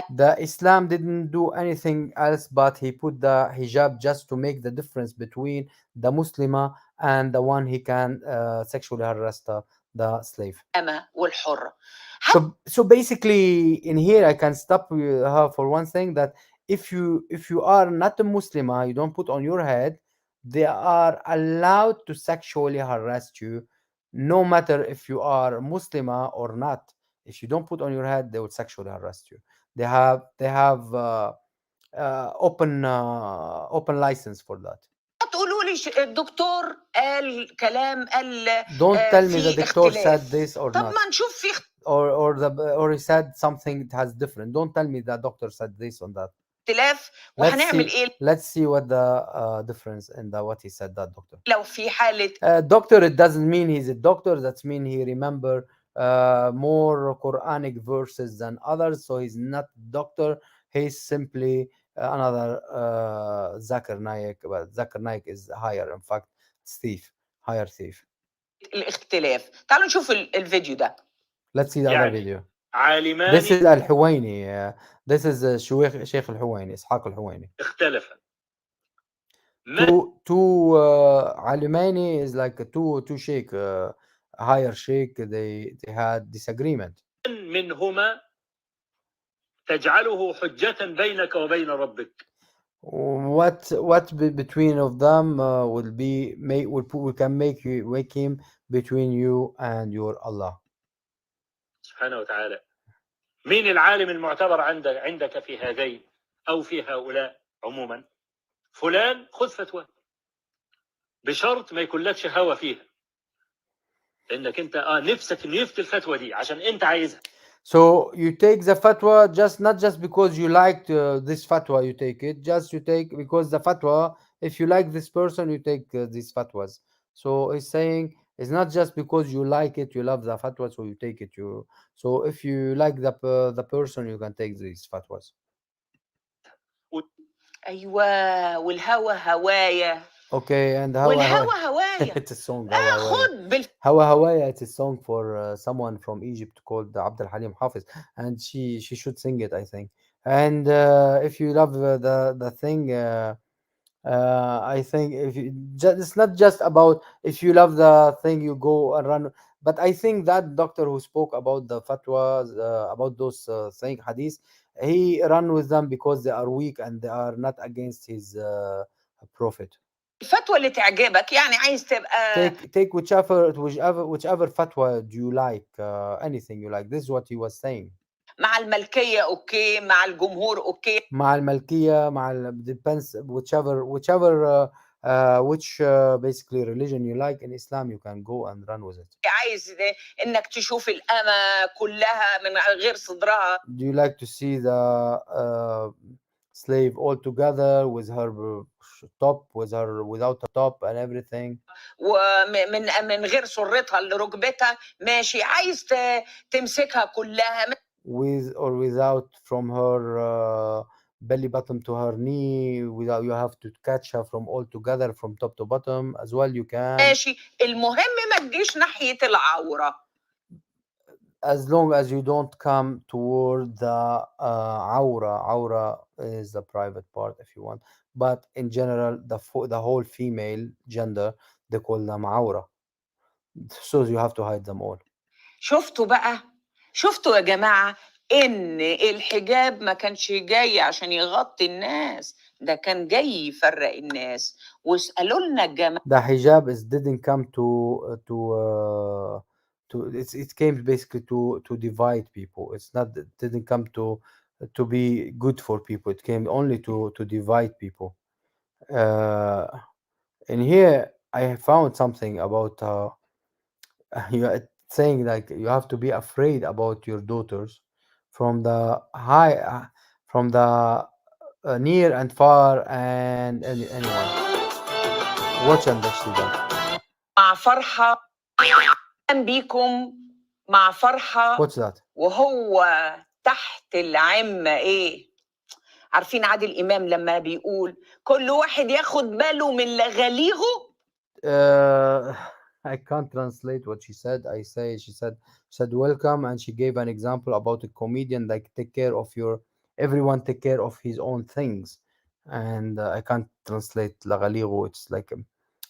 The Islam didn't do anything else, but he put the hijab just to make the difference between the Muslima and the one he can sexually harass the slave. الأمة والحرة. So basically, in here I can stop her for one thing, that if you are not a Muslima, you don't put on your head, they are allowed to sexually harass you, no matter if you are Muslima or not. If you don't put on your head, they would sexually harass you. They have open license for that. تقولوا لي الدكتور قال كلام قال Don't tell me the في doctor said اختلاف. this or طب not. ما نشوف في or he said something that has different. Don't tell me the doctor said this on that. اختلاف وهنعمل ايه؟ Let's see what the difference in what he said, that doctor. لو في حالة doctor, it doesn't mean he's a doctor. That's mean he remember more Quranic verses than others. So he's not doctor. He's simply another Zakir Naik. But Zakir Naik is higher. In fact, higher thief. الاختلاف. تعالوا نشوف الفيديو ده. Let's see the other video. عالمان. This is الحويني. This is شيخ الحويني, إسحاق الحويني. اختلف. Two عالماني is like two sheikh, higher sheikh. They had disagreement. منهما تجعله حجة بينك وبين ربك. What between of them will be we can make him between you and your Allah. سبحانه وتعالى. مين العالم المعتبر عندك في هذين أو في هؤلاء عموما؟ فلان خذ فتوى بشرط ما يكون لكش هوى فيها، لأنك أنت نفسك إنه يفتي الفتوى دي عشان أنت عايزها. So you take the fatwa not just because you liked this fatwa, you take it. Just you take because the fatwa. If you like this person, you take these fatwas. So he's saying it's not just because you like it, you love the fatwa, so you take it. So if you like the person, you can take these fatwas. ايوه والهوى هوايا Okay, and والهوى هوايا it's a song. Hawa Hawaya. اخد بال Hawa Hawaya, it's a song for someone from Egypt called Abdul Halim Hafiz, and she should sing it, I think. And if you love the thing, I think if you it's not just about if you love the thing, you go and run. But I think that doctor who spoke about the fatwas, about those thing hadith, he ran with them because they are weak and they are not against his prophet. الفتوى اللي تعجبك يعني عايز تبقى Take whichever fatwa do you like, anything you like. This is what he was saying. مع الملكية اوكي مع الجمهور اوكي مع الملكية depends whichever which basically religion you like in Islam, you can go and run with it. عايز انك تشوف الأمة كلها من غير صدرها Do you like to see the slave all together with her top, without a top and everything, ومن غير سرتها لركبتها ماشي عايز تمسكها كلها with or without, from her belly button to her knee, without, you have to catch her from all together from top to bottom as well, you can, ماشي المهم ما تجيش ناحية العورة as long as you don't come toward the aura is the private part if you want, but in general the whole female gender they call them aura, so you have to hide them all. شفتوا يا جماعة إن الحجاب ما كانش جاي عشان يغطي الناس ده كان جاي يفرق الناس واسألوا لنا الجماعة The hijab didn't come it came basically to divide people. It's not, it didn't come to be good for people. It came only to divide people. In here I found something about you are saying like you have to be afraid about your daughters from the high from the near and far and anyone. Watch and actually that. مع فرحة أهلا بيكم مع فرحة What's that? وهو تحت العمة إيه عارفين عادل إمام لما بيقول كل واحد ياخد باله من لغاليغه I can't translate what she said. She said welcome, and she gave an example about a comedian like take care of everyone take care of his own things, and I can't translate lagaligo. It's like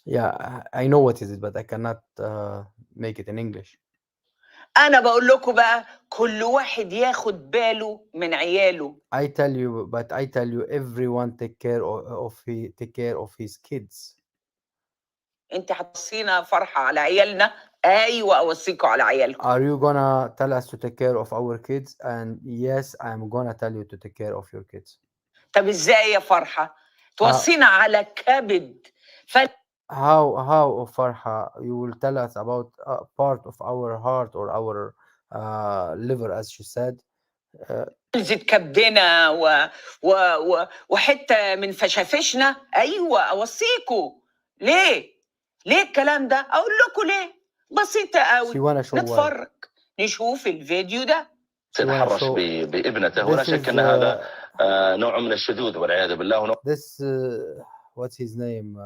yeah, I know what is it, but I cannot make it in English. أنا بقول لكم بقى كل واحد ياخد باله من عياله I tell you, everyone take care take care of his kids. انت هتصينا فرحة على عيالنا ايوه اوصيكوا على عيالكم Are you gonna tell us to take care of our kids? And yes, I'm gonna tell you to take care of your kids. طب ازاي يا فرحة توصينا على كبد How Farha, you will tell us about a part of our heart or our liver, as she said. فلذة كبدنا وحتة من فشافشنا ايوه اوصيكوا ليه الكلام ده اقول لكم ليه بسيطة قوي نتفرج نشوف الفيديو ده تتحرش بابنته ولا شك ان هذا نوع من الشذوذ والعياذ بالله. This what's his name?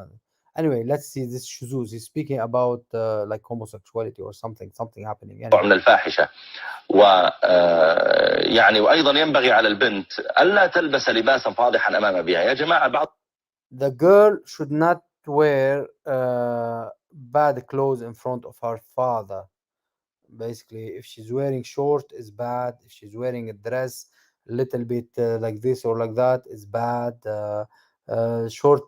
Anyway, let's see this shuzuz. He's speaking about like homosexuality or something happening. نوع من الفاحشة يعني وايضا ينبغي على البنت الا تلبس لباسا فاضحا امام ابيها يا جماعة. بعض The girl should not wear bad clothes in front of her father. Basically, if she's wearing short, is bad. If she's wearing a dress a little bit like this or like that, is bad. Short.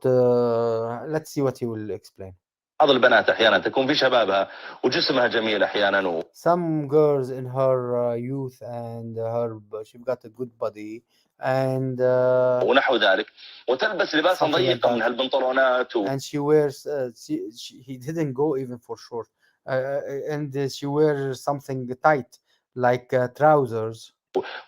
Let's see what he will explain. بعض البنات احيانا تكون في شبابها وجسمها جميل احيانا some girls in her youth and she's got a good body and ونحو ذلك وتلبس لباسا ضيقا من هالبنطلونات and she wears he didn't go even for short and she wears something tight like trousers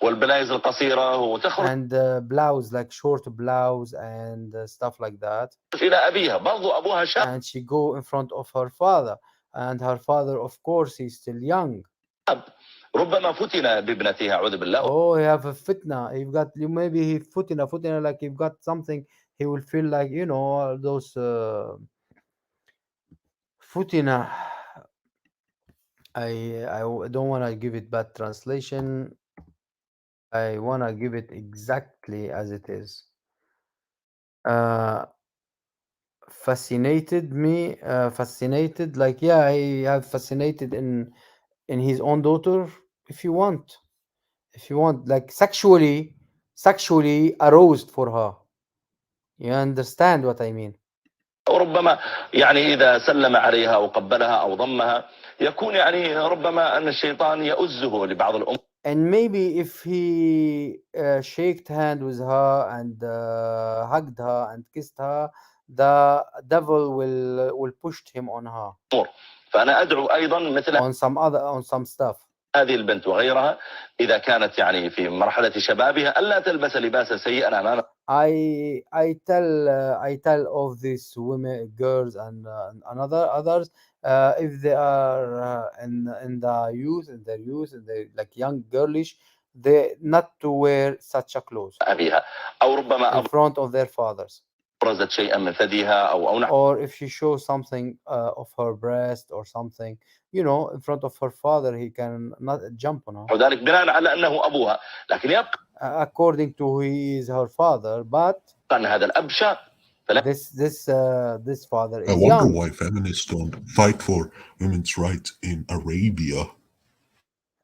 والبلايز القصيرة وتخرج and blouse, like short blouse and stuff like that. إلى أبيها برضو أبوها شاب And she go in front of her father, and her father, of course, he's still young. ربما فتن بابنتها أعوذ بالله. Oh, he have a fitna. You've got you maybe he futina like you've got something. He will feel like, you know, those futina. I don't want to give it bad translation. I want to give it exactly as it is. Fascinated me, fascinated, like, yeah, he have fascinated in his own daughter, if you want, like sexually aroused for her. You understand what I mean? وربما يعني إذا سلم عليها أو قبلها أو ضمها يكون يعني ربما أن الشيطان يؤزه لبعض الأمور. And maybe if he shaked hand with her and hugged her and kissed her, the devil will push him on her, فأنا أدعو أيضا مثل on some stuff. هذه البنت وغيرها إذا كانت يعني في مرحلة شبابها ألا تلبس لباسا سيئا أمام. I tell of these women, girls, and others, if they are in their youth, and they like young girlish, they not to wear such a clothes أبيها أو ربما in front of their fathers, أبرزت شيئا من ثديها أو or if she shows something of her breast or something, you know, in front of her father, he can not jump on her. وذلك بناء على أنه أبوها، لكن يبقى according to who he is her father, but أن هذا الأب شاب. this father I is wonder young. why feminists don't fight for women's rights in Arabia.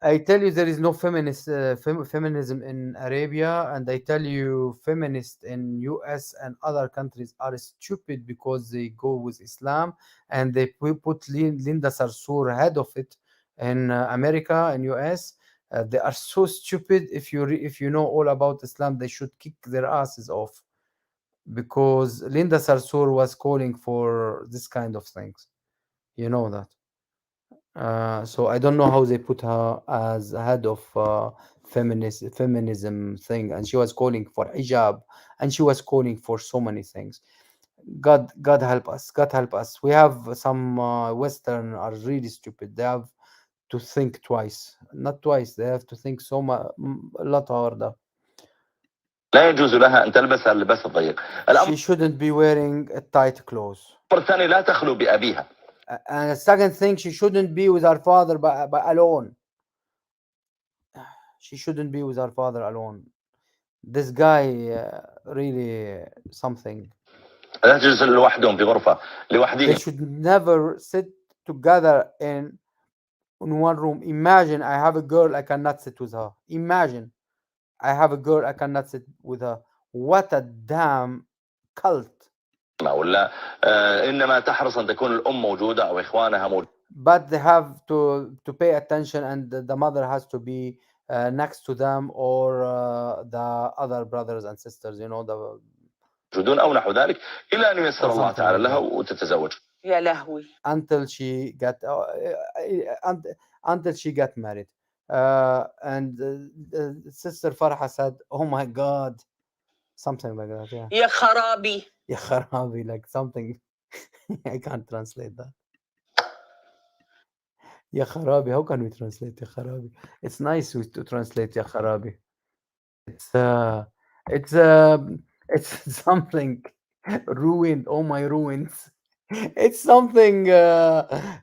I tell you, there is no feminist feminism in Arabia, and I tell you, feminists in US and other countries are stupid because they go with Islam, and they put Linda Sarsour head of it in America and US. They are so stupid. If you know all about Islam, they should kick their asses off, because Linda Sarsour was calling for this kind of things. You know that. So I don't know how they put her as head of feminism thing, and she was calling for hijab, and she was calling for so many things. God help us. God help us. We have some Western are really stupid. They have to think twice, not twice. They have to think so much, a lot harder. لا يجوز لها أن تلبس اللباس الضيق. She shouldn't be wearing tight clothes. الأمر الثاني لا تخلو بأبيها. And the second thing, she shouldn't be with her father by alone. She shouldn't be with her father alone. This guy really something. لا تجلس لوحدهم في غرفة لوحدهم. They should never sit together in one room. Imagine I have a girl, I cannot sit with her. Imagine I have a girl, I cannot sit with her. What a damn cult. ولا إنما تحرص أن تكون الأم موجودة أو إخوانها موجودة. But they have to pay attention, and the mother has to be next to them, or the other brothers and sisters, you know, the موجودون أو نحو ذلك إلى أن ييسر الله something تعالى like لها that. وتتزوج. يا لهوي. until she got married. And Sister Farha said, "Oh my God," something like that. Yeah. يا خرابي. Ya kharabi, like something. I can't translate that. Ya kharabi. How can we translate ya kharabi? It's nice to translate ya kharabi. It's something ruined. Oh my ruins. It's something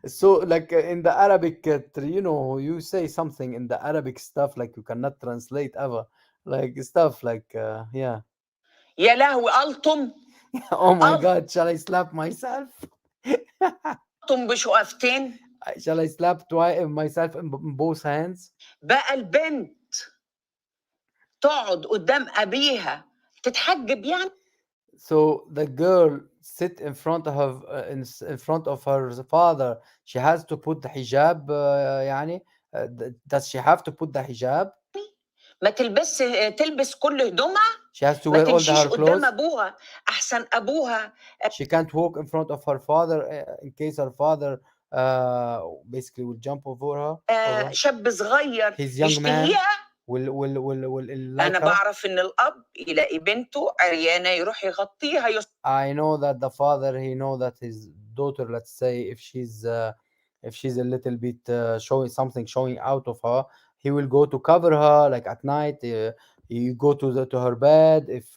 so like in the Arabic, you know, you say something in the Arabic stuff like you cannot translate ever, like stuff like yeah. يا لهوي ألطم. Oh my God, shall I slap myself? ألطم بشقفتين. Shall I slap myself in both hands? بقى البنت تقعد قدام أبيها تتحجب يعني. So the girl sit in front of her in front of her father. She has to put the hijab. يعني does she have to put the hijab? ما تلبس كل هدومها. She has to ما wear all تمشيش her قدام clothes. أبوها أحسن أبوها. She can't walk in front of her father in case her father basically will jump over her. شاب صغير His young man يشتهيها. will انا like her. بعرف ان الاب يلاقي بنته عريانه يروح يغطيها I know that the father, he know that his daughter, let's say, if she's a little bit showing out of her, he will go to cover her like at night. You go to her bed. If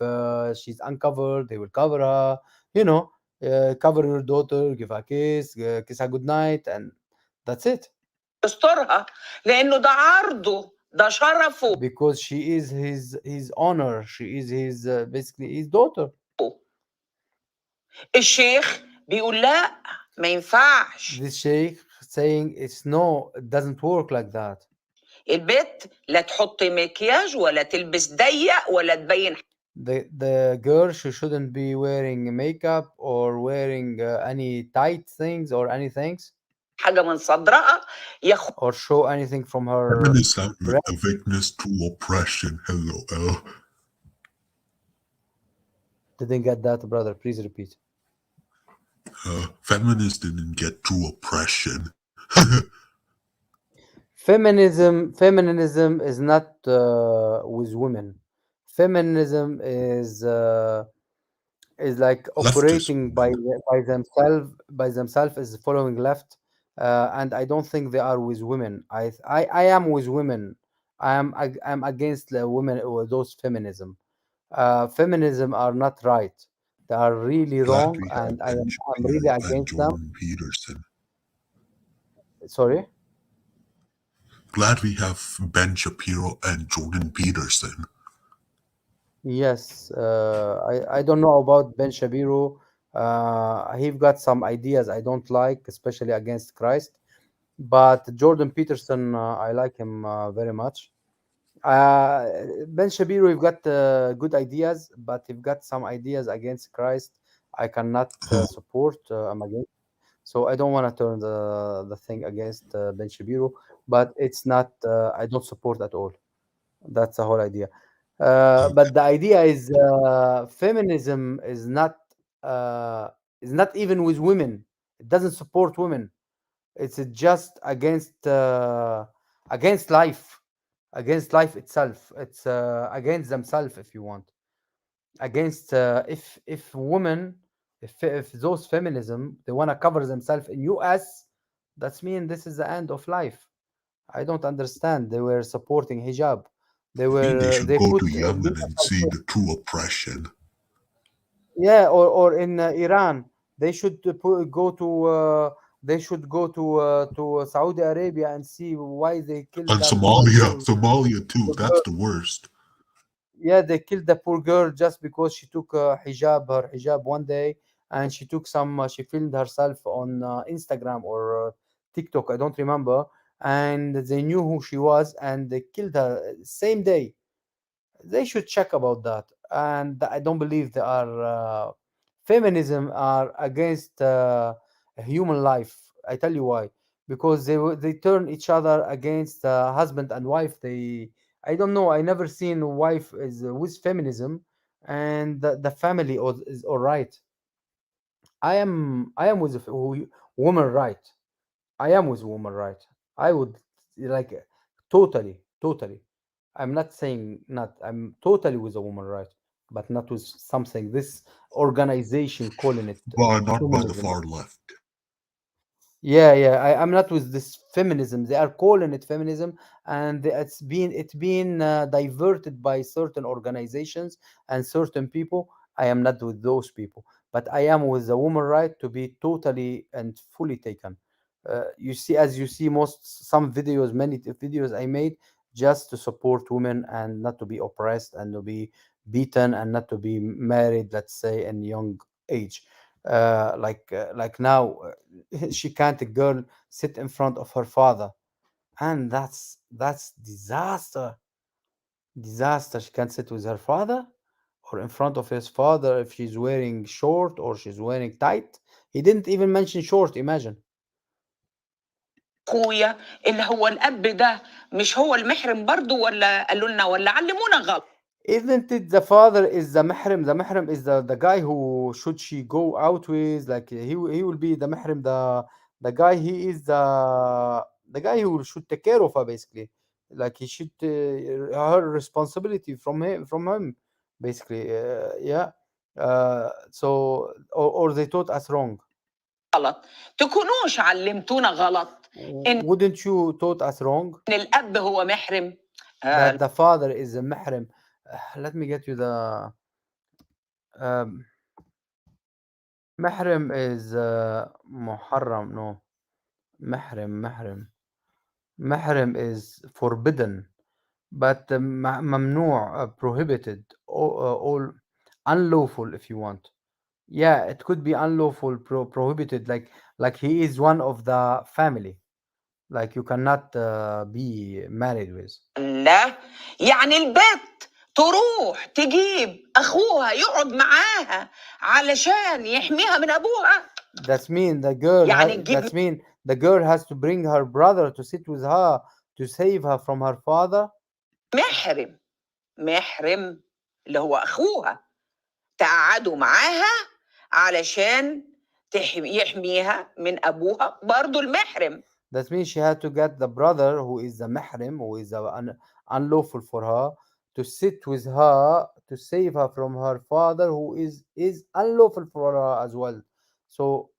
she's uncovered, he will cover her. You know, cover your daughter, give her a kiss her good night, and that's it. يسترها لانه ده عرضه ده شرفه. Because she is his honor. She is his basically his daughter. الشيخ بيقول لا ما ينفعش. This sheikh saying it's no, it doesn't work like that. البت لا تحط مكياج ولا تلبس ضيق ولا تبين The girl, she shouldn't be wearing makeup or wearing any tight things or any things, حاجه من صدرها or show anything from her Feminists are breast. a witness to oppression. LOL. Didn't get that, brother. Please repeat. Feminists didn't get true oppression. Feminism is not with women. Feminism is like operating by themselves, is following left, and I don't think they are with women. I am with women. I'm against the women or those feminism. Feminism are not right. They are really Glad wrong, we have and Ben I'm really Shapiro and against them. Jordan Peterson. Sorry. Glad we have Ben Shapiro and Jordan Peterson. Yes, I don't know about Ben Shapiro. He've got some ideas I don't like, especially against Christ. But Jordan Peterson, I like him very much. Uh, Ben Shapiro, you've got good ideas, but you've got some ideas against Christ I cannot support. I'm against. So I don't want to turn the thing against Ben Shapiro, but it's not. I don't support at all. That's the whole idea. But the idea is feminism is not even with women. It doesn't support women. It's just against life itself. It's against themselves, if you want. Against if women, if those feminism they want to cover themselves in U.S., that's mean this is the end of life. I don't understand. They were supporting hijab. They I think they were should they go put to Yemen and see the true oppression. yeah, or in Iran, they should go to Saudi Arabia and see why they killed And that poor Somalia too. That's girl. the worst. Yeah, they killed the poor girl just because she took her hijab one day, and she took some. She filmed herself on Instagram or TikTok. I don't remember. And they knew who she was, and they killed her same day. They should check about that. And I don't believe they are feminism are against human life. I tell you why. Because they turn each other against husband and wife. They I don't know. I never seen a wife is with feminism, and the family is all right. I am with woman right. I am with woman right. I would like totally. I'm not saying not. I'm totally with a woman right, but not with something this organization calling it But not by the feminism. far left. Yeah. I'm not with this feminism. They are calling it feminism, and it's been diverted by certain organizations and certain people. I am not with those people, but I am with the woman right to be totally and fully taken. You see, as you see, some videos, many videos I made just to support women and not to be oppressed and to be beaten and not to be married, let's say, in young age. Like now, she can't a girl sit in front of her father, and that's disaster. She can't sit with her father or in front of his father if she's wearing short or she's wearing tight. He didn't even mention short, imagine. اخويا اللي هو الاب ده مش هو المحرم برضو ولا قالوا لنا ولا علمونا غلط. Isn't it the father is the mahram? The mahram is the guy who should she go out with, like he will be the mahram, the guy, he is the guy who should take care of her, basically. Like, he should her responsibility from him, basically. Yeah. So, or they taught us wrong. غلط تكونوش علمتونا غلط إن Wouldn't you taught us wrong الأب هو محرم that the father is a mahram? Let me get you the um, mahram is muharram. No, mahram is forbidden, but mamnu', prohibited, all unlawful, if you want. Yeah, it could be unlawful, prohibited, like he is one of the family, like you cannot be married with. لا يعني البت تروح تجيب أخوها يقعد معاها علشان يحميها من أبوها That's mean the girl يعني تجيب that's mean the girl has to bring her brother to sit with her to save her from her father. محرم اللي هو أخوها تقعدوا معاها علشان يحميها من أبوها برضو المحرم That means she had to get the brother who is the mahrim, who is unlawful for her, to sit with her to save her from her father, who is unlawful for her as well. So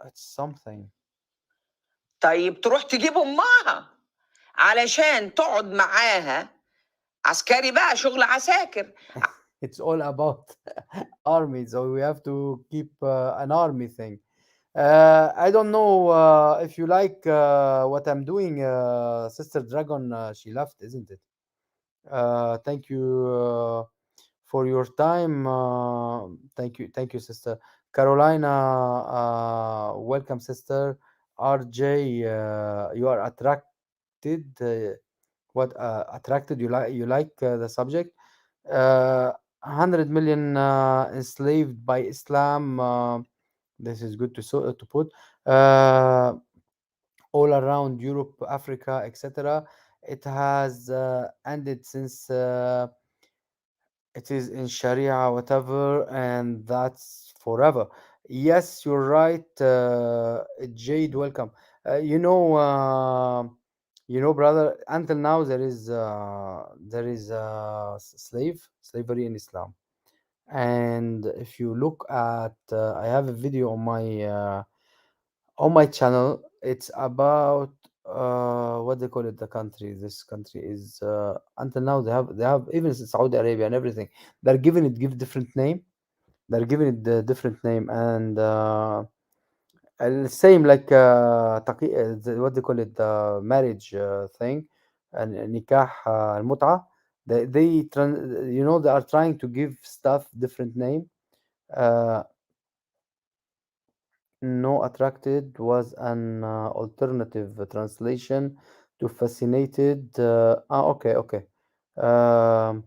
it's something. طيب تروح تجيب أمها علشان تقعد معاها عسكري بقى شغل عساكر It's all about army, so we have to keep an army thing. I don't know if you like what I'm doing, Sister Dragon. She left, isn't it? Thank you for your time. Thank you, Sister Carolina. Welcome, Sister RJ. You are attracted. What attracted you like? You like the subject? 100 million enslaved by Islam. This is good to put. All around Europe, Africa, etc. It has ended since it is in Sharia, whatever, and that's forever. Yes, you're right, Jade. Welcome. Brother. Until now, there is slavery in Islam, and if you look at, I have a video on my channel. It's about what they call it, the country. This country is until now they have even Saudi Arabia and everything. They're giving it give different name. They're giving it the different name, and same like what they call it, the marriage thing, and nikah al-mut'ah. They are trying to give stuff different name. Uh, No, attracted was an alternative translation to fascinated. Okay, okay. Um,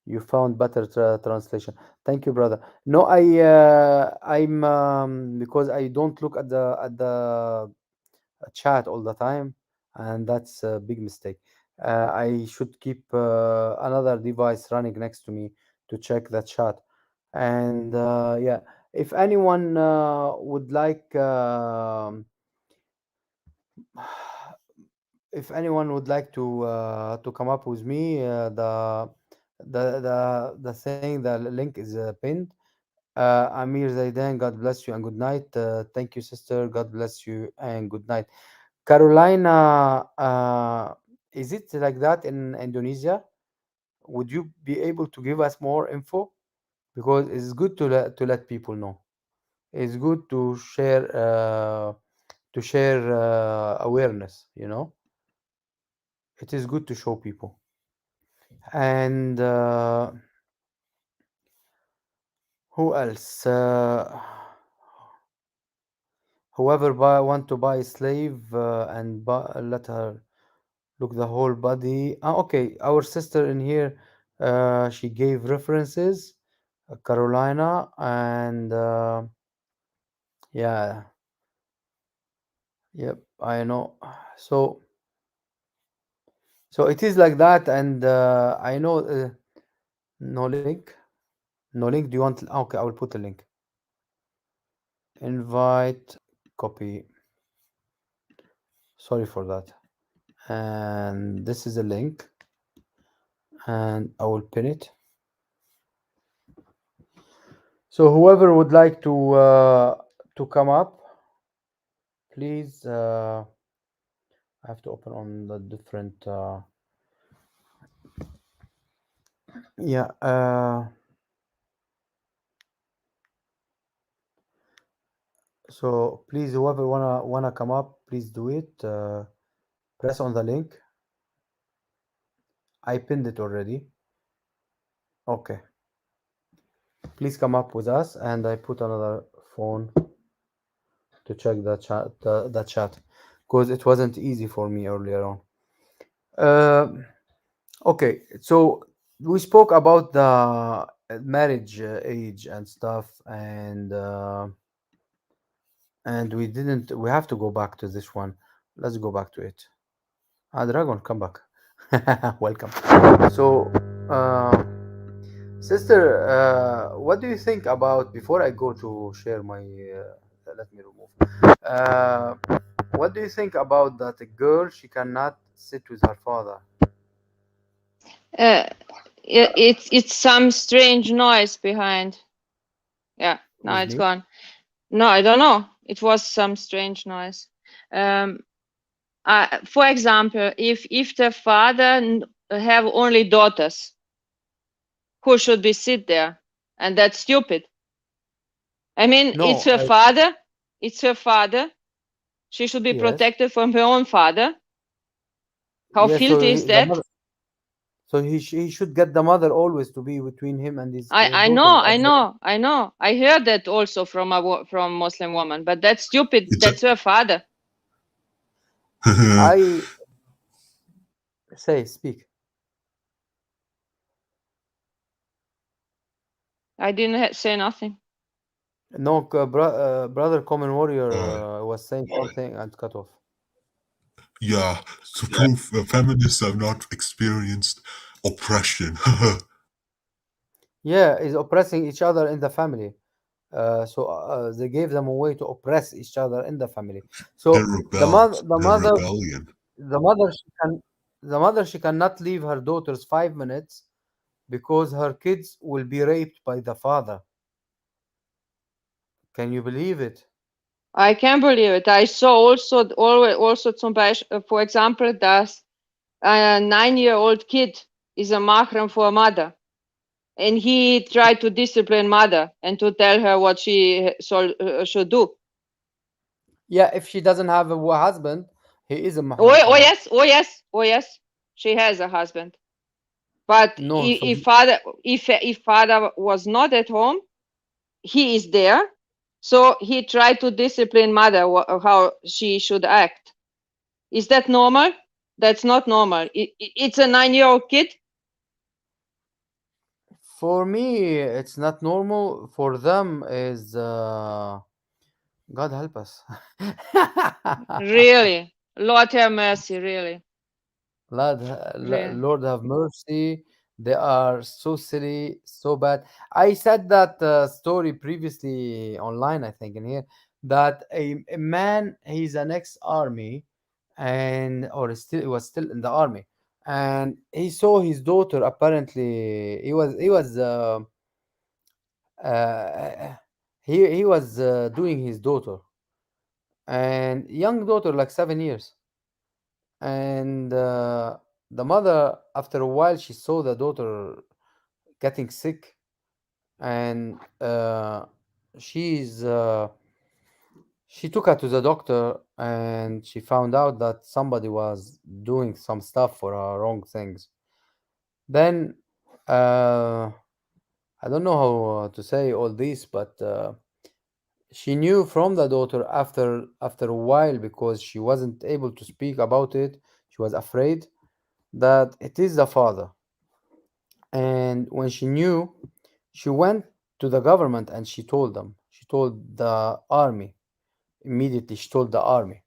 you found better translation. Thank you, brother. No, I'm because I don't look at the chat all the time, and that's a big mistake. I should keep another device running next to me to check the chat. And yeah, if anyone would like, if anyone would like to come up with me, the thing, the link is pinned. Amir Zaidan, God bless you and good night. Thank you, sister. God bless you and good night. Carolina, is it like that in Indonesia? Would you be able to give us more info? Because it's good to let people know. It's good to share awareness. It is good to show people. And who else? Whoever want to buy a slave and let her look the whole body. Okay, our sister in here, she gave references, Carolina, and yeah, yep, I know. So it is like that, and I know. No link, no link. Do you want? Okay, I will put a link. Invite, copy. Sorry for that. And this is a link, and I will pin it. So whoever would like to come up, please. I have to open on the different. Yeah. So please, whoever wanna come up, please do it. Press on the link. I pinned it already. Okay. Please come up with us, and I put another phone to check the chat, because it wasn't easy for me earlier on. Okay, so we spoke about the marriage age and stuff, and we didn't. We have to go back to this one. Let's go back to it. Dragon, come back. Welcome. So, sister, what do you think about, before I go to share my? Let me remove. Uh, what do you think about that a girl, she cannot sit with her father? Uh, it's some strange noise behind. Yeah, now With it's me? gone. No, I don't know. It was some strange noise. Um, for example, if the father have only daughters, who should be sit there? And that's stupid. I mean, it's No, her father. It's her father. She should be yes, protected from her own father. How yes. So filthy is the that? mother, so he should get the mother always to be between him and his I know, daughters I as know, I know. I heard that also from from Muslim woman, but that's stupid. It's a, That's her father. I say. Speak. I didn't say nothing. No, brother, common warrior uh, was saying something and cut off. yeah, to prove feminists have not experienced oppression. Yeah, is oppressing each other in the family. So they gave them a way to oppress each other in the family. They So the rebelled. mother, the They're mother, rebellion. the mother, she can, the mother, she cannot leave her daughters 5 minutes because her kids will be raped by the father. Can you believe it? I can't believe it. I saw also zum Beispiel, for example, that a 9-year-old kid is a mahram for a mother, and he tried to discipline mother and to tell her what she should do. Yeah, if she doesn't have a husband, he is a Oh, mahram oh for her. yes, oh yes, oh yes. She has a husband, but No, so if father was not at home, he is there. So he tried to discipline mother how she should act. Is that normal? That's not normal. It's a 9-year-old kid. for me, it's not normal. For them, is God help us. Really, Lord have mercy. Really, really. Lord have mercy. They are so silly, so bad. I said that story previously online, I think, in here, that a man, he's an ex-army, and or still he was still in the army, and he saw his daughter. Apparently, uh, he was doing his daughter, and young daughter, like 7 years. And the mother, after a while, she saw the daughter getting sick, and she's she took her to the doctor, and she found out that somebody was doing some stuff for her, wrong things. Then I don't know how to say all this, but she knew from the daughter, after a while, because she wasn't able to speak about it. She was afraid that it is the father. And when she knew, she went to the government and she told them. She told the army immediately. She told the army,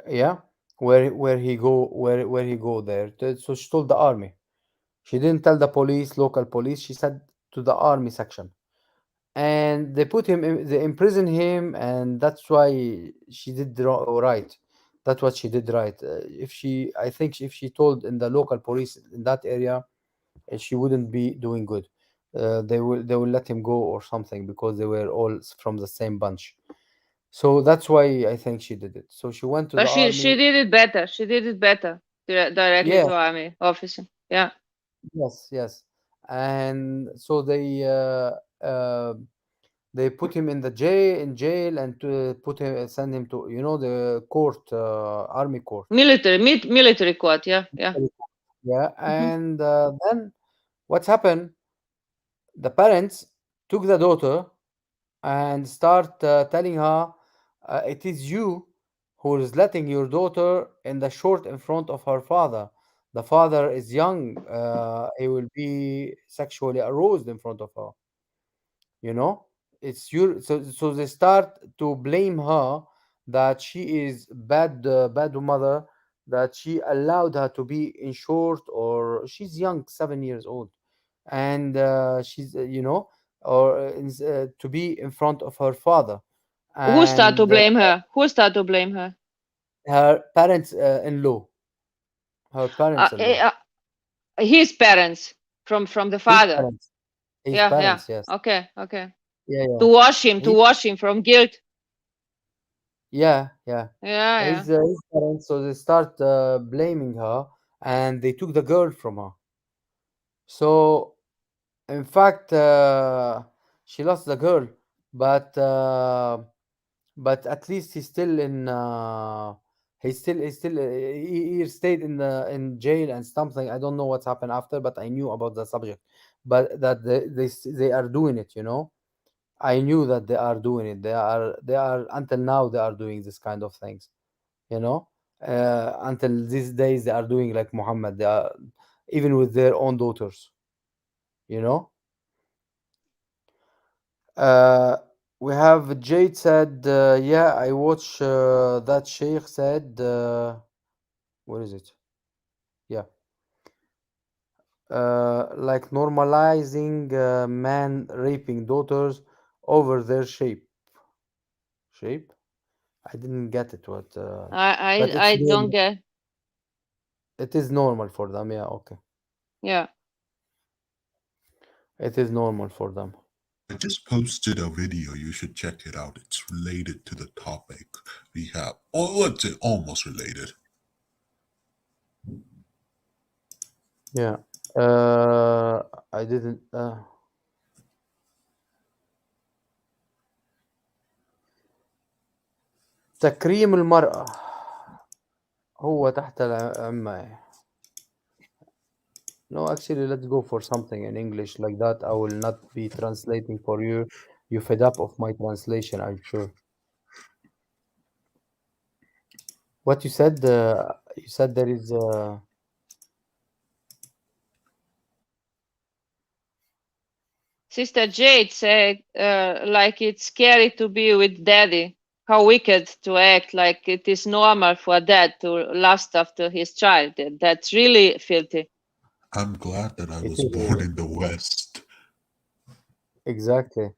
yeah, where he go there. So she told the army. She didn't tell the police, local police. She said to the army section, and they put him. They imprisoned him, and that's why she did right. That's what she did right. I think if she told in the local police in that area, she wouldn't be doing good. They will let him go or something because they were all from the same bunch. So that's why I think she did it. So she went to But the she army. did it better. She did it better directly Yeah, to army officer. Yeah. yes. And so they put him in the jail and to put him send him to the court, army court. Military court. Yeah. Yeah. Yeah, Hmm. and then what's happened? The parents took the daughter and start telling her, it is you who is letting your daughter in the short in front of her father. The father is young. He will be sexually aroused in front of her. You know, it's your so they start to blame her that she is bad mother, that she allowed her to be in short, or she's young, 7 years old, and she's or to be in front of her father, Who start to and blame her? Who start to blame her? her parents in law, her Uh, parents in eh, law, uh, his parents from the his father. parents, his Yeah. Yeah. parents, yes, Okay. Okay. yeah, To wash him. To he, wash him from guilt. yeah. Yeah. Yeah. His parents, so they start blaming her, and they took the girl from her. So, in fact, she lost the girl, but at least he's still in. He stayed in jail and something. I don't know what's happened after, but I knew about the subject. But that they are doing it. I knew that they are doing it. They are until now they are doing this kind of things. you know until these days they are doing like Muhammad. They are even with their own daughters. you know uh we have Jade said, yeah, I watch that sheikh said, what is it? Yeah, like normalizing man raping daughters over their shape. I didn't get it, what but I it's don't normal. get. It is normal for them, yeah, okay. Yeah. It is normal for them. I just posted a video. You should check it out. It's related to the topic we have. Oh, let's say almost related. Yeah. I didn't. تكريم المرأة هو تحت العمة. No, actually, let's go for something in English like that. I will not be translating for you. You fed up of my translation, I'm sure. What you said? You said there is. Sister Jade said, like it's scary to be with daddy. How wicked to act like it is normal for dad to lust after his child. That's really filthy. I'm glad that I It was is born in the West. exactly,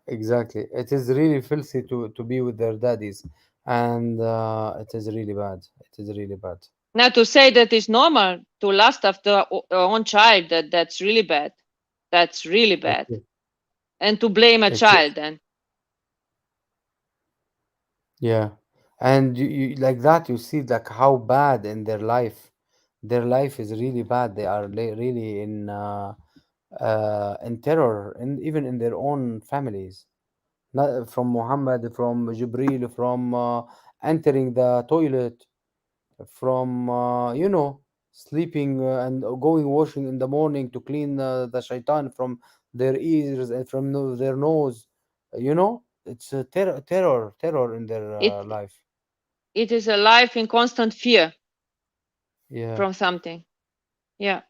exactly. It is really filthy to be with their daddies, and it is really bad. It is really bad. Now to say that it's normal to lust after our own child, that's really bad. That's really It bad. is. And to blame a It is. child then. Yeah, and you like that you see like how bad in their life. Their life is really bad. They are really in terror, and even in their own families. Not from Muhammad, from Jibril, from entering the toilet, from sleeping and going washing in the morning to clean the shaitan from their ears and from their nose. It's a terror in their It life. it is a life in constant fear Yeah, from something. Yeah.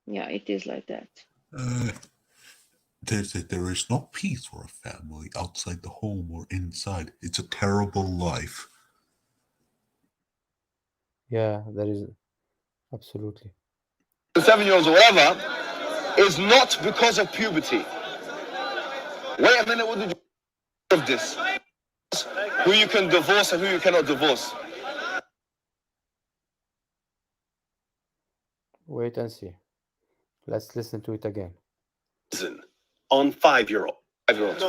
Yeah, it is like that. Uh, there is no peace for a family outside the home or inside. It's a terrible life. yeah, there is absolutely. 7 years or whatever, is not because of puberty. Wait a minute, what did you of this? who you can divorce and who you cannot divorce. Wait and see. Let's listen to it again. On 5-year-old. 5-year-olds.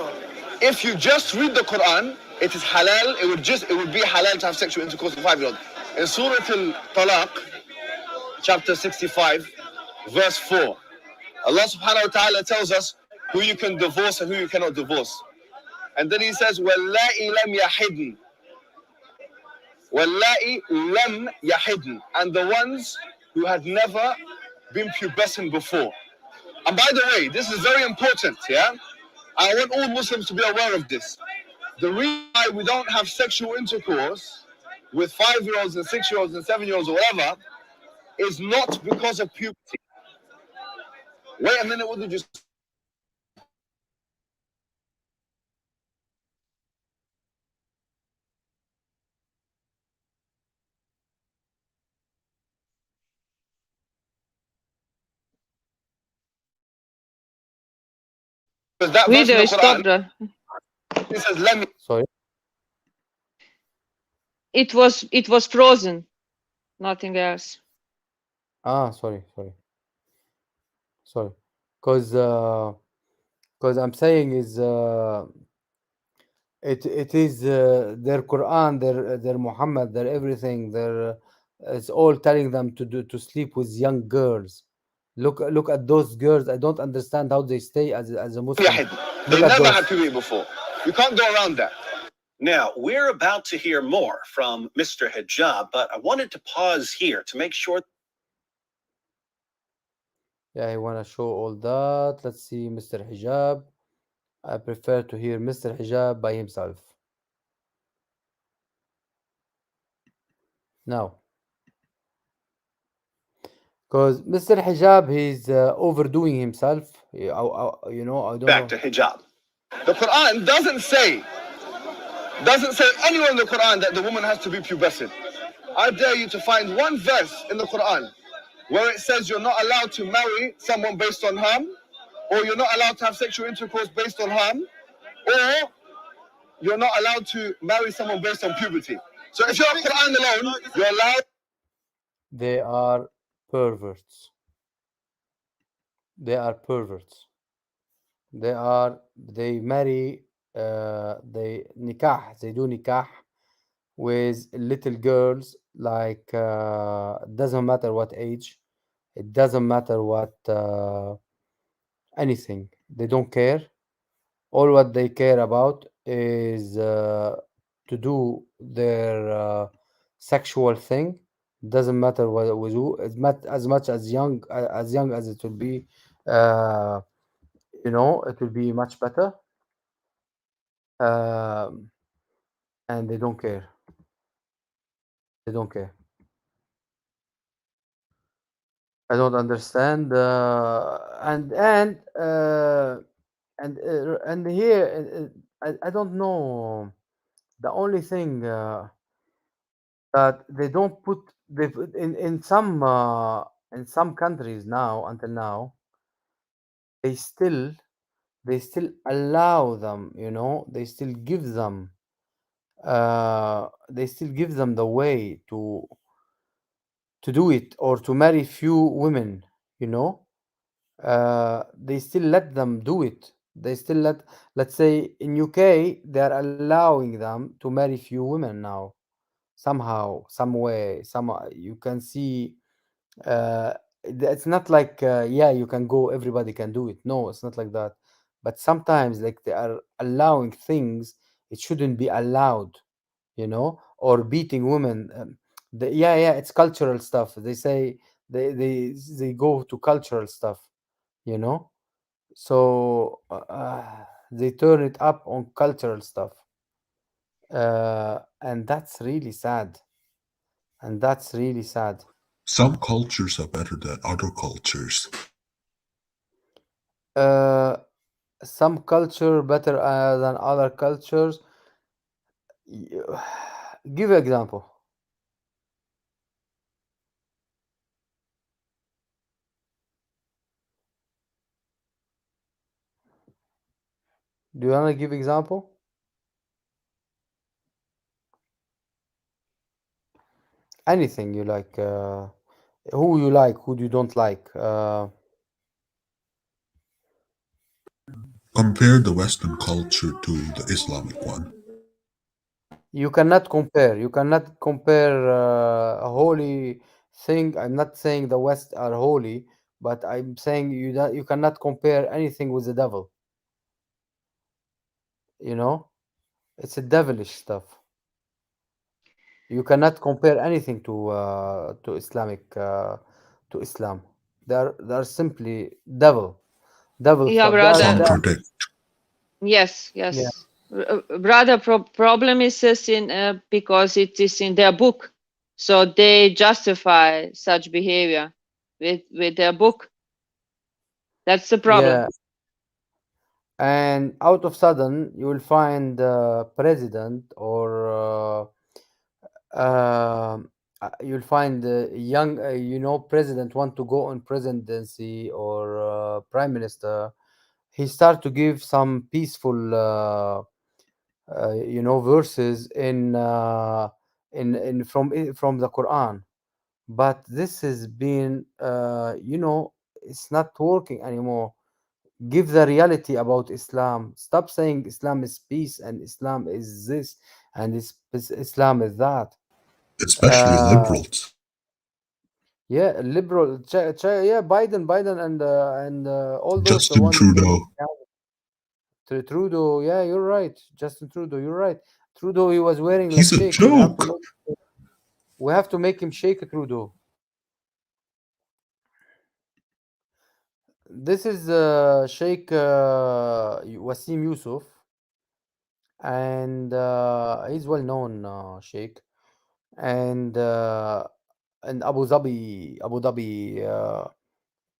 If you just read the Quran, it is halal. It would be halal to have sexual intercourse with 5-year-olds. In Surah Al-Talaq, chapter 65, verse 4, Allah subhanahu wa ta'ala tells us who you can divorce and who you cannot divorce. And then he says, وَاللَّائِ لَمْ يَحِدْنِ وَاللَّائِ لَمْ يَحِدْنِ, and the ones who had never been pubescent before. And by the way, this is very important, yeah? I want all Muslims to be aware of this. The reason why we don't have sexual intercourse with 5-year-olds and 6-year-olds and 7-year-olds or whatever is not because of puberty. Wait a minute, what did you say? Because that verse in Video the is Quran, stopped. it says, let me. Sorry. It was frozen. Nothing else. Sorry. Because I'm saying is it is their Quran, their Muhammad, their everything. Their it's all telling them to sleep with young girls. Look at those girls. I don't understand how they stay as a Muslim. They Look at never those. had puberty before. You can't go around that. Now, we're about to hear more from Mr. Hijab, but I wanted to pause here to make sure. Yeah, I wanna show all that. Let's see, Mr. Hijab. I prefer to hear Mr. Hijab by himself. Now, because Mr. Hijab, he's overdoing himself. I don't Back know. to hijab. The Quran doesn't say anywhere in the Quran that the woman has to be pubescent. I dare you to find one verse in the Quran where it says you're not allowed to marry someone based on harm, or you're not allowed to have sexual intercourse based on harm, or you're not allowed to marry someone based on puberty. So if you're Quran alone, you're allowed. They are perverts. They are perverts. They marry, they do nikah with little girls, like doesn't matter what age, it doesn't matter what anything. They don't care. All what they care about is to do their sexual thing. Doesn't matter what we do. As much as young as it will be. Uh, it will be much better. Um, and they don't care. They don't care. I don't understand. And here, I don't know. The only thing that they don't put they put in some countries now, until now, they still they still allow them. They still give them the way to do it, or to marry few women. You know, they still let them do it. They still let's say in UK, they are allowing them to marry few women now, somehow, some way, you can see. It's not like yeah, you can go, everybody can do it. No, it's not like that. But sometimes, like, they are allowing things it shouldn't be allowed, or beating women. Yeah, it's cultural stuff. They say they go to cultural stuff, you know so they turn it up on cultural stuff, and that's really sad. Some cultures are better than other cultures. uh, some culture better than other cultures. Y- Give an example. Do you want to give example? anything you like, who you like, who you don't like. Compare the Western culture to the Islamic one. You cannot compare. You cannot compare a holy thing. I'm not saying the West are holy, but I'm saying you cannot compare anything with the devil. You know, it's a devilish stuff. You cannot compare anything to Islamic to Islam. They are simply devil Yeah, stuff. They are, brother. they are Contradict. Yes, yeah, yes. Brother, problem is this in because it is in their book, so they justify such behavior with their book. That's the problem. yeah. And out of sudden you will find president or you'll find young president want to go on presidency or prime minister. He start to give some peaceful verses in from the Quran, but this has been it's not working anymore. Give the reality about Islam. Stop saying Islam is peace and Islam is this and Islam is that. Especially Uh, liberals. yeah, liberal. Yeah, Biden, and all those the Justin one came. Trudeau. Trudeau. Yeah, you're right. Justin Trudeau. You're right. Trudeau. He was wearing like He's a shake. joke. We have to make him shake Trudeau. This is Sheikh Wasim Yusuf, and he's well known Sheikh, and Abu Dhabi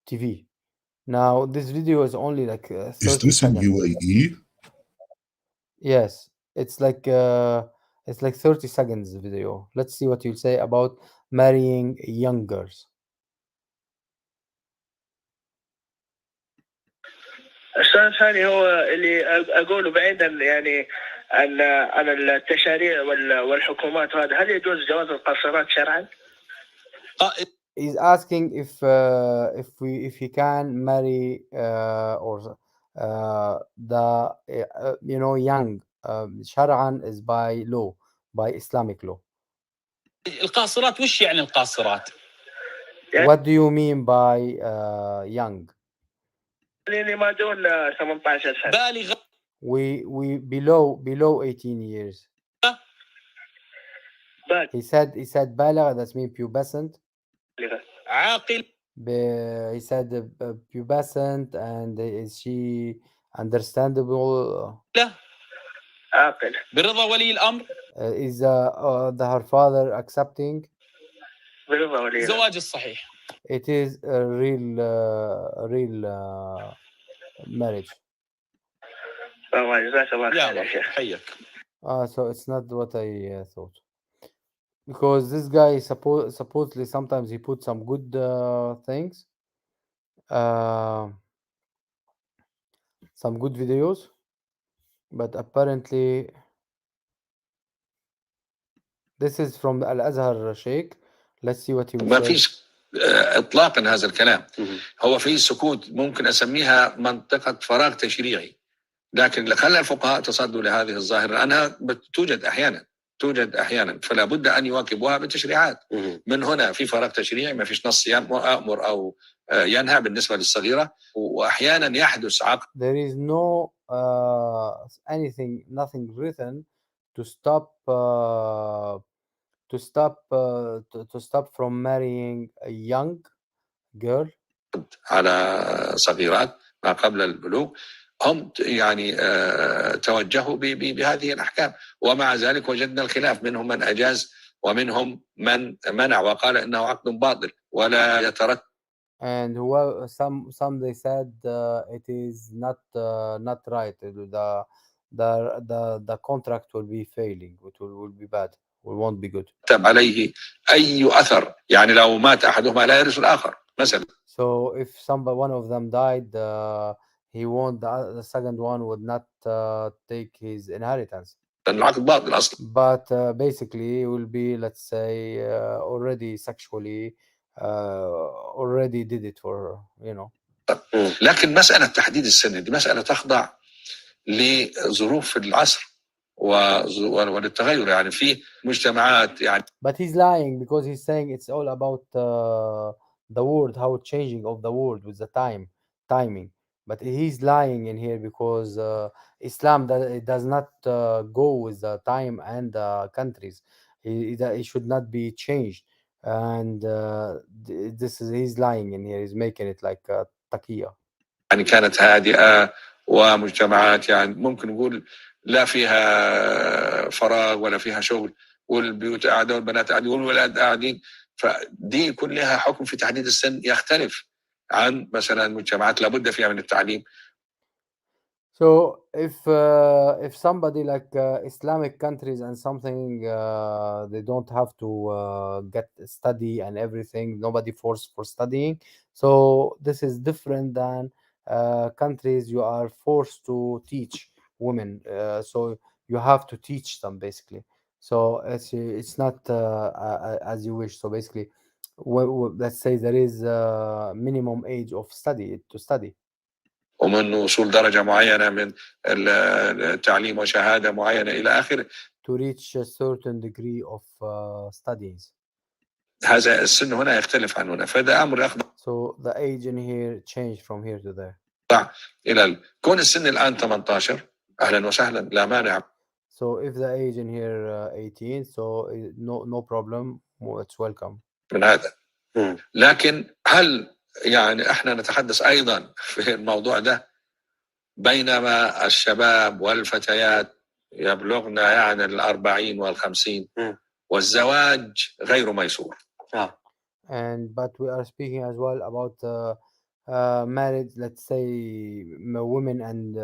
TV. Now this video is only like Is 30 this in seconds. UAE? Yes, it's like 30 seconds video. Let's see what you'll say about marrying young girls. السؤال الثاني هو اللي أقوله بعيدا يعني عن التشاريع والحكومات، وهذا هل يجوز جواز القاصرات شرعا؟ He's asking if he can marry or the young shar'an is by law, by Islamic law. القاصرات وش يعني القاصرات؟ What do you mean by young? اللي ما دون 18 سنة. بالغ. We below 18 years. He said بالغ, that means pubescent. عاقل. He said pubescent, and is she understandable? لا. عاقل. برضا ولي الأمر. Is her father accepting? برضا ولي الأمر. الزواج الصحيح. It is a real marriage. جزاك الله خير يا شيخ. حيك. So it's not what I thought. Because this guy supposedly sometimes he put some good things, some good videos, but apparently this is from Al Azhar Sheikh. Let's see what he will ما say. فيش اطلاقا هذا الكلام. هو في سكوت، ممكن اسميها منطقه فراغ تشريعي، لكن خلى الفقهاء تصدوا لهذه الظاهره لانها توجد احيانا فلا بد ان يواكبوها بالتشريعات. من هنا في فراغ تشريعي، ما فيش نص يامر او ينهى بالنسبه للصغيره، واحيانا يحدث عقد. There is no nothing written to stop from marrying a young girl. على صغيرات ما قبل البلوغ، هم يعني توجهوا بهذه الأحكام، ومع ذلك وجدنا الخلاف، منهم من أجاز ومنهم من منع وقال إنه عقد باطل ولا يترتب. And some they said it is not right. The contract will be failing. It will be bad. It won't be good. عليه أي أثر، يعني لو مات أحدهما لا يرث الآخر مثلا. So if one of them died, he won't. The second one would not take his inheritance. لأن العقد باطل أصلا. but basically it will be, let's say, already sexually, already did it for, you know. لكن مسألة تحديد السن دي مسألة تخضع لظروف العصر وللتغير، يعني في مجتمعات يعني. But he's lying because he's saying it's all about the world, how changing of the world with the timing. But he's lying in here because Islam it does not go with the time and the countries. It should not be changed. And this is he's lying in here. He's making it like taqiyya. يعني كانت هادئة ومجتمعات يعني ممكن نقول لا فيها فراغ ولا فيها شغل، والبيوت قاعدة والبنات قاعدين والولاد قاعدين، فدي يكون لها حكم في تحديد السن يختلف عن مثلا مجتمعات لابد فيها من التعليم. So if somebody like Islamic countries and something, they don't have to get study and everything, nobody forced for studying. So this is different than countries you are forced to teach women. So you have to teach them basically. So it's not as you wish. So basically, let's say there is a minimum age of study to study. ومن وصول درجة معينة من التعليم وشهادة معينة إلى آخره. To reach a certain degree of studies. هذا السن هنا يختلف عن هنا، فده أمر يخضع. So the age in here changed from here to there. إلى كون السن الآن 18 أهلا وسهلا لا مانع. So if the age in here 18, so no problem, it's welcome. من هذا. لكن هل يعني احنا نتحدث ايضا في الموضوع ده بينما الشباب والفتيات يبلغن يعني 40 وال50 والزواج غير ميسور. But we are speaking as well about marriage, let's say women and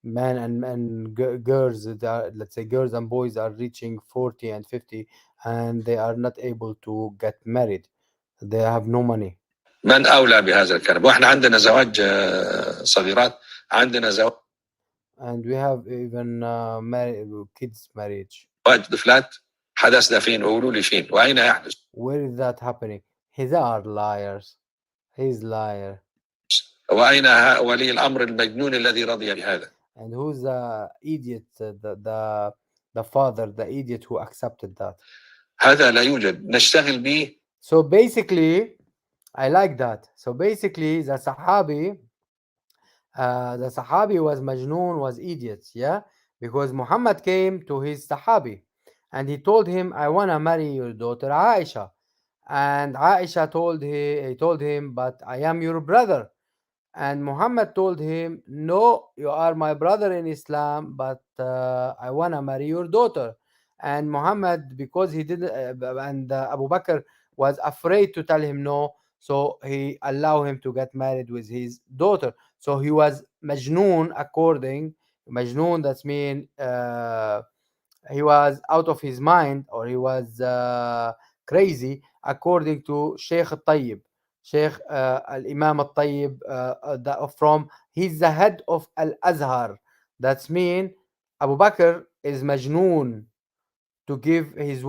men and girls, let's say girls and boys are reaching 40 and 50 and they are not able to get married. They have no money. من أولى بهذا الكلام؟ وإحنا عندنا زواج صغيرات، عندنا زواج and we have even kids marriage. زواج طفلات حدث ده فين؟ قولوا لي فين وأين يحدث؟ Where is that happening? They are liars. He's liar. وأين ولي الأمر المجنون الذي رضي بهذا؟ And who's the idiot, the father, the idiot who accepted that? هذا لا يوجد، نشتغل به. So basically, I like that. So basically, the Sahabi was Majnoon, was idiot, yeah? Because Muhammad came to his Sahabi and he told him, I want to marry your daughter Aisha. And Aisha told him, but I am your brother. And Muhammad told him, no, you are my brother in Islam, but I want to marry your daughter. And Muhammad, because he didn't, and Abu Bakr was afraid to tell him no, so he allowed him to get married with his daughter. So he was Majnoon, Majnoon, that's mean he was out of his mind, or he was crazy, according to Sheikh al-Tayyib. Sheikh al-Imam al-Tayyib, from he's the head of Al-Azhar. That's mean Abu Bakr is Majnoon to give his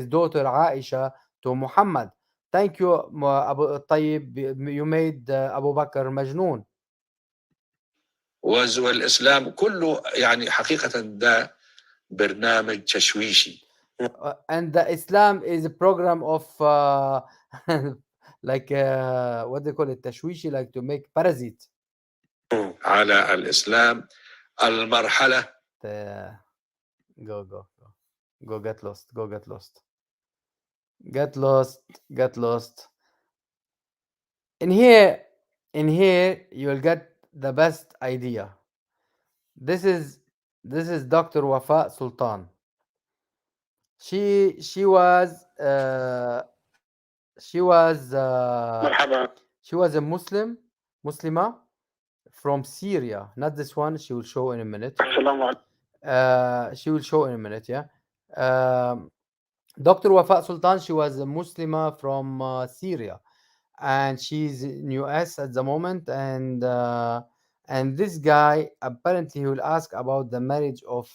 daughter Aisha to Muhammad. Thank you, Abu al-Tayyib. You made Abu Bakr Majnoon. والإسلام كله يعني حقيقة ده برنامج تشويشي. And the Islam is a program of like what they call it, تشويشي, like to make parasite. على الإسلام المرحلة. Go get lost. Get lost. In here you will get the best idea. This is Dr. Wafa Sultan. She was a Muslima from Syria, not this one. She will show in a minute. She will show in a minute, yeah. Dr. Wafa Sultan, she was a Muslima from Syria, and she's in US at the moment, and And this guy apparently he will ask about the marriage of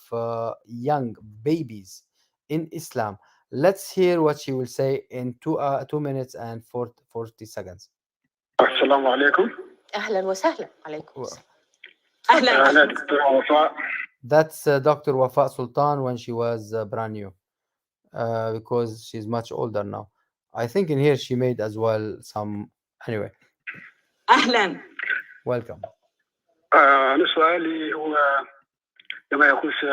young babies in Islam. Let's hear what she will say in 2 minutes and 40 seconds. السلام عليكم. اهلا وسهلا عليكم Well, السلام. اهلا أنا أخ دكتورة وفاء. That's Dr. Wafa Sultan when she was brand new, because she's much older now. I think in here she made as well some. Anyway, اهلا. welcome. أنا سؤالي هو لما يخص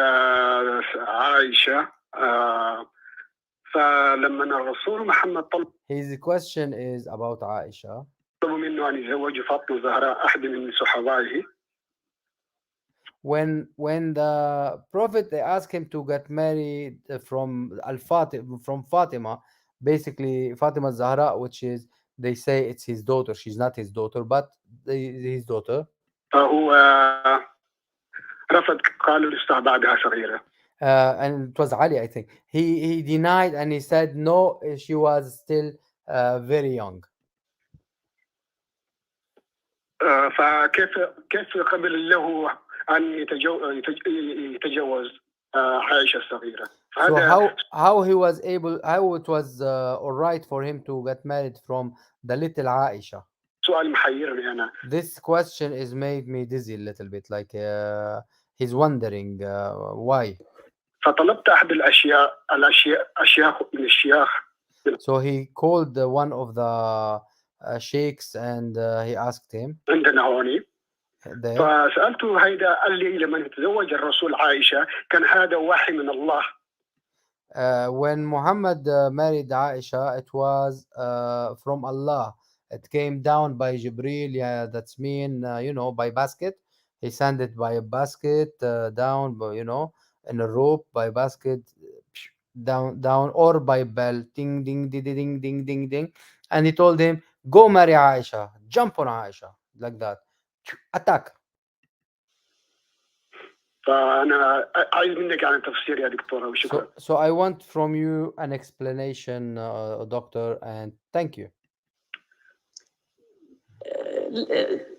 عائشة. فلما الرسول محمد طلب His question is about Aisha. منه أن يتزوج فاطمة الزهراء أحد من صحابائه. When the prophet they asked him to get married from from Fatima, basically Fatima Zahra, which is they say it's his daughter. She's not his daughter, but his daughter. فهو رفض، قالوا لسه بعدها صغيرة. And it was Ali, I think. He denied and he said no, she was still very young. فكيف قبل له أن يتجوز عائشة الصغيرة؟ So how he was able, how it was all right for him to get married from the little Aisha? سؤال محيرني أنا. This question is made me dizzy a little bit, like he's wondering why. فطلبت أحد أشياخ من الشياخ. So he called one of the sheikhs and he asked him. عندنا هوني. There. فسألته هيدا، قال لي لما تزوج الرسول عائشة كان هذا وحي من الله. When Muhammad married Aisha, it was from Allah. It came down by Jibril. Yeah, that's mean by basket. He sent it by a basket down, in a rope by basket down or by bell, ding ding ding ding ding ding ding, and he told him, "Go marry Aisha, jump on Aisha like that, attack." فأنا عايز منك يعني تفسير يا دكتورة وشكرا. So I want from you an explanation, doctor, and thank you.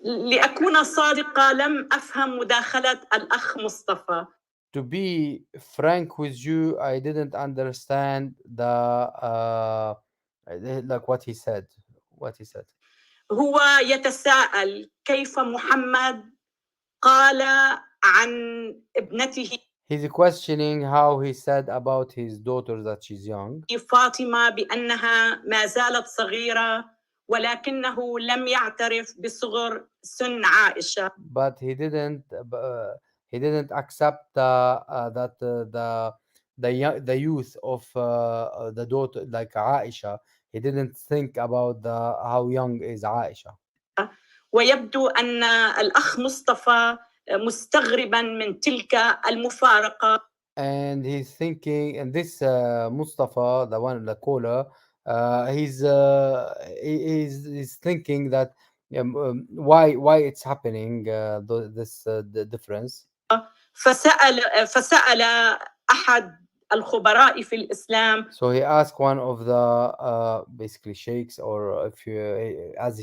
لأكون صادقة لم أفهم مداخلة الأخ مصطفى. To be frank with you, I didn't understand the like what he said. هو يتساءل كيف محمد قال عن ابنته He's questioning how he said about his daughter that she's young. فاطمة بأنها ما زالت صغيرة ولكنه لم يعترف بصغر سن عائشة. But he didn't accept that the youth of the daughter like Aisha. He didn't think about how young is Aisha. ويبدو أن الأخ مصطفى مستغربا من تلك المفارقة. And he's thinking, and this Mustafa, the one, the caller, he's thinking that why it's happening, the difference. فسأل أحد الخبراء في الإسلام. So he asked one of the basically sheikhs, or if you, as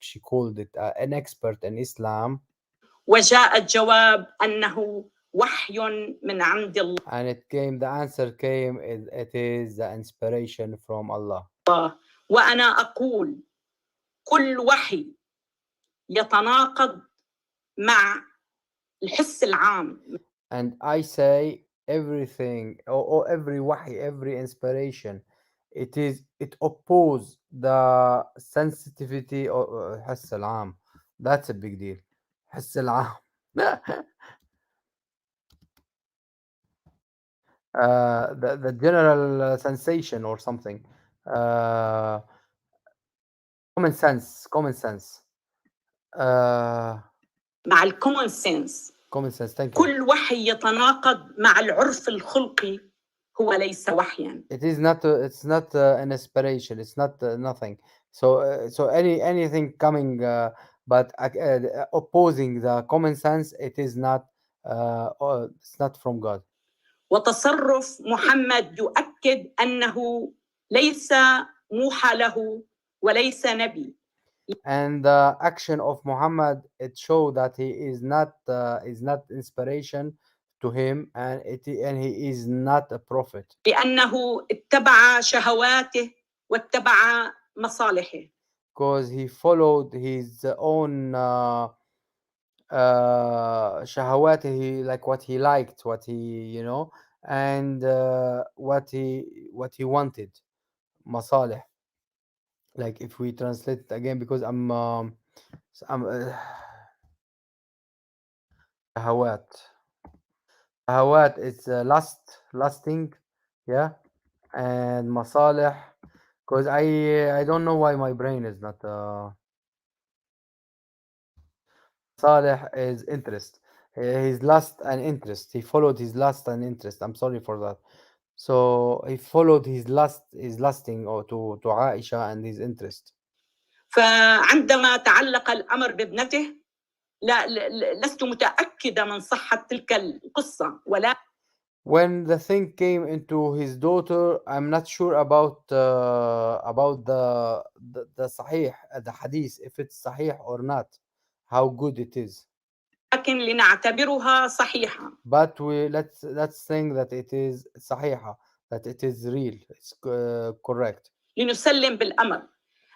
she called it, an expert in Islam. وجاء الجواب أنه وحي من عند الله. And the answer came, it is the inspiration from Allah. وأنا أقول كل وحي يتناقض مع الحس العام. And I say everything, or every wahy, every inspiration, it opposes the sensitivity of حس العام. That's a big deal. حس العام. The general sensation or something. Common sense. مع الكومن سنس. Common sense. Thank you. كل وحي يتناقض مع العرف الخلقي هو ليس وحيا. It's not an inspiration. It's not nothing. So anything coming but opposing the common sense, it's not from God. وتصرف محمد يؤكد أنه ليس موحى له وليس نبي and the action of Muhammad, it show that he is not inspiration to him, and he is not a prophet لأنه اتبع شهواته واتبع مصالحه. because he followed his own shahawat, he like what he liked, what he, and what he wanted, masalih. Like if we translate it again, because I'm shahawat. Shahawat is lusting, yeah, and masalih, because I don't know why my brain is not Saleh is interest. His lust and interest. He followed his lust and interest. I'm sorry for that. So he followed his lusting or to Aisha and his interest. فعندما تعلق الأمر بابنته لست متأكدة من صحة تلك القصة ولا When the thing came into his daughter, I'm not sure about the sahih, the hadith, if it's sahih or not, how good it is. لكن لنعتبرها صحيحة. But let's think that it is sahiha, that it is real, it's correct. لنسلم بالأمر.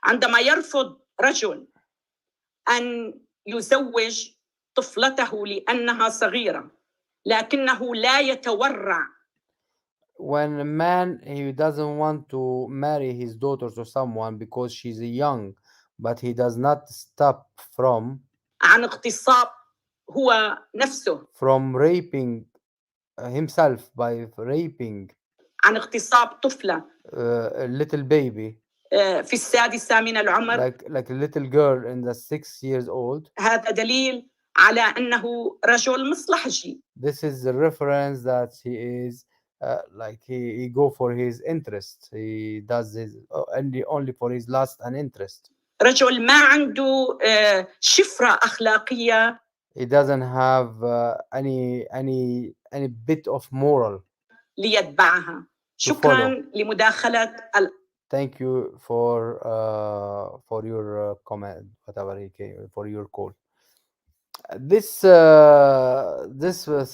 عندما يرفض رجل أن يزوج طفلته لأنها صغيرة لكنه لا يتورع. When a man, he doesn't want to marry his daughter to someone because she's young, but he does not stop عن اغتصاب هو نفسه. from raping himself by raping عن اغتصاب طفلة a little baby, في السادسة من العمر. like a little girl in the 6 years old. هذا دليل على أنه رجل مصلحجي. This is the reference that he is like he go for his interest. He does this only for his lust and interest. رجل ما عنده شفرة أخلاقية. He doesn't have any bit of moral ليتبعها. to follow. شكرا لمداخلة Thank you for your comment, whatever he came for your call. This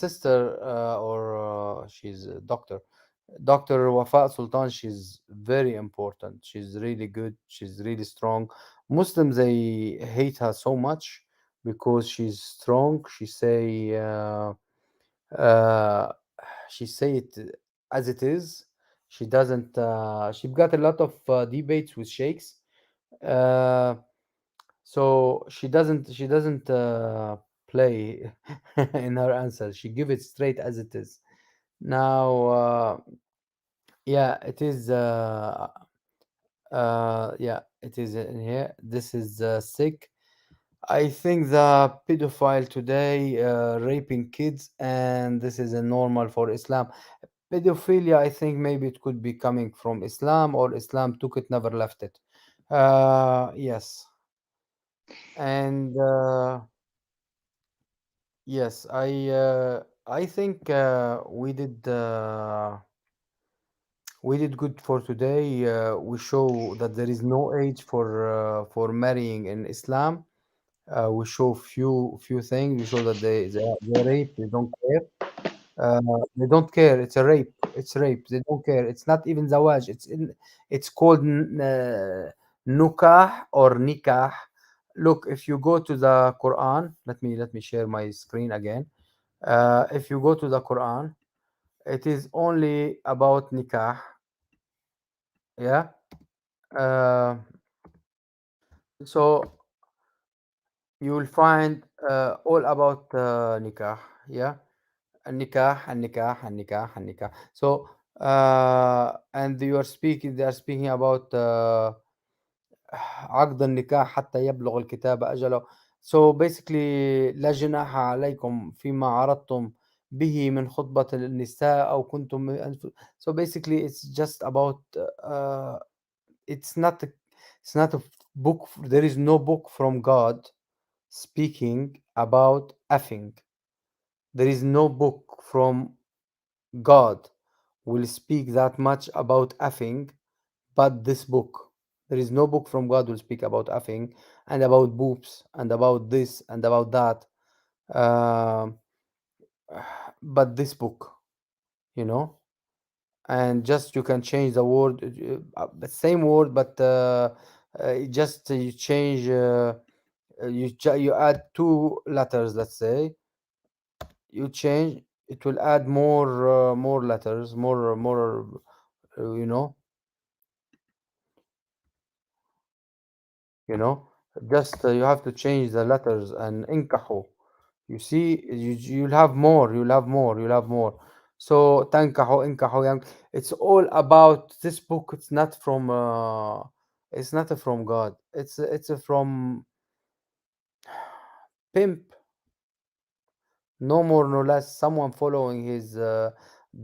sister or she's a Dr. Wafa Sultan. She's very important. She's really good. She's really strong. Muslims, they hate her so much because she's strong. Uh, she say it as it is. She doesn't. She got a lot of debates with sheikhs. Uh, so she doesn't play in her answer. She give it straight as it is. Now, yeah, it is. Yeah, it is in here. This is sick. I think the pedophile today raping kids, and this is a normal for Islam. Pedophilia, I think maybe it could be coming from Islam, or Islam took it, never left it. Yes, and yes, I think we did good for today. We show that there is no age for marrying in Islam. We show few things. We show that they rape. They don't care. Uh, they don't care. It's a rape. It's rape. They don't care. It's not even zawaj. It's called nukah or nikah. Look, if you go to the Quran, let me share my screen again. If you go to the Quran, it is only about nikah. Yeah. Uh, so you will find all about nikah. Yeah. النكاح النكاح النكاح النكاح. So and they are speaking about عقد النكاح حتى يبلغ الكتاب أجله. So basically لا جناح عليكم فيما عرضتم به من خطبة النساء أو كنتم. So basically it's just about it's not a book. There is no book from God speaking about effing. There is no book from God will speak that much about effing, but this book. There is no book from God will speak about effing, and about boobs and about this and about that. Um, but this book, you know, and just you can change the word, the same word, but just you change. You add two letters, let's say. You change, it will add more letters, more. You know, you know. Just you have to change the letters and inkahu. You see, you'll have more, you'll have more, you'll have more. So tankahu, inkahu, yang. It's all about this book. It's not from. It's not from God. It's from pimp, no more no less. Someone following his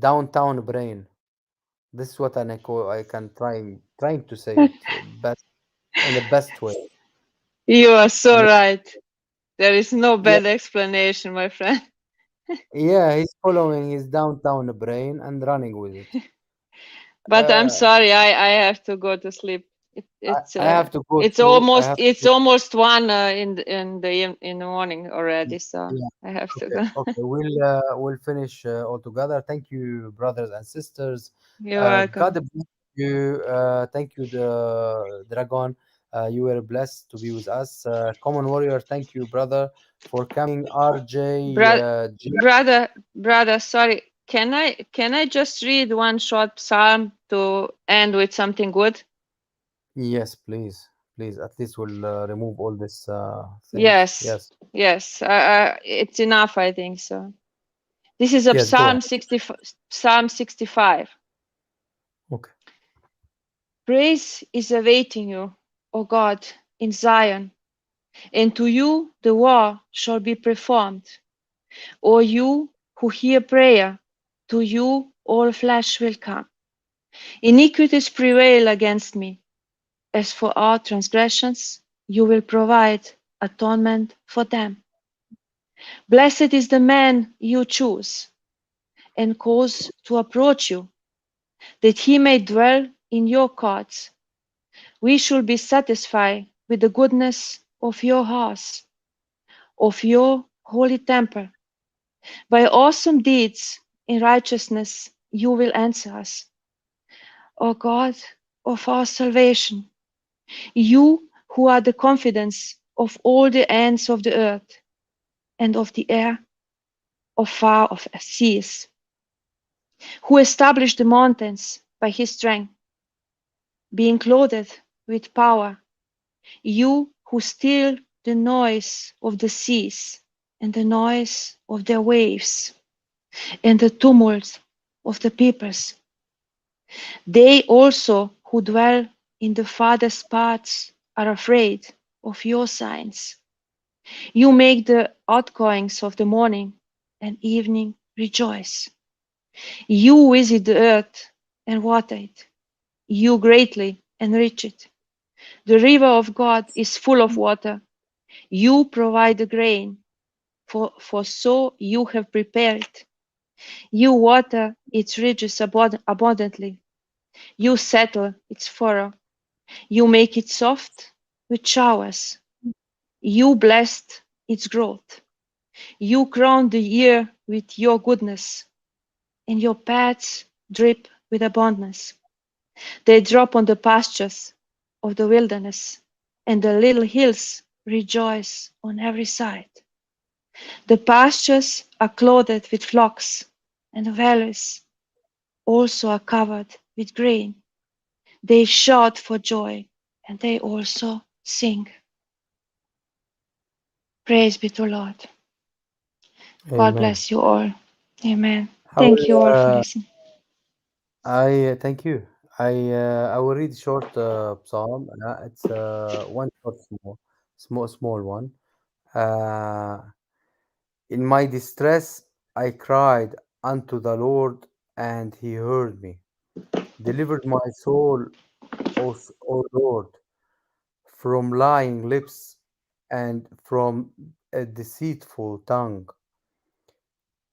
downtown brain. This is what I can trying to say it best in the best way. You are so And right. There is no yeah, bad explanation, my friend. yeah, he's following his downtown brain and running with it. But I'm Uh, sorry, I have to go to sleep. I have to go too. I have to It's go. almost one in the morning already, so Yeah. I have to Okay. go. Okay. We'll finish all together. Thank you, brothers and sisters. You're welcome. God bless you. Thank you, the dragon. You were blessed to be with us. Common warrior. Thank you, brother, for coming. RJ. Bro- brother, sorry. Can I just read one short psalm to end with something good? Yes, please, please. At least we'll remove all these things. Yes, Yes. yes. It's enough, I think so. This is a Yes. Go ahead. Psalm 65. Okay. Praise is awaiting you, O God, in Zion, and to you the war shall be performed. O you who hear prayer, to you all flesh will come. Iniquities prevail against me. As for our transgressions, you will provide atonement for them. Blessed is the man you choose and cause to approach you, that he may dwell in your courts. We should be satisfied with the goodness of your house, of your holy temple. By awesome deeds in righteousness you will answer us, O God of our salvation, you who are the confidence of all the ends of the earth and of the air of far off seas, who established the mountains by his strength, being clothed with power, you who still the noise of the seas and the noise of their waves and the tumult of the peoples. They also who dwell in the farthest parts are afraid of your signs. You make the outgoings of the morning and evening rejoice. You visit the earth and water it. You greatly enrich it. The river of God is full of water. You provide the grain, for so you have prepared it. You water its ridges abundantly. You settle its furrow. You make it soft with showers. You blessed its growth. You crown the year with your goodness, and your paths drip with abundance. They drop on the pastures of the wilderness, and the little hills rejoice on every side. The pastures are clothed with flocks, and the valleys also are covered with grain. They shout for joy, and they also sing. Praise be to Lord. God Amen. bless you all. Amen. I Thank you will. all for listening. I thank you. I will read short psalm. It's one short small one. Uh, in my distress I cried unto the Lord, and He heard me. Delivered my soul, O Lord, from lying lips and from a deceitful tongue.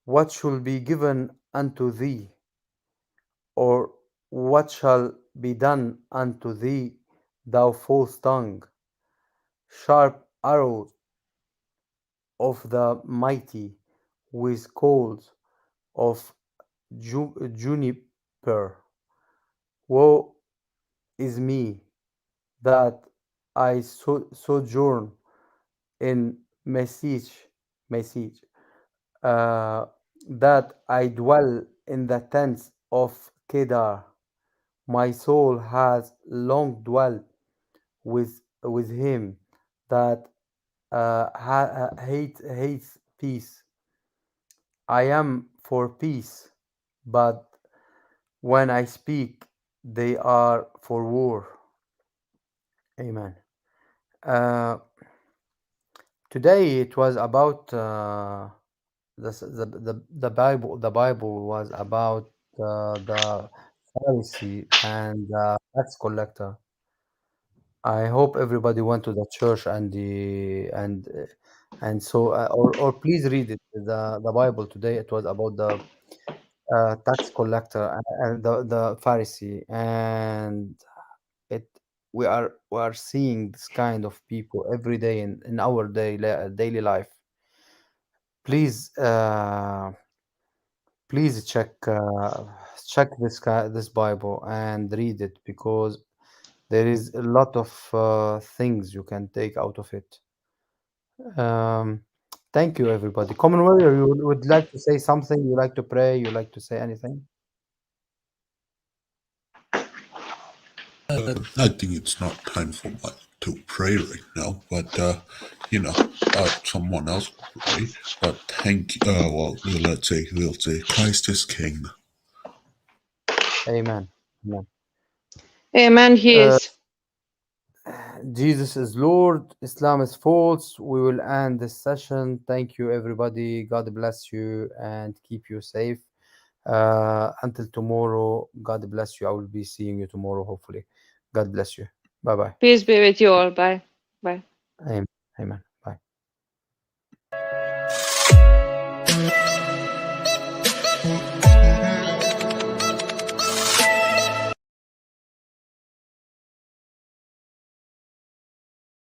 What shall be given unto thee, or what shall be done unto thee, thou false tongue? sharp arrows of the mighty, with coals of juniper. Woe is me that I sojourn in message, uh, that I dwell in the tents of Kedar. My soul has long dwelt with him that hates peace. I am for peace, but when I speak, they are for war. Amen. Uh, Today it was about the Bible. The Bible was about the Pharisee and the tax collector. I hope everybody went to the church and so or please read it. The Bible today it was about the tax collector and the Pharisee, and it we are seeing this kind of people every day in our daily life. Please please check this Bible and read it, because there is a lot of things you can take out of it. Um, Thank you, everybody. Common Warrior, you would like to say something? You like to pray? You like to say anything? I think it's not time for what to pray right now, but someone else will pray. But thank well, we'll say Christ is King. Amen. Amen. Amen. He Uh, is. Jesus is Lord, Islam is false. We will end this session. Thank you, everybody. God bless you and keep you safe. Until tomorrow, God bless you. I will be seeing you tomorrow, hopefully. God bless you. Bye bye. Peace be with you all. Bye. Bye. Amen. Amen.